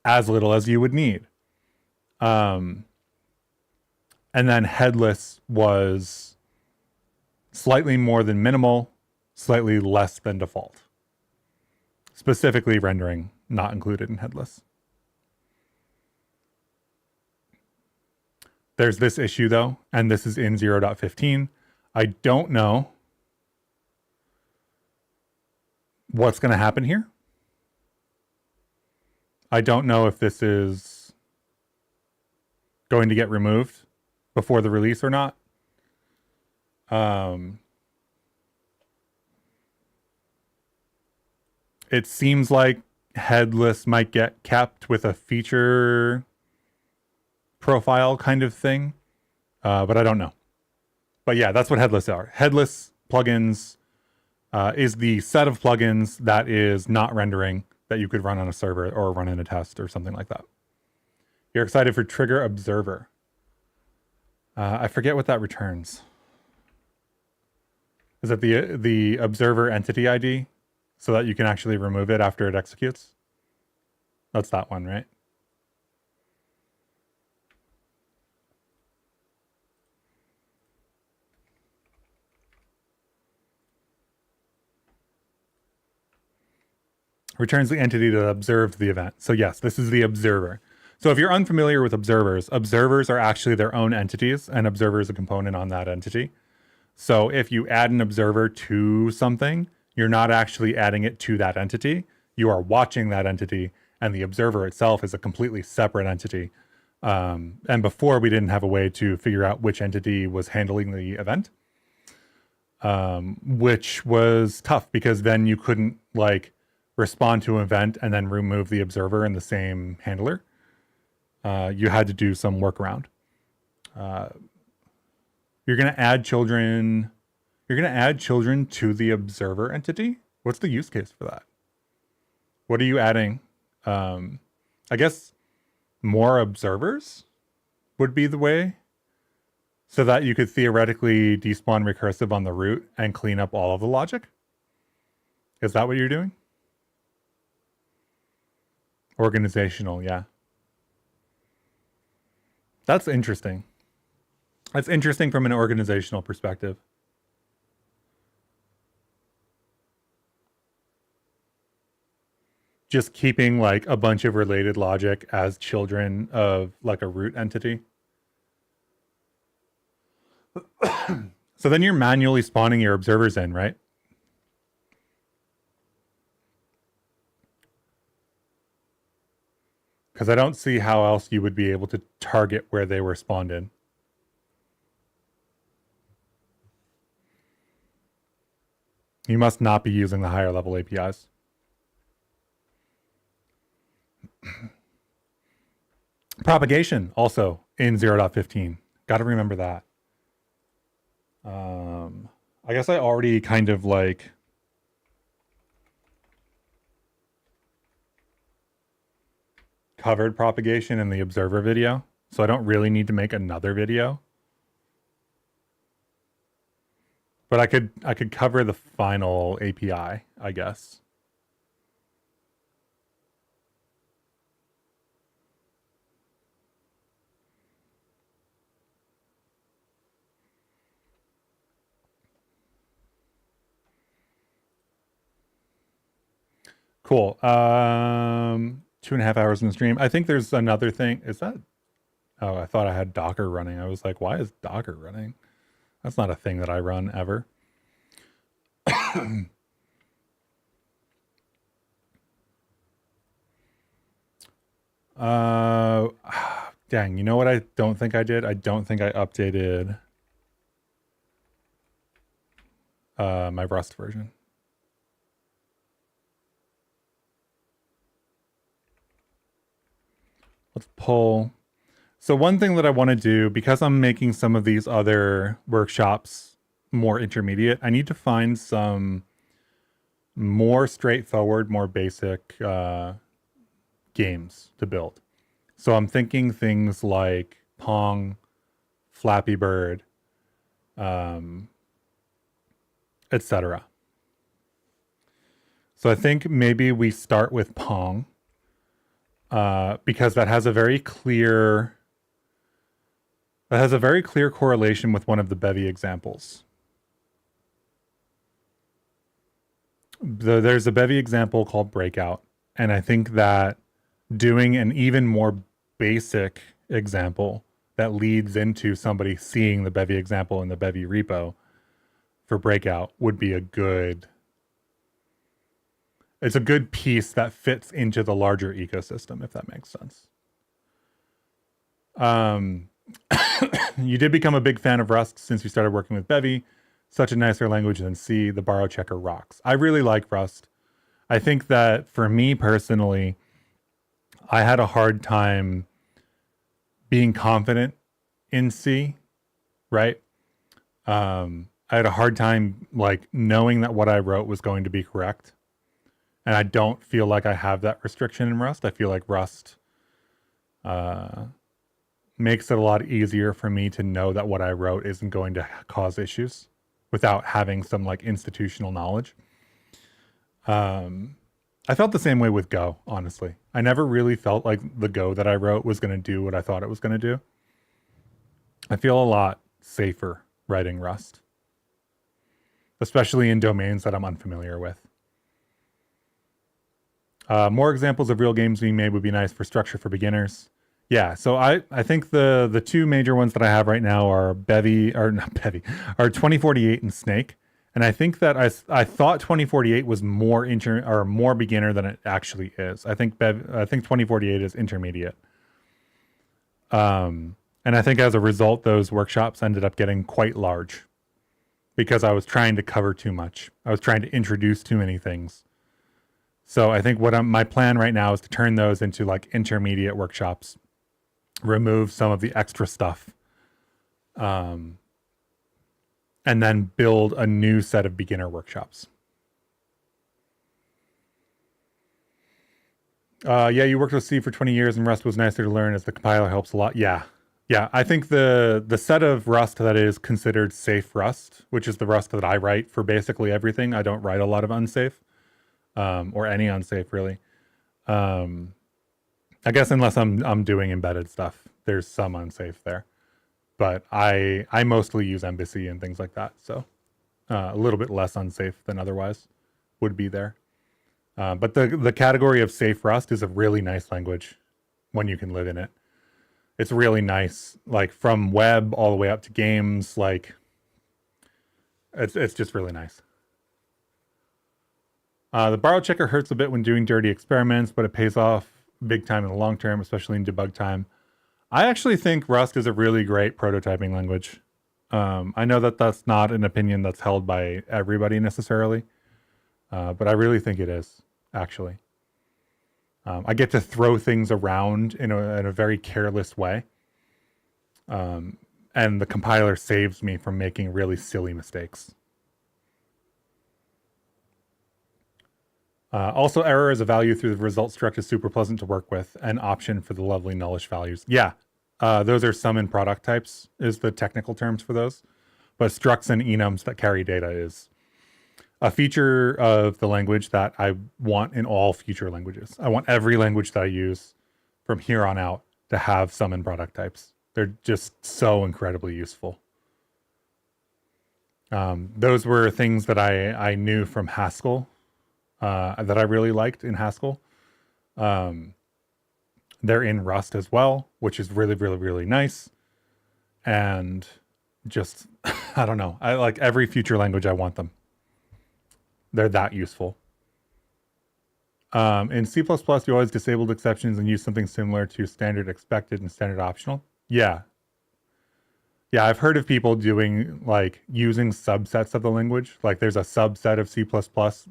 as little as you would need. And then headless was slightly more than minimal, slightly less than default. Specifically rendering not included in headless. There's this issue though, and this is in 0.15. I don't know what's going to happen here. I don't know if this is going to get removed before the release or not. It seems like headless might get kept with a feature profile kind of thing, but I don't know. But yeah, that's what headless are. Headless plugins is the set of plugins that is not rendering that you could run on a server or run in a test or something like that. You're excited for Trigger Observer. I forget what that returns. Is it the observer entity ID so that you can actually remove it after it executes? That's that one, right? Returns the entity that observed the event. So yes, this is the observer. So if you're unfamiliar with observers, observers are actually their own entities, and observer is a component on that entity. So if you add an observer to something, you're not actually adding it to that entity. You are watching that entity, and the observer itself is a completely separate entity. And before, we didn't have a way to figure out which entity was handling the event, which was tough because then you couldn't like respond to an event and then remove the observer in the same handler. You had to do some workaround. You're going to add children. You're going to add children to the observer entity. What's the use case for that? What are you adding? I guess more observers would be the way, so that you could theoretically despawn recursive on the root and clean up all of the logic. Is that what you're doing? Organizational, yeah. That's interesting. That's interesting from an organizational perspective. Just keeping like a bunch of related logic as children of like a root entity. So then you're manually spawning your observers in, right? Because I don't see how else you would be able to target where they were spawned in. You must not be using the higher level APIs. Propagation also in 0.15. Got to remember that. I guess I already kind of like covered propagation in the observer video, so I don't really need to make another video. But I could cover the final API, I guess. Cool. 2.5 hours in the stream. I think there's another thing. Is that? Oh, I thought I had Docker running. I was like, why is Docker running? That's not a thing that I run ever. Dang, you know what I don't think I did? I don't think I updated my Rust version. Let's pull. So one thing that I want to do, because I'm making some of these other workshops more intermediate, I need to find some more straightforward, more basic games to build. So I'm thinking things like Pong, Flappy Bird, etc. So I think maybe we start with Pong, because that has a very clear correlation with one of the Bevy examples. There's a Bevy example called Breakout, And I think that doing an even more basic example that leads into somebody seeing the Bevy example in the Bevy repo for breakout would be it's a good piece that fits into the larger ecosystem, if that makes sense. You did become a big fan of Rust since you started working with Bevy. Such a nicer language than C. The borrow checker rocks. I really like Rust. I think that for me personally, I had a hard time being confident in C, right? I had a hard time like knowing that what I wrote was going to be correct. And I don't feel like I have that restriction in Rust. I feel like Rust makes it a lot easier for me to know that what I wrote isn't going to cause issues without having some like institutional knowledge. I felt the same way with Go, honestly. I never really felt like the Go that I wrote was going to do what I thought it was going to do. I feel a lot safer writing Rust, especially in domains that I'm unfamiliar with. More examples of real games being made would be nice for structure for beginners. Yeah, so I think the two major ones that I have right now are Bevy, or not Bevy, are 2048 and Snake. And I think that I thought 2048 was more more beginner than it actually is. I think 2048 is intermediate. And I think as a result, those workshops ended up getting quite large because I was trying to cover too much. I was trying to introduce too many things. So I think my plan right now is to turn those into like intermediate workshops, remove some of the extra stuff, and then build a new set of beginner workshops. Yeah, you worked with C for 20 years and Rust was nicer to learn as the compiler helps a lot. Yeah. Yeah, I think the set of Rust that is considered safe Rust, which is the Rust that I write for basically everything. I don't write a lot of unsafe. Or any unsafe really. I guess unless I'm doing embedded stuff, there's some unsafe there. But I mostly use Embassy and things like that, so a little bit less unsafe than otherwise would be there. But the category of safe Rust is a really nice language when you can live in it. It's really nice, like from web all the way up to games. Like it's just really nice. The borrow checker hurts a bit when doing dirty experiments, but it pays off big time in the long term, especially in debug time. I actually think Rust is a really great prototyping language. I know that that's not an opinion that's held by everybody necessarily, but I really think it is, actually. I get to throw things around in a very careless way. And the compiler saves me from making really silly mistakes. Also, error as a value through the result struct is super pleasant to work with. An option for the lovely nullish values. Yeah, those are sum and product types is the technical terms for those. But structs and enums that carry data is a feature of the language that I want in all future languages. I want every language that I use from here on out to have sum and product types. They're just so incredibly useful. Those were things that I knew from Haskell. That I really liked in Haskell. They're in Rust as well, which is really, really, really nice. And just, I don't know. I like every future language, I want them. They're that useful. In C++, you always disabled exceptions and use something similar to standard expected and standard optional. Yeah. Yeah, I've heard of people doing like using subsets of the language. Like there's a subset of C++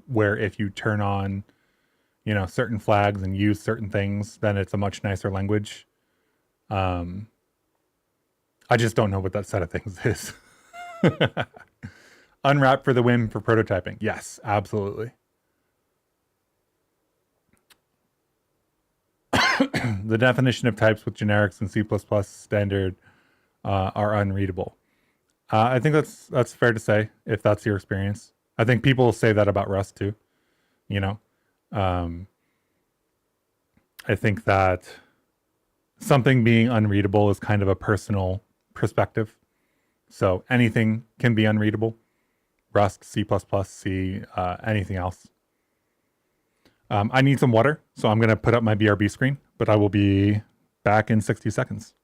where if you turn on, certain flags and use certain things, then it's a much nicer language. I just don't know what that set of things is. Unwrap for the win for prototyping. Yes, absolutely. The definition of types with generics in C++ standard are unreadable. I think that's fair to say if that's your experience. I think people say that about Rust too. I think that something being unreadable is kind of a personal perspective. So anything can be unreadable. Rust, C++, C, anything else. I need some water, so I'm going to put up my BRB screen, but I will be back in 60 seconds.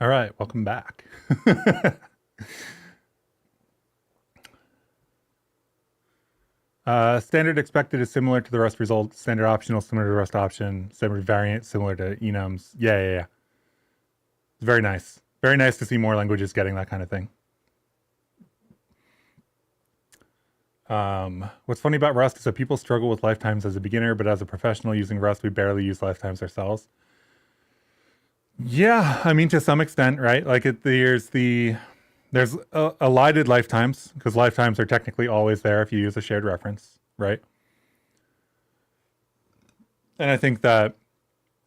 All right, welcome back. Standard expected is similar to the Rust result. Standard optional similar to Rust option. Standard variant similar to enums. Yeah. It's very nice. Very nice to see more languages getting that kind of thing. What's funny about Rust is that people struggle with lifetimes as a beginner, but as a professional using Rust, we barely use lifetimes ourselves. Yeah, I mean, to some extent, right? Like there's elided lifetimes, because lifetimes are technically always there if you use a shared reference, right? And I think that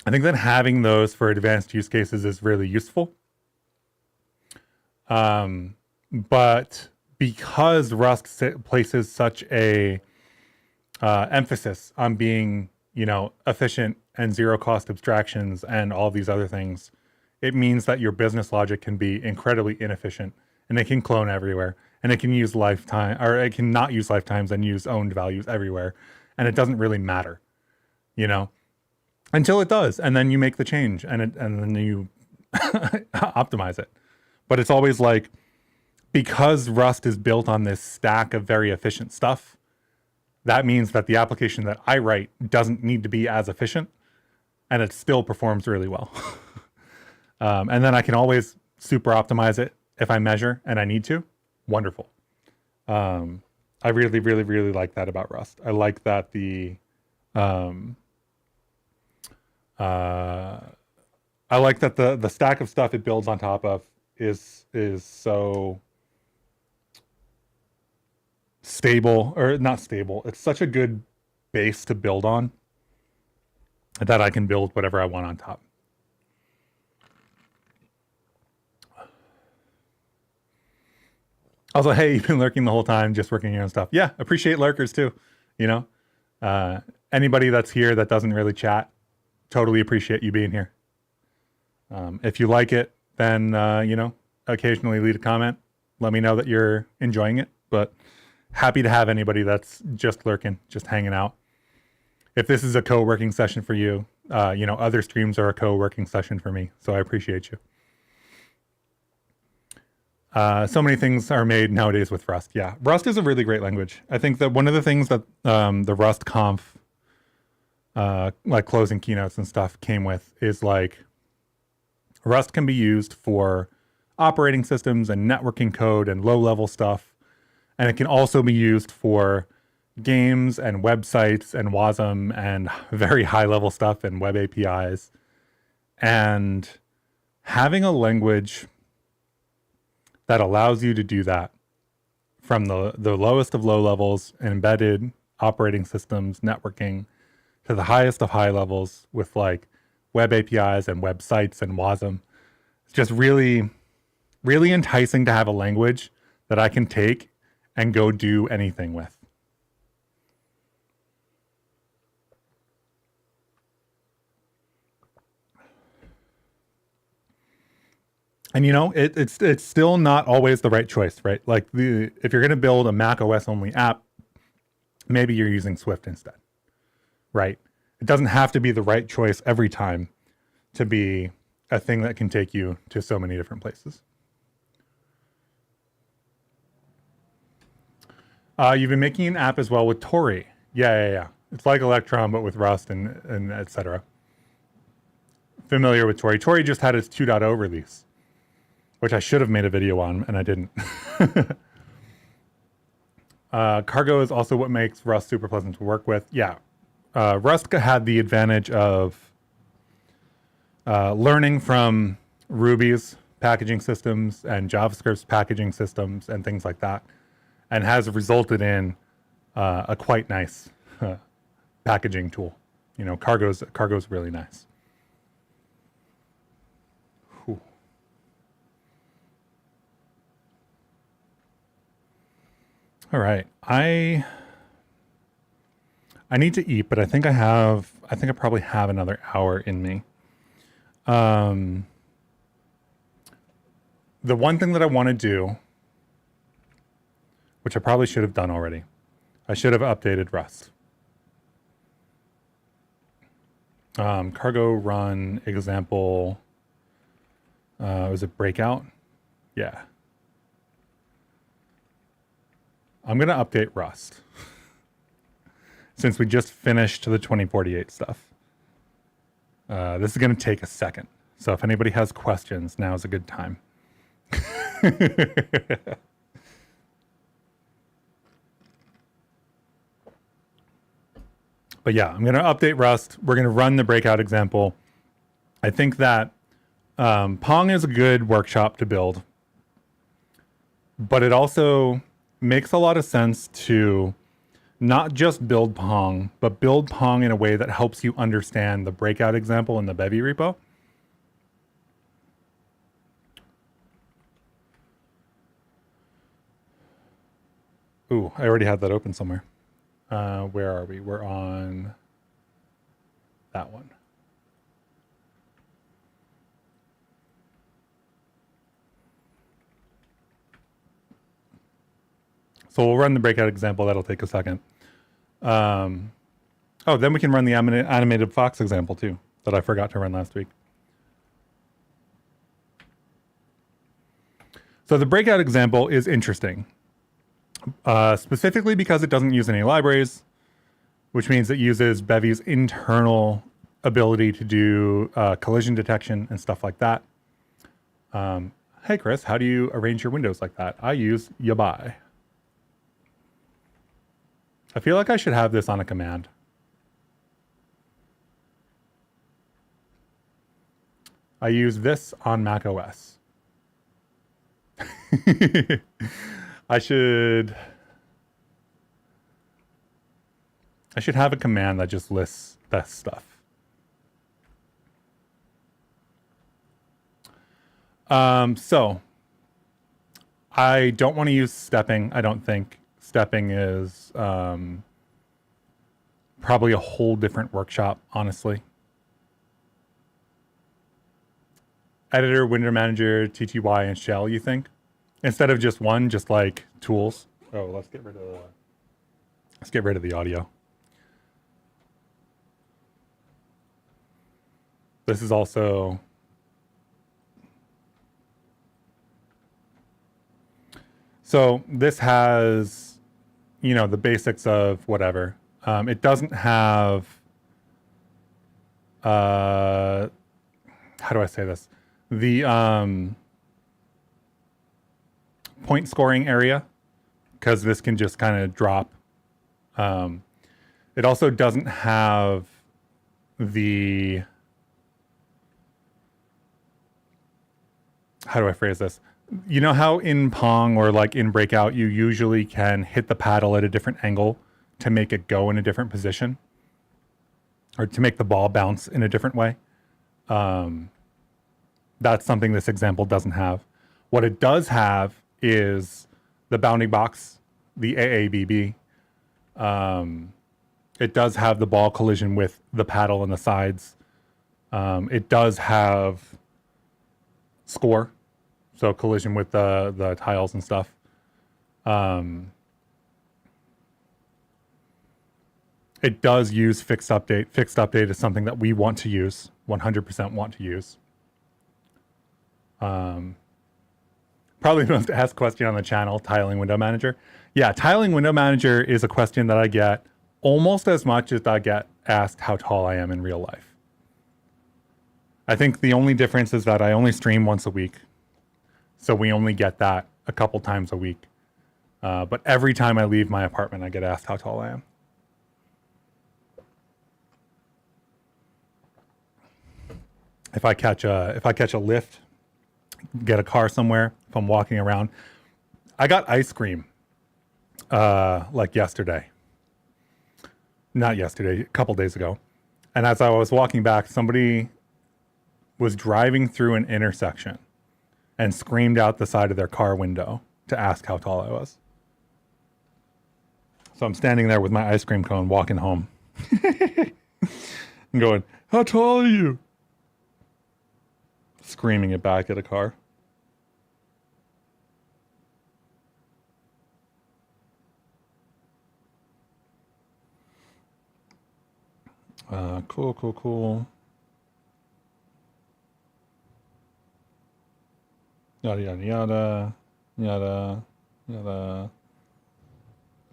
having those for advanced use cases is really useful. But because Rust places such a emphasis on being, efficient and zero cost abstractions and all these other things, it means that your business logic can be incredibly inefficient, and it can clone everywhere, and it can use lifetime, or it can not use lifetimes and use owned values everywhere. And it doesn't really matter, until it does. And then you make the change and then you optimize it. But it's always like, because Rust is built on this stack of very efficient stuff, that means that the application that I write doesn't need to be as efficient, and it still performs really well. And then I can always super optimize it if I measure and I need to. Wonderful. I really, really, really like that about Rust. I like that I like that the stack of stuff it builds on top of is so stable, or not stable. It's such a good base to build on that I can build whatever I want on top. Also, hey, you've been lurking the whole time, just working your own stuff. Yeah, appreciate lurkers too. Anybody that's here that doesn't really chat, totally appreciate you being here. If you like it, then, occasionally leave a comment. Let me know that you're enjoying it, but happy to have anybody that's just lurking, just hanging out. If this is a co-working session for you, other streams are a co-working session for me, so I appreciate you. So many things are made nowadays with Rust. Yeah, Rust is a really great language. I think that one of the things that the Rust Conf, like closing keynotes and stuff, came with is like, Rust can be used for operating systems and networking code and low-level stuff. And it can also be used for games and websites and WASM and very high-level stuff and web APIs. And having a language that allows you to do that from the lowest of low levels, embedded operating systems, networking, to the highest of high levels with like web APIs and websites and WASM. It's just really, really enticing to have a language that I can take and go do anything with. And you know, it's still not always the right choice, right? Like if you're going to build a Mac OS only app, maybe you're using Swift instead, right? It doesn't have to be the right choice every time to be a thing that can take you to so many different places. You've been making an app as well with Tori. Yeah. It's like Electron, but with Rust and etc. Familiar with Tori. Tori just had its 2.0 release, which I should have made a video on, and I didn't. Cargo is also what makes Rust super pleasant to work with. Yeah. Rust had the advantage of learning from Ruby's packaging systems and JavaScript's packaging systems and things like that, and has resulted in a quite nice packaging tool. You know, Cargo's really nice. Whew. All right, I need to eat, but I think I probably have another hour in me. The one thing that I want to do, which I probably should have done already, I should have updated Rust. Cargo run example, was it breakout? Yeah. I'm going to update Rust since we just finished the 2048 stuff. This is going to take a second. So if anybody has questions, now is a good time. But yeah, I'm going to update Rust. We're going to run the breakout example. I think that Pong is a good workshop to build, but it also makes a lot of sense to not just build Pong, but build Pong in a way that helps you understand the breakout example in the Bevy repo. Ooh, I already had that open somewhere. Where are we? We're on that one. So we'll run the breakout example. That'll take a second. Oh, then we can run the animated Fox example too, that I forgot to run last week. So the breakout example is interesting, specifically because it doesn't use any libraries, which means it uses Bevy's internal ability to do collision detection and stuff like that. Hey, Chris, how do you arrange your windows like that? I use Yabai. I feel like I should have this on a command. I use this on Mac OS. I should have a command that just lists that stuff. So I don't want to use stepping. I don't think stepping is probably a whole different workshop, honestly. Editor, window manager, TTY, and shell, you think? Instead of just one, just like tools. Oh, let's get rid of the audio. This is also so this has, you know, the basics of whatever. It doesn't have how do I say this? The point scoring area, because this can just kind of drop. It also doesn't have the, how do I phrase this? You know how in Pong or like in Breakout, you usually can hit the paddle at a different angle to make it go in a different position, or to make the ball bounce in a different way? That's something this example doesn't have. What it does have is the bounding box, the AABB. It does have the ball collision with the paddle and the sides. It does have score, so collision with the tiles and stuff. It does use fixed update. Fixed update is something that we want to use, 100% want to use. Probably the most asked question on the channel, tiling window manager. Yeah, tiling window manager is a question that I get almost as much as I get asked how tall I am in real life. I think the only difference is that I only stream once a week. So we only get that a couple times a week. But every time I leave my apartment, I get asked how tall I am. If I catch a lift, get a car somewhere, if I'm walking around, I got ice cream like yesterday. Not yesterday, a couple days ago. And as I was walking back, somebody was driving through an intersection and screamed out the side of their car window to ask how tall I was. So I'm standing there with my ice cream cone walking home and going, how tall are you? Screaming it back at a car. Cool. Yada.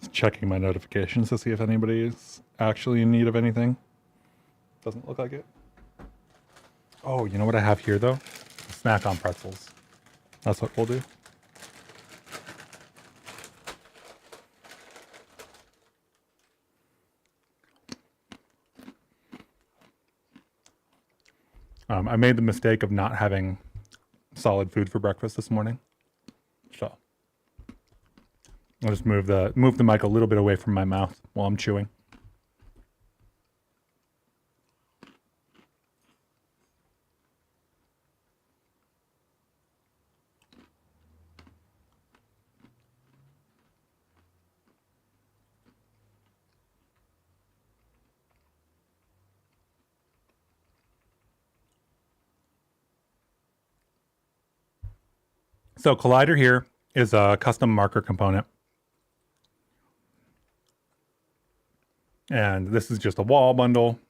Just checking my notifications to see if anybody's actually in need of anything. Doesn't look like it. Oh, you know what I have here though? Snack on pretzels. That's what we'll do. I made the mistake of not having solid food for breakfast this morning. So I'll just move the mic a little bit away from my mouth while I'm chewing. So Collider here is a custom marker component. And this is just a wall bundle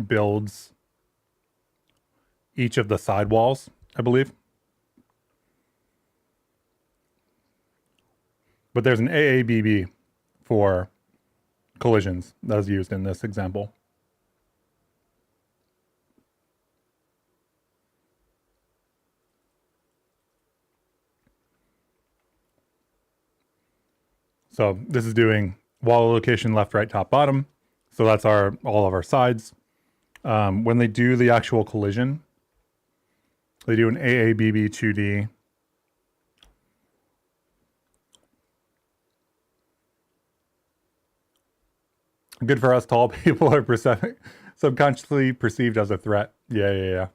builds each of the side walls, I believe. But there's an AABB for collisions that is used in this example. So this is doing wall location left, right, top, bottom. So that's all of our sides. When they do the actual collision, they do an AABB 2D. Good for us tall people are subconsciously perceived as a threat. Yeah.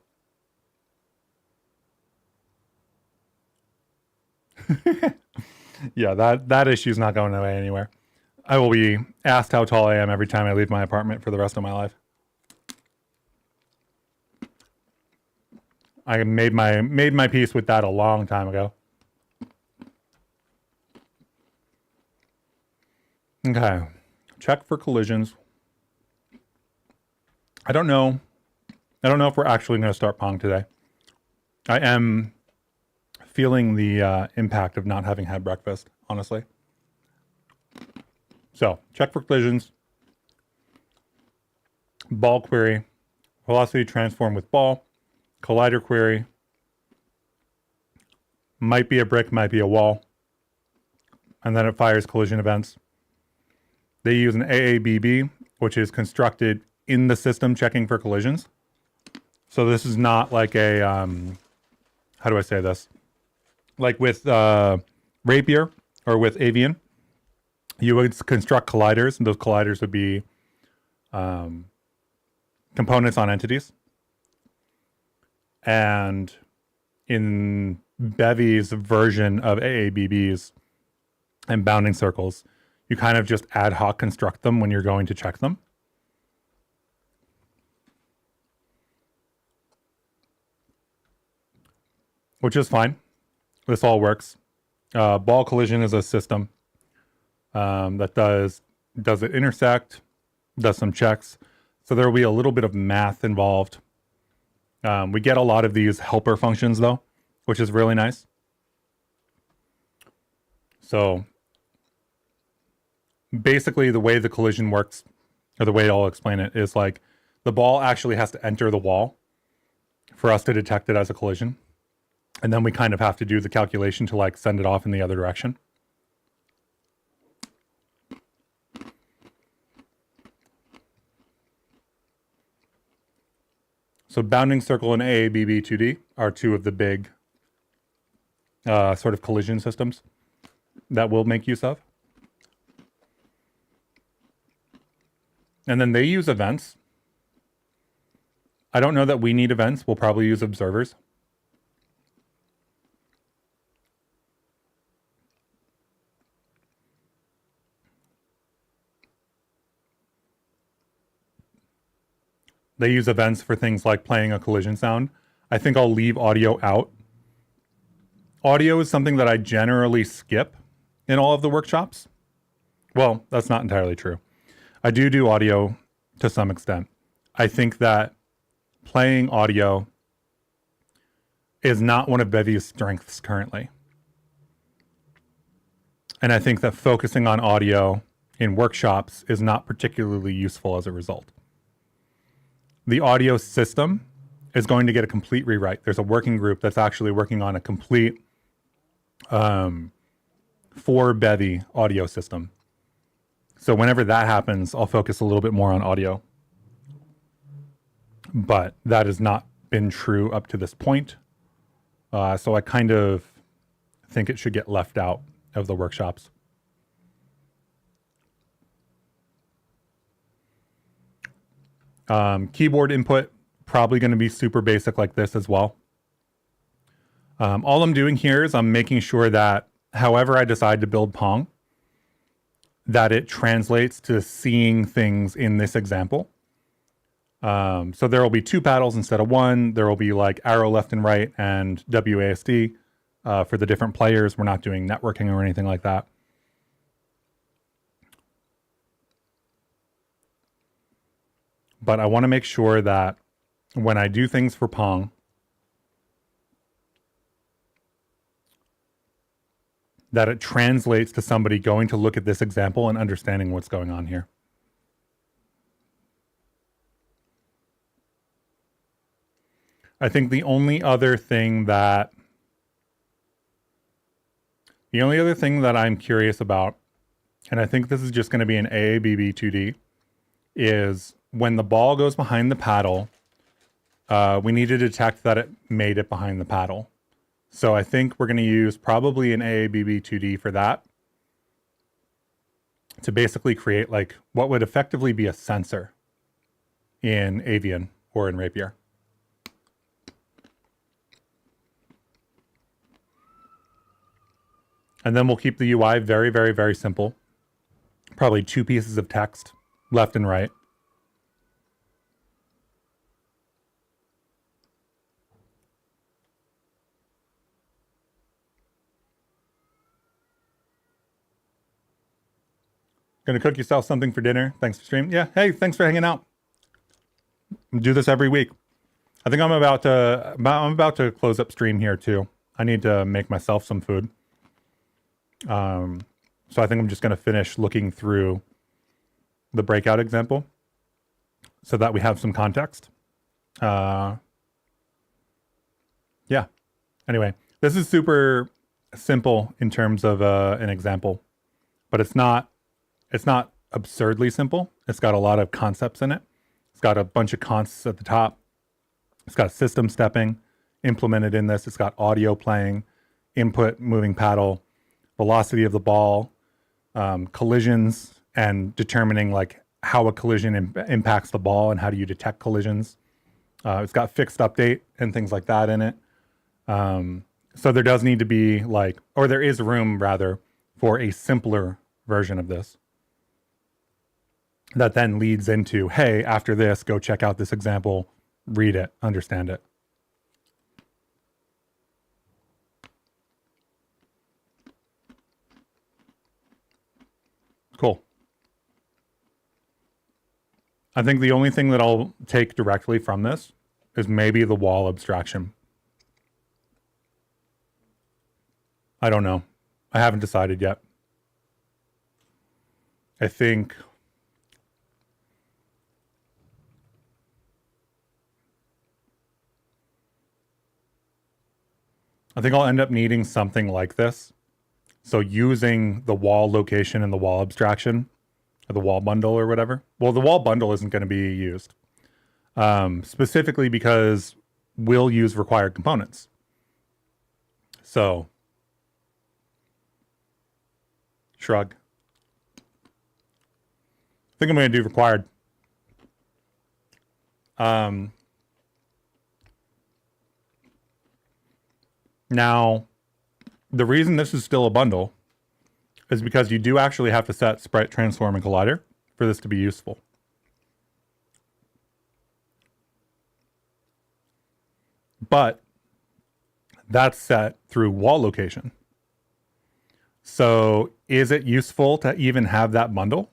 Yeah, that issue's not going away anywhere. I will be asked how tall I am every time I leave my apartment for the rest of my life. I made my peace with that a long time ago. Okay. Check for collisions. I don't know if we're actually going to start Pong today. I am feeling the impact of not having had breakfast, honestly. So, check for collisions. Ball query. Velocity transform with ball. Collider query. Might be a brick, might be a wall. And then it fires collision events. They use an AABB, which is constructed in the system checking for collisions. So this is not like a, how do I say this? Like with Rapier or with Avian, you would construct colliders, and those colliders would be components on entities. And in Bevy's version of AABBs and bounding circles, you kind of just ad hoc construct them when you're going to check them. Which is fine. This all works. Ball collision is a system that does it intersect, does some checks. So there will be a little bit of math involved. We get a lot of these helper functions though, which is really nice. So basically the way the collision works, or the way I'll explain it, is like the ball actually has to enter the wall for us to detect it as a collision. And then we kind of have to do the calculation to like send it off in the other direction. So bounding circle and AABB2D are two of the big sort of collision systems that we'll make use of. And then they use events. I don't know that we need events. We'll probably use observers. They use events for things like playing a collision sound. I think I'll leave audio out. Audio is something that I generally skip in all of the workshops. Well, that's not entirely true. I do audio to some extent. I think that playing audio is not one of Bevy's strengths currently. And I think that focusing on audio in workshops is not particularly useful as a result. The audio system is going to get a complete rewrite. There's a working group that's actually working on a complete for Bevy audio system. So whenever that happens, I'll focus a little bit more on audio. But that has not been true up to this point. So I kind of think it should get left out of the workshops. Keyboard input, probably going to be super basic like this as well. All I'm doing here is I'm making sure that however I decide to build Pong, that it translates to seeing things in this example. So there will be two paddles instead of one. There will be like arrow left and right and WASD for the different players. We're not doing networking or anything like that. But I want to make sure that when I do things for Pong, that it translates to somebody going to look at this example and understanding what's going on here. I think the only other thing that I'm curious about, and I think this is just going to be an AABB2D, is when the ball goes behind the paddle, we need to detect that it made it behind the paddle. So I think we're going to use probably an AABB2D for that, to basically create like what would effectively be a sensor in Avian or in Rapier. And then we'll keep the UI very, very, very simple. Probably two pieces of text, left and right. Gonna cook yourself something for dinner. Thanks for stream. Yeah, hey, thanks for hanging out. Do this every week. I think I'm about to close up stream here too. I need to make myself some food. So I think I'm just gonna finish looking through the breakout example so that we have some context. Yeah. Anyway, this is super simple in terms of an example, but it's not absurdly simple. It's got a lot of concepts in it. It's got a bunch of consts at the top. It's got system stepping implemented in this. It's got audio playing, input, moving paddle, velocity of the ball, collisions, and determining like how a collision impacts the ball and how do you detect collisions. It's got fixed update and things like that in it. So there does need to be like, or there is room rather for a simpler version of this that then leads into, hey, after this, go check out this example, read it, understand it. Cool. I think the only thing that I'll take directly from this is maybe the wall abstraction. I don't know. I haven't decided yet. I think I'll end up needing something like this. So using the wall location and the wall abstraction, or the wall bundle or whatever. Well, the wall bundle isn't going to be used specifically because we'll use required components. So shrug. I think I'm going to do required. Now, the reason this is still a bundle is because you do actually have to set sprite, transform, and collider for this to be useful. But that's set through wall location. So is it useful to even have that bundle?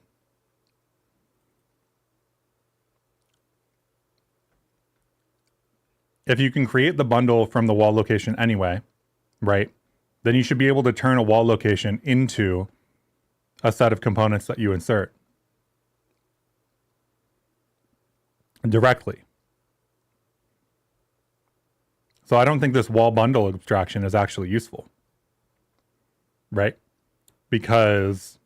If you can create the bundle from the wall location anyway, right? Then you should be able to turn a wall location into a set of components that you insert directly. So I don't think this wall bundle abstraction is actually useful, right? Because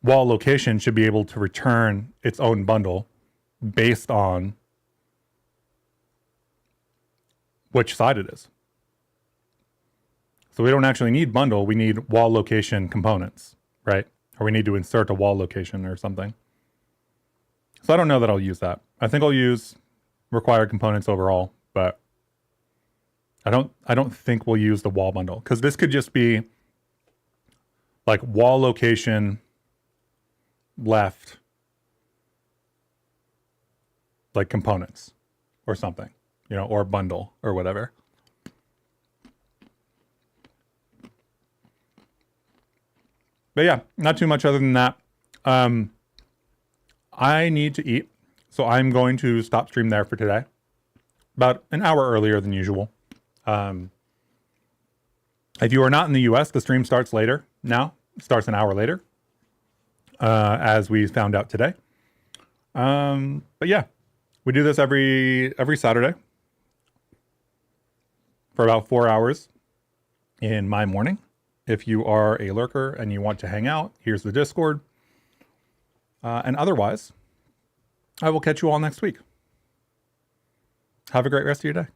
wall location should be able to return its own bundle based on which side it is. So we don't actually need bundle, we need wall location components, right? Or we need to insert a wall location or something. So I don't know that I'll use that. I think I'll use required components overall, but I don't think we'll use the wall bundle, because this could just be like wall location left, like components or something, you know, or bundle or whatever. But yeah, not too much other than that. I need to eat, so I'm going to stop stream there for today. About an hour earlier than usual. If you are not in the US, the stream starts later now. Starts an hour later, as we found out today. But yeah, we do this every Saturday for about 4 hours in my morning. If you are a lurker and you want to hang out, here's the Discord. And otherwise, I will catch you all next week. Have a great rest of your day.